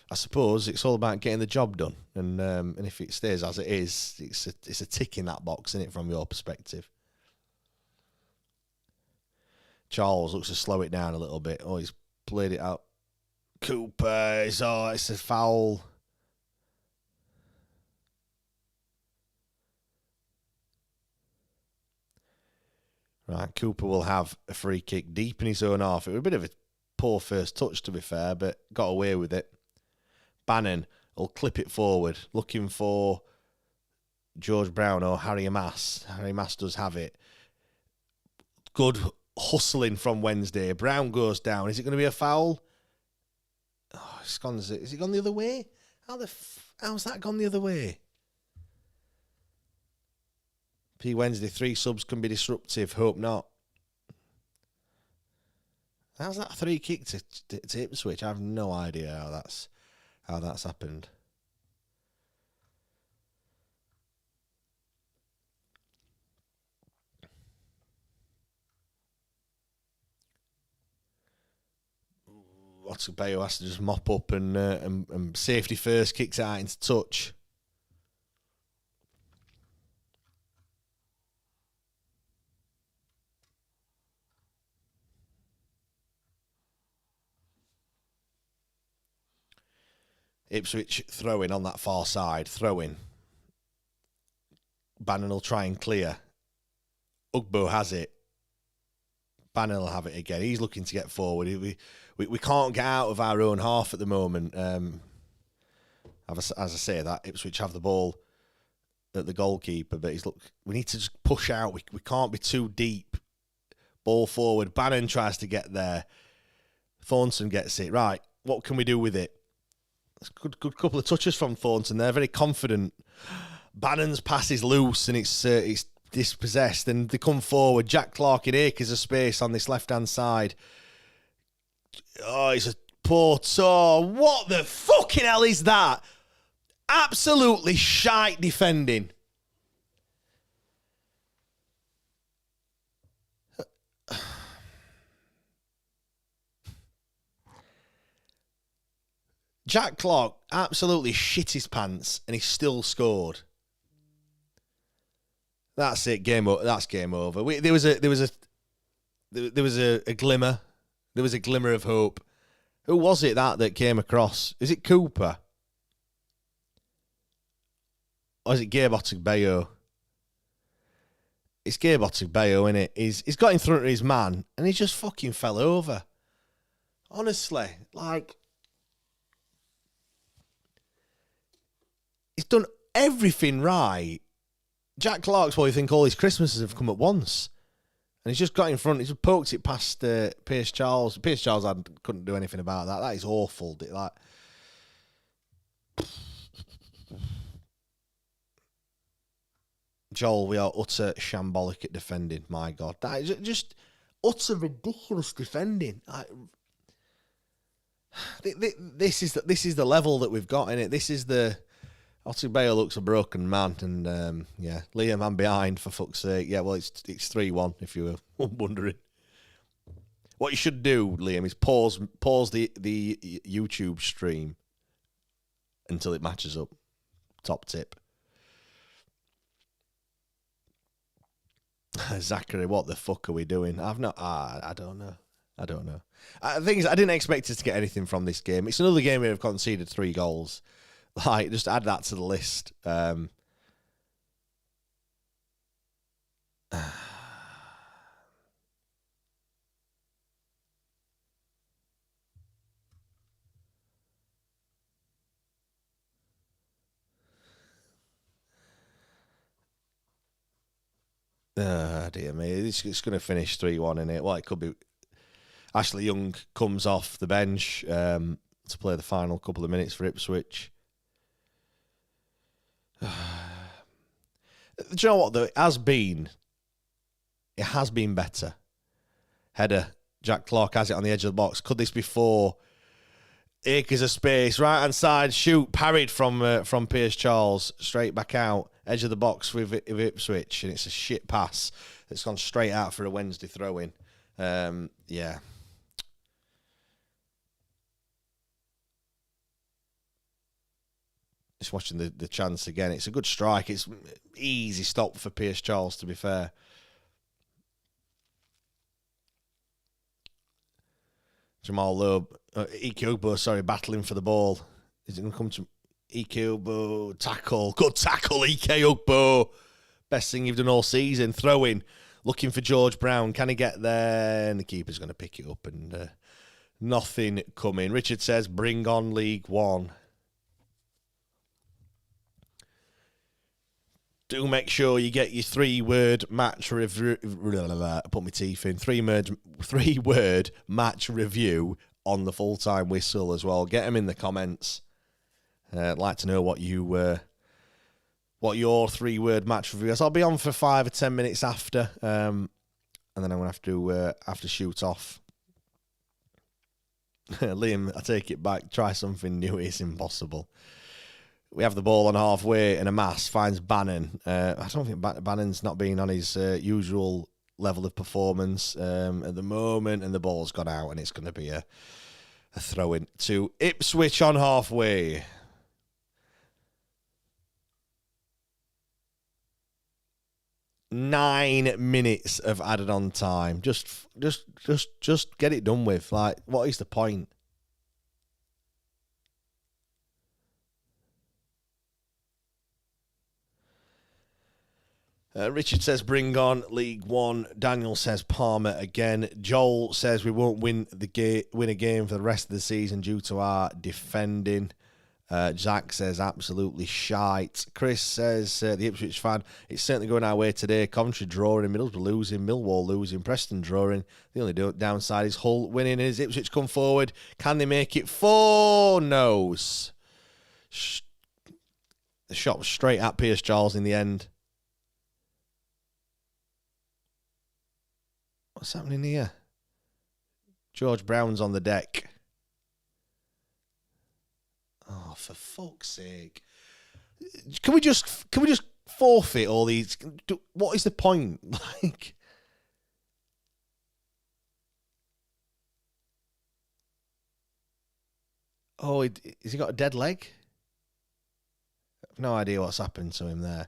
I suppose it's all about getting the job done, and if it stays as it is, it's a tick in that box, isn't it, from your perspective? Charles looks to slow it down a little bit. Oh, he's played it out. Cooper, it's a foul. Right, Cooper will have a free kick deep in his own half. It was a bit of a poor first touch, to be fair, but got away with it. Bannon will clip it forward, looking for George Brown or Harry Amass. Harry Amass does have it. Good hustling from Wednesday. Brown goes down. Is it going to be a foul? Oh, it's gone. Is it gone the other way? How's that gone the other way? P Wednesday, 3 subs can be disruptive. Hope not. How's that 3 kick to Ipswich? I have no idea how that's happened. Bayo has to just mop up and safety first, kicks it out into touch. Ipswich throwing on that far side, throwing. Bannon will try and clear. Ugbo has it. Bannon will have it again. He's looking to get forward. We can't get out of our own half at the moment. As I say that, Ipswich have the ball at the goalkeeper, but we need to just push out. We can't be too deep. Ball forward. Bannon tries to get there. Thornton gets it. Right, what can we do with it? Good couple of touches from Thornton there. Very confident. Bannon's pass is loose and it's dispossessed, and they come forward. Jack Clark in acres of space on this left-hand side. Oh, it's a poor toe. What the fucking hell is that? Absolutely shite defending. Jack Clark absolutely shit his pants, and he still scored. That's it. Game over. That's game over. There was a glimmer. There was a glimmer of hope. Who was it that came across? Is it Cooper? Or is it Gabe Otigbayo? It's Gabe Otigbayo, isn't it? He's got in front of his man, and he just fucking fell over. Honestly, like, he's done everything right. Jack Clark's probably think all his Christmases have come at once. And he's just got in front. He's just poked it past Pierce Charles. Pierce Charles couldn't do anything about that. That is awful. Like, Joel, we are utter shambolic at defending. My God, that is just utter ridiculous defending. This is the level that we've got in it. This is the Otigbayo looks a broken man, and yeah, Liam, I'm behind, for fuck's sake. Yeah, well, it's 3-1 if you were wondering. What you should do, Liam, is pause the YouTube stream until it matches up. Top tip. Zachary, what the fuck are we doing? I don't know. The thing is, I didn't expect us to get anything from this game. It's another game where we've conceded 3 goals. Like, just add that to the list. Dear me. It's going to finish 3-1 in it. Well, it could be. Ashley Young comes off the bench to play the final couple of minutes for Ipswich. Do you know what, though? It has been better. Header. Jack Clark has it on the edge of the box. Could this be 4 acres of space? Right-hand side, shoot, parried from Pierce Charles. Straight back out. Edge of the box with Ipswich. And it's a shit pass that's gone straight out for a Wednesday throw-in. Yeah. Just watching the chance again. It's a good strike. It's easy stop for Pierce Charles, to be fair. Jamal Loeb, Ike battling for the ball. Is it going to come to Ike tackle? Good tackle, Ike. Best thing you've done all season. Throwing, looking for George Brown. Can he get there? And the keeper's going to pick it up, and nothing coming. Richard says, bring on League One. Do make sure you get your 3-word match review. Put my teeth in. 3-word match review on the full-time whistle as well. Get them in the comments. I'd like to know what your 3-word match review is. I'll be on for 5 or 10 minutes after, and then I'm gonna have to shoot off. Liam, I take it back. Try something new. It's impossible. We have the ball on halfway, and Amas finds Bannon. I don't think Bannon's not been on his usual level of performance at the moment, and the ball's gone out, and it's going to be a throw-in to Ipswich on halfway. Nine minutes of added on time. Just get it done with. Like, what is the point? Richard says, bring on League One. Daniel says, Palmer again. Joel says, we won't win a game for the rest of the season due to our defending. Zach says, absolutely shite. Chris says, the Ipswich fan, it's certainly going our way today. Coventry drawing, Middlesbrough losing, Millwall losing, Preston drawing. The only downside is Hull winning. Is Ipswich come forward? Can they make it 4? No's. The shot was straight at Pierce Charles in the end. What's happening here? George Brown's on the deck. Oh, for fuck's sake! Can we just forfeit all these? What is the point? Like, oh, has he got a dead leg? I've no idea what's happened to him there.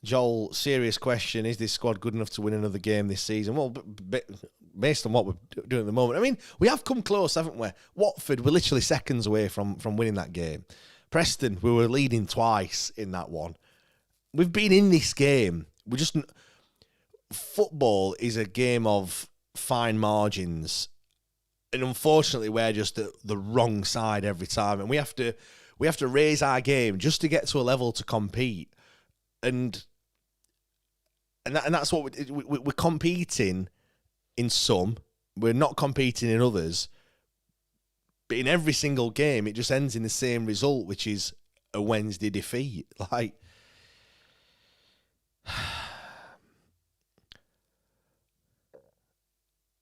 Joel, serious question. Is this squad good enough to win another game this season? Well, based on what we're doing at the moment. I mean, we have come close, haven't we? Watford, we're literally seconds away from winning that game. Preston, we were leading twice in that one. We've been in this game. Football is a game of fine margins. And unfortunately, we're just the wrong side every time. And we have to raise our game just to get to a level to compete. And that's what we're competing in some. We're not competing in others. But in every single game, it just ends in the same result, which is a Wednesday defeat. Like,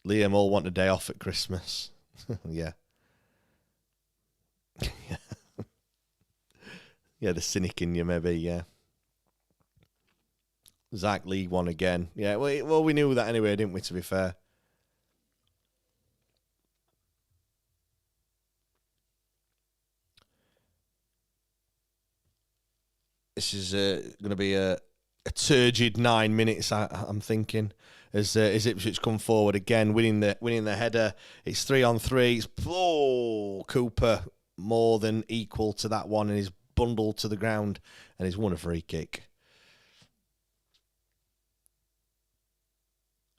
Liam all want a day off at Christmas. Yeah. Yeah, the cynic in you, maybe, yeah. Zach, League One again. Yeah, well, we knew that anyway, didn't we, to be fair? This is going to be a a turgid 9 minutes, I'm thinking, as Ipswich come forward again, winning the header. It's 3-on-3. It's Cooper more than equal to that one, and he's bundled to the ground, and he's won a free kick.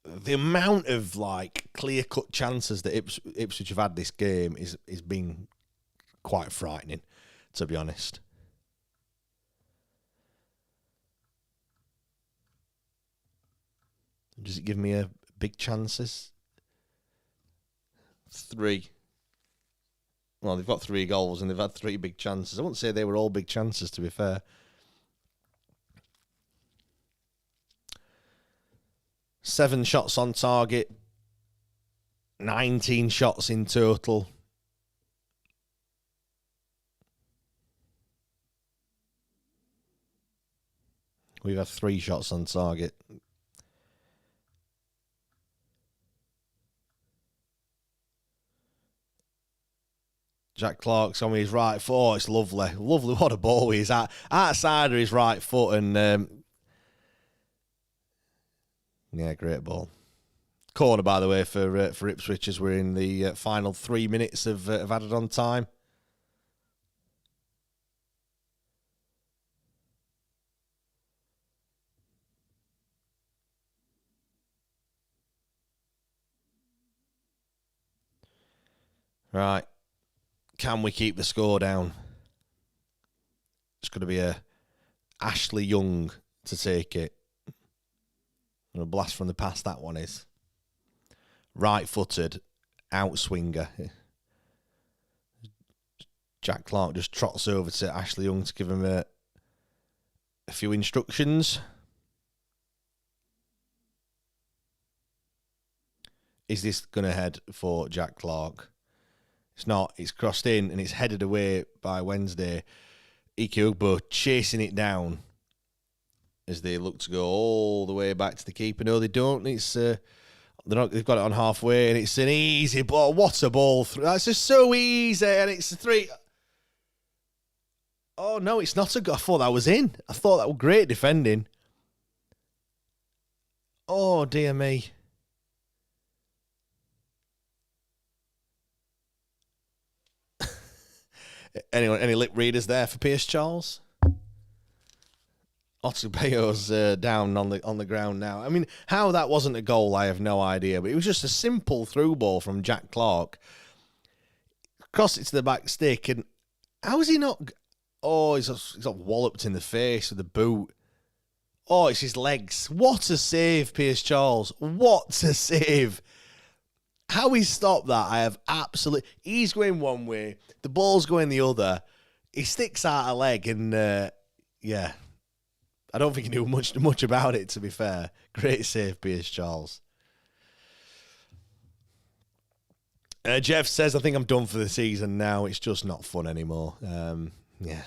The amount of clear-cut chances that Ipswich have had this game is been quite frightening, to be honest. Does it give me a big chances? 3. Well, they've got 3 goals and they've had 3 big chances. I wouldn't say they were all big chances, to be fair. 7 shots on target. 19 shots in total. We've had 3 shots on target. Jack Clark's on his right foot. Oh, it's lovely. Lovely. What a ball he's at. Outside of his right foot. And, yeah, great ball. Corner, by the way, for Ipswich as we're in the final 3 minutes of added on time. Right. Can we keep the score down? It's going to be a Ashley Young to take it. And a blast from the past, that one is. Right-footed, outswinger. Jack Clark just trots over to Ashley Young to give him a few instructions. Is this going to head for Jack Clark? It's not. It's crossed in and it's headed away by Wednesday. Ike Ugbo chasing it down as they look to go all the way back to the keeper. No, they don't. It's they've got it on halfway and it's an easy ball. What a ball through! That's just so easy, and it's a 3. Oh no, it's not a goal. I thought that was in. I thought that was great defending. Oh dear me. Any lip readers there for Pierce Charles? Otubeyo's down on the ground now. I mean, how that wasn't a goal, I have no idea. But it was just a simple through ball from Jack Clark. Crossed it to the back stick, and how is he not? Oh, he's got walloped in the face with the boot. Oh, it's his legs. What a save, Pierce Charles. What a save. How he stopped that, I have absolutely... He's going one way, the ball's going the other. He sticks out a leg and, yeah. I don't think he knew much about it, to be fair. Great save, Pierce Charles. Jeff says, I think I'm done for the season now. It's just not fun anymore. Yeah.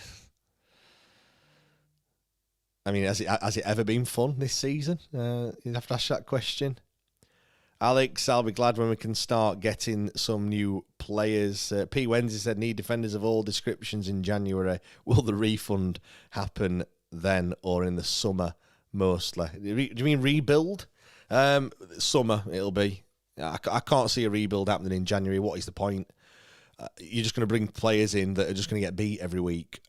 I mean, has it ever been fun this season? You'd have to ask that question. Alex, I'll be glad when we can start getting some new players. P. Wednesday said, need defenders of all descriptions in January. Will the refund happen then or in the summer mostly? Do you mean rebuild? Summer it'll be. I can't see a rebuild happening in January. What is the point? You're just going to bring players in that are just going to get beat every week,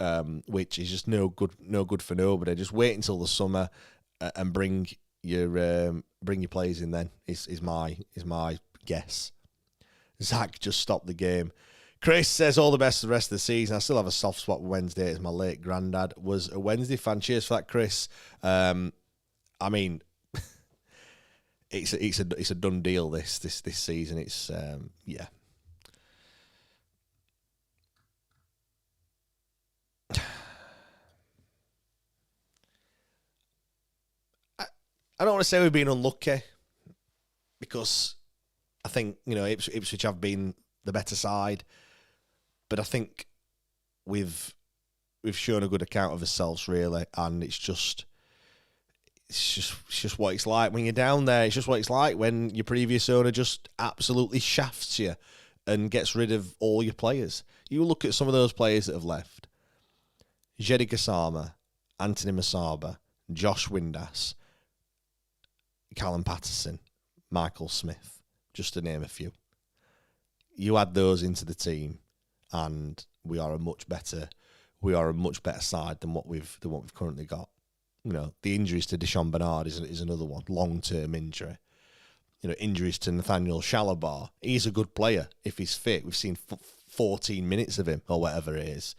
which is just no good for nobody. Just wait until the summer and bring your players in. Then is my guess. Zach just stopped the game. Chris says all the best for the rest of the season. I still have a soft spot for Wednesday as my late granddad was a Wednesday fan. Cheers for that, Chris. I mean, it's a done deal this season. It's yeah. I don't want to say we've been unlucky because I think, Ipswich have been the better side, but I think we've shown a good account of ourselves really, and it's just what it's like when you're down there. It's just what it's like when your previous owner just absolutely shafts you and gets rid of all your players. You look at some of those players that have left: Jedi Kasama, Anthony Masaba, Josh Windass, Callum Patterson, Michael Smith, just to name a few. You add those into the team, and we are a much better side than what we've currently got. You know, the injuries to Deshaun Bernard is another one, long-term injury. You know, injuries to Nathaniel Shalabar. He's a good player if he's fit. We've seen 14 minutes of him or whatever it is.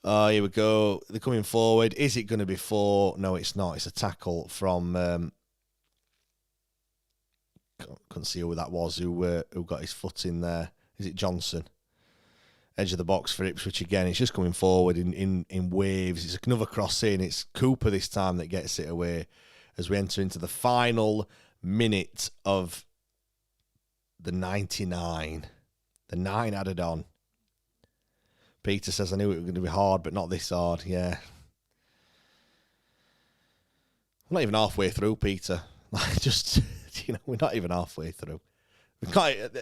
Here we go. They're coming forward. Is it going to be 4? No, it's not. It's a tackle from... couldn't see who that was who got his foot in there. Is it Johnson? Edge of the box for Ipswich again. It's just coming forward in waves. It's another cross in. It's Cooper this time that gets it away as we enter into the final minute of the 99. The 9 added on. Peter says, I knew it was going to be hard, but not this hard. Yeah. We're not even halfway through, Peter. Like, just, we're not even halfway through. We can't,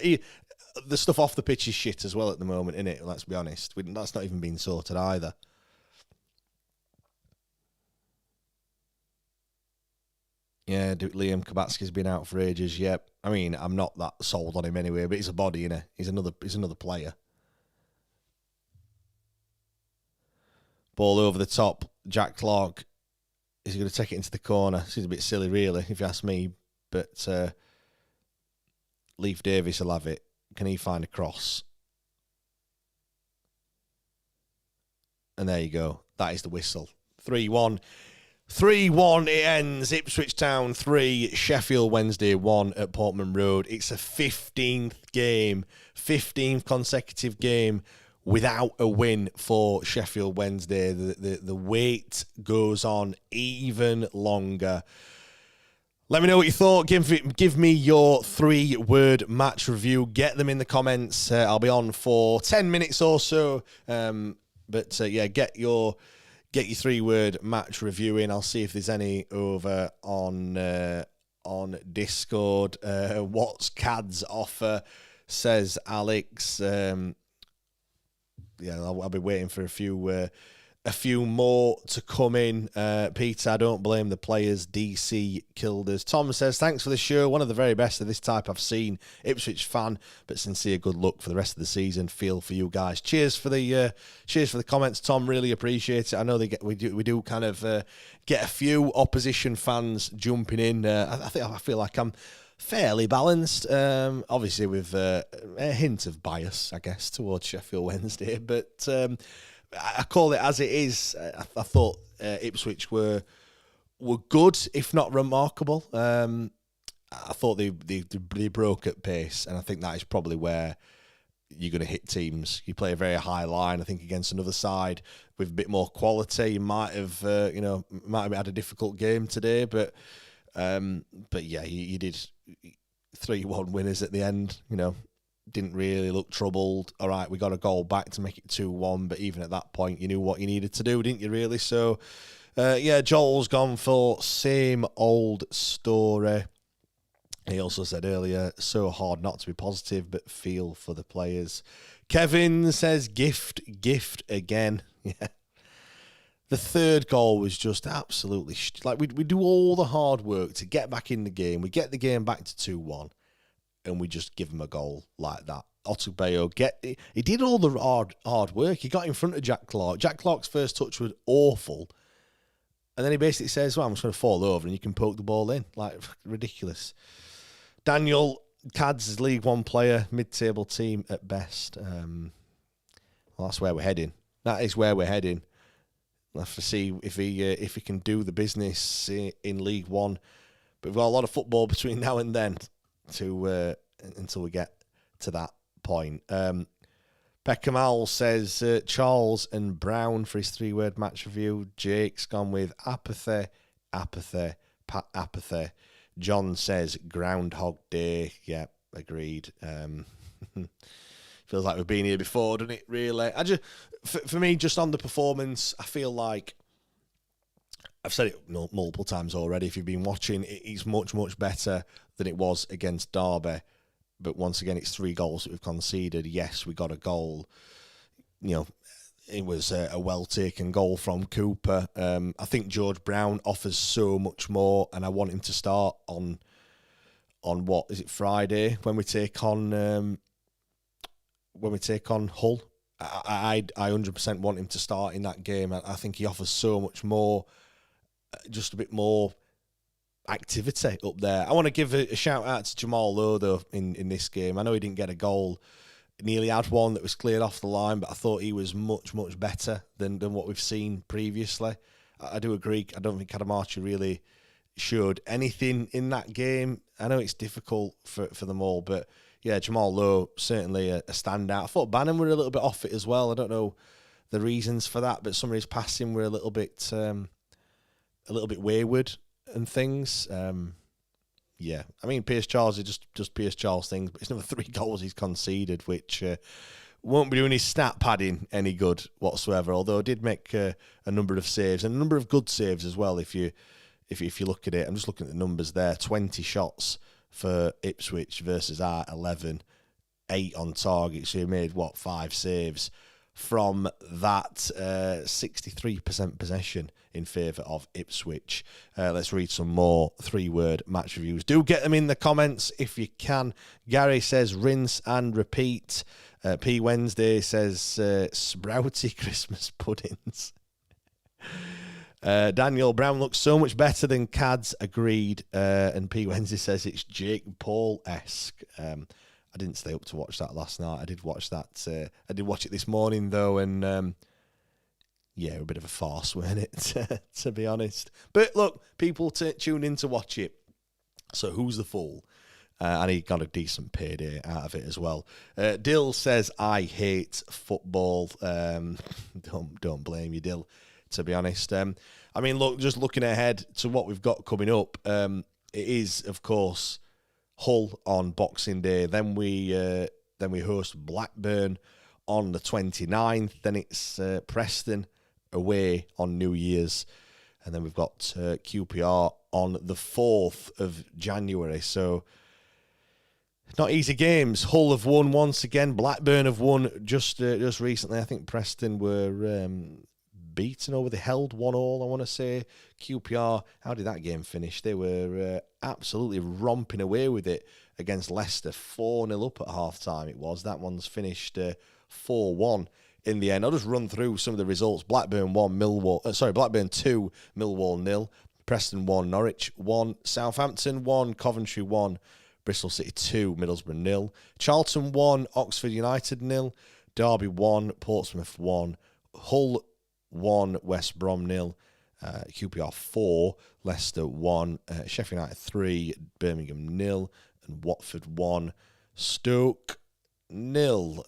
the stuff off the pitch is shit as well at the moment, isn't it? Let's be honest. That's not even been sorted either. Yeah, Liam Kabatsky's been out for ages. Yep. I mean, I'm not that sold on him anyway, but he's a body, innit? He's another player. Ball over the top. Jack Clark. Is he going to take it into the corner? Seems a bit silly, really, if you ask me. But Leif Davis will have it. Can he find a cross? And there you go. That is the whistle. 3-1. 3-1 it ends. Ipswich Town 3, Sheffield Wednesday 1 at Portman Road. It's a 15th game, 15th consecutive game without a win for Sheffield Wednesday. The wait goes on even longer. Let me know what you thought. Give me your 3-word match review. Get them in the comments. I'll be on for 10 minutes or so. Yeah, get your 3-word match review in. I'll see if there's any over on Discord. What's Cad's offer? Says Alex. I'll be waiting for a few more to come in. Peter, I don't blame the players. DC killed us. Tom says, thanks for the show. One of the very best of this type I've seen. Ipswich fan, but sincere good luck for the rest of the season. Feel for you guys. Cheers for the comments, Tom. Really appreciate it. I know we do kind of get a few opposition fans jumping in. I feel like I'm fairly balanced, obviously with a hint of bias, I guess, towards Sheffield Wednesday, but I call it as it is. I thought Ipswich were good, if not remarkable. I thought they broke at pace, and I think that is probably where you're going to hit teams. You play a very high line. I think against another side with a bit more quality, you might have had a difficult game today, but yeah, you did 3-1 winners at the end. Didn't really look troubled. All right, we got a goal back to make it 2-1, but even at that point, you knew what you needed to do, didn't you, really? So, Joel's gone for same old story. He also said earlier, so hard not to be positive, but feel for the players. Kevin says, gift again. Yeah. The third goal was just absolutely... we do all the hard work to get back in the game. We get the game back to 2-1. And we just give him a goal like that. Otubeyo, he did all the hard work. He got in front of Jack Clark. Jack Clark's first touch was awful. And then he basically says, well, I'm just going to fall over and you can poke the ball in. Like, ridiculous. Daniel, Cad's League One player, mid-table team at best. Well, that's where we're heading. That is where we're heading. We'll have to see if he can do the business in League One. But we've got a lot of football between now and then until we get to that point. Peckham Owl says Charles and Brown for his 3-word match review. Jake's gone with apathy. John says Groundhog Day. Yeah, agreed. Feels like we've been here before, doesn't it, really? For me, just on the performance, I feel like I've said it multiple times already. If you've been watching, it's much, much better than it was against Derby. But once again, it's 3 goals that we've conceded. Yes, we got a goal. it was a well-taken goal from Cooper. I think George Brown offers so much more, and I want him to start on what is it, Friday, when we take on Hull. I 100% want him to start in that game. I think he offers so much more, just a bit more activity up there. I want to give a shout out to Jamal Lowe though in this game. I know he didn't get a goal. Nearly had one that was cleared off the line, but I thought he was much better than what we've seen previously. I do agree. I don't think Cadamarci really showed anything in that game. I know it's difficult for them all, but yeah, Jamal Lowe certainly a standout. I thought Bannon were a little bit off it as well. I don't know the reasons for that, but some of his passing were a little bit wayward and things. Yeah, I mean, Pierce Charles is just Pierce Charles things, but it's another 3 goals he's conceded, which won't be doing his stat padding any good whatsoever. Although I did make a number of saves and a number of good saves as well. If you look at it, I'm just looking at the numbers there: 20 shots for Ipswich versus our 11, 8 on target. So he made 5 saves from that. 63% possession in favour of Ipswich. Let's read some more 3-word match reviews. Do get them in the comments if you can. Gary says rinse and repeat. P Wednesday says sprouty Christmas puddings. Daniel Brown looks so much better than Cads. Agreed. And P Wednesday says it's Jake Paul-esque. I didn't stay up to watch that last night. I did watch that. I did watch it this morning though, and yeah, a bit of a farce, weren't it? To be honest. But look, people tune in to watch it. So who's the fool? And he got a decent payday out of it as well. Dill says I hate football. Don't blame you, Dill. To be honest, I mean, look, just looking ahead to what we've got coming up, it is of course Hull on Boxing Day. Then we host Blackburn on the 29th. Then it's Preston away on New Year's, and then we've got QPR on the 4th of January. So not easy games. Hull have won once again. Blackburn have won just recently. I think Preston were beaten over. They held 1-1, I want to say. QPR, how did that game finish? They were absolutely romping away with it against Leicester. 4-0 up at half-time it was. That one's finished 4-1 in the end. I'll just run through some of the results. Blackburn 2, Millwall 0. Preston 1, Norwich 1. Southampton 1, Coventry 1. Bristol City 2, Middlesbrough 0. Charlton 1, Oxford United 0. Derby 1, Portsmouth 1. Hull 1, West Brom 0. QPR 4, Leicester 1. Sheffield United 3, Birmingham 0. And Watford 1, Stoke 0.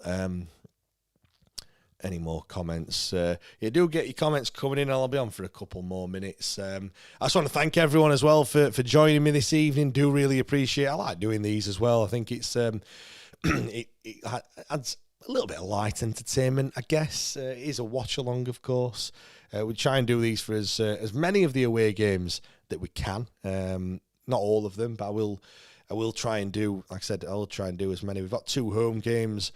Any more comments? You do get your comments coming in. I'll be on for a couple more minutes. I just want to thank everyone as well for joining me this evening. Do really appreciate it. I like doing these as well. I think it's it adds a little bit of light entertainment, I guess. It is a watch-along, of course. We try and do these for as many of the away games that we can. Not all of them, but I will try and do, like I said, I'll try and do as many. We've got 2 home games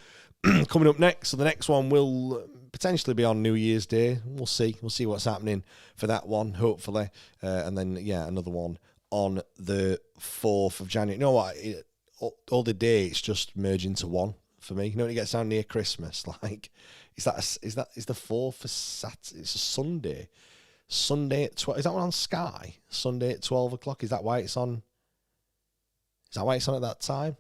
coming up next, so the next one will potentially be on New Year's Day. We'll see what's happening for that one, hopefully, and then another one on the 4th of January. You know what? All the dates just merge into one for me. You know when it gets down near Christmas, like is the 4th for Saturday? It's a Sunday. Sunday at 12. Is that one on Sky? Sunday at 12 o'clock. Is that why it's on? Is that why it's on at that time?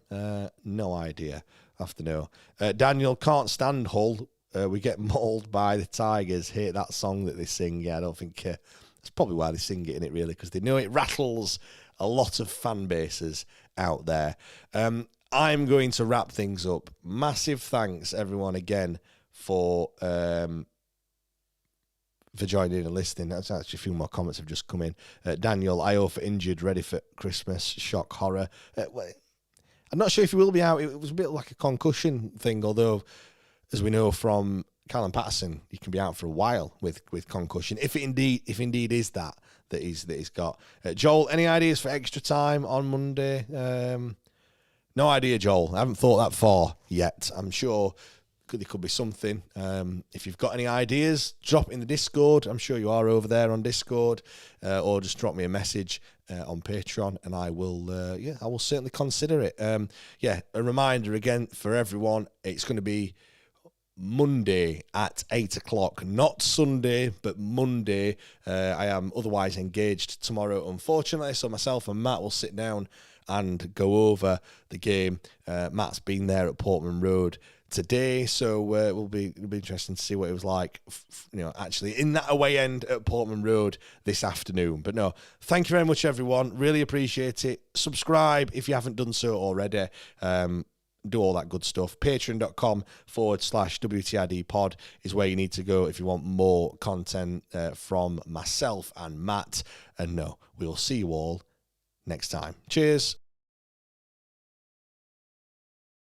No idea. I have to know. Daniel can't stand Hull. We get mauled by the Tigers. Hate that song that they sing. Yeah, I don't think that's probably why they sing it in it, really, because they know it rattles a lot of fan bases out there. I'm going to wrap things up. Massive thanks, everyone, again for joining and listening. That's actually a few more comments have just come in. Daniel, IO for injured, ready for Christmas, shock horror. I'm not sure if he will be out. It was a bit like a concussion thing, although, as we know from Callum Patterson, he can be out for a while with concussion. If indeed is that he's got. Joel, any ideas for extra time on Monday? No idea, Joel. I haven't thought that far yet. I'm sure there could be something. If you've got any ideas, drop in the Discord. I'm sure you are over there on Discord, or just drop me a message on Patreon, and I will I will certainly consider it. A reminder again for everyone, it's going to be Monday at 8 o'clock, not Sunday, but Monday. I am otherwise engaged tomorrow, unfortunately, so myself and Matt will sit down and go over the game. Matt's been there at Portman Road today, so it'll be interesting to see what it was like, actually in that away end at Portman Road this afternoon. But no, thank you very much, everyone. Really appreciate it. Subscribe if you haven't done so already. Do all that good stuff. Patreon.com/WTID pod is where you need to go if you want more content from myself and Matt. And no, we'll see you all next time. Cheers.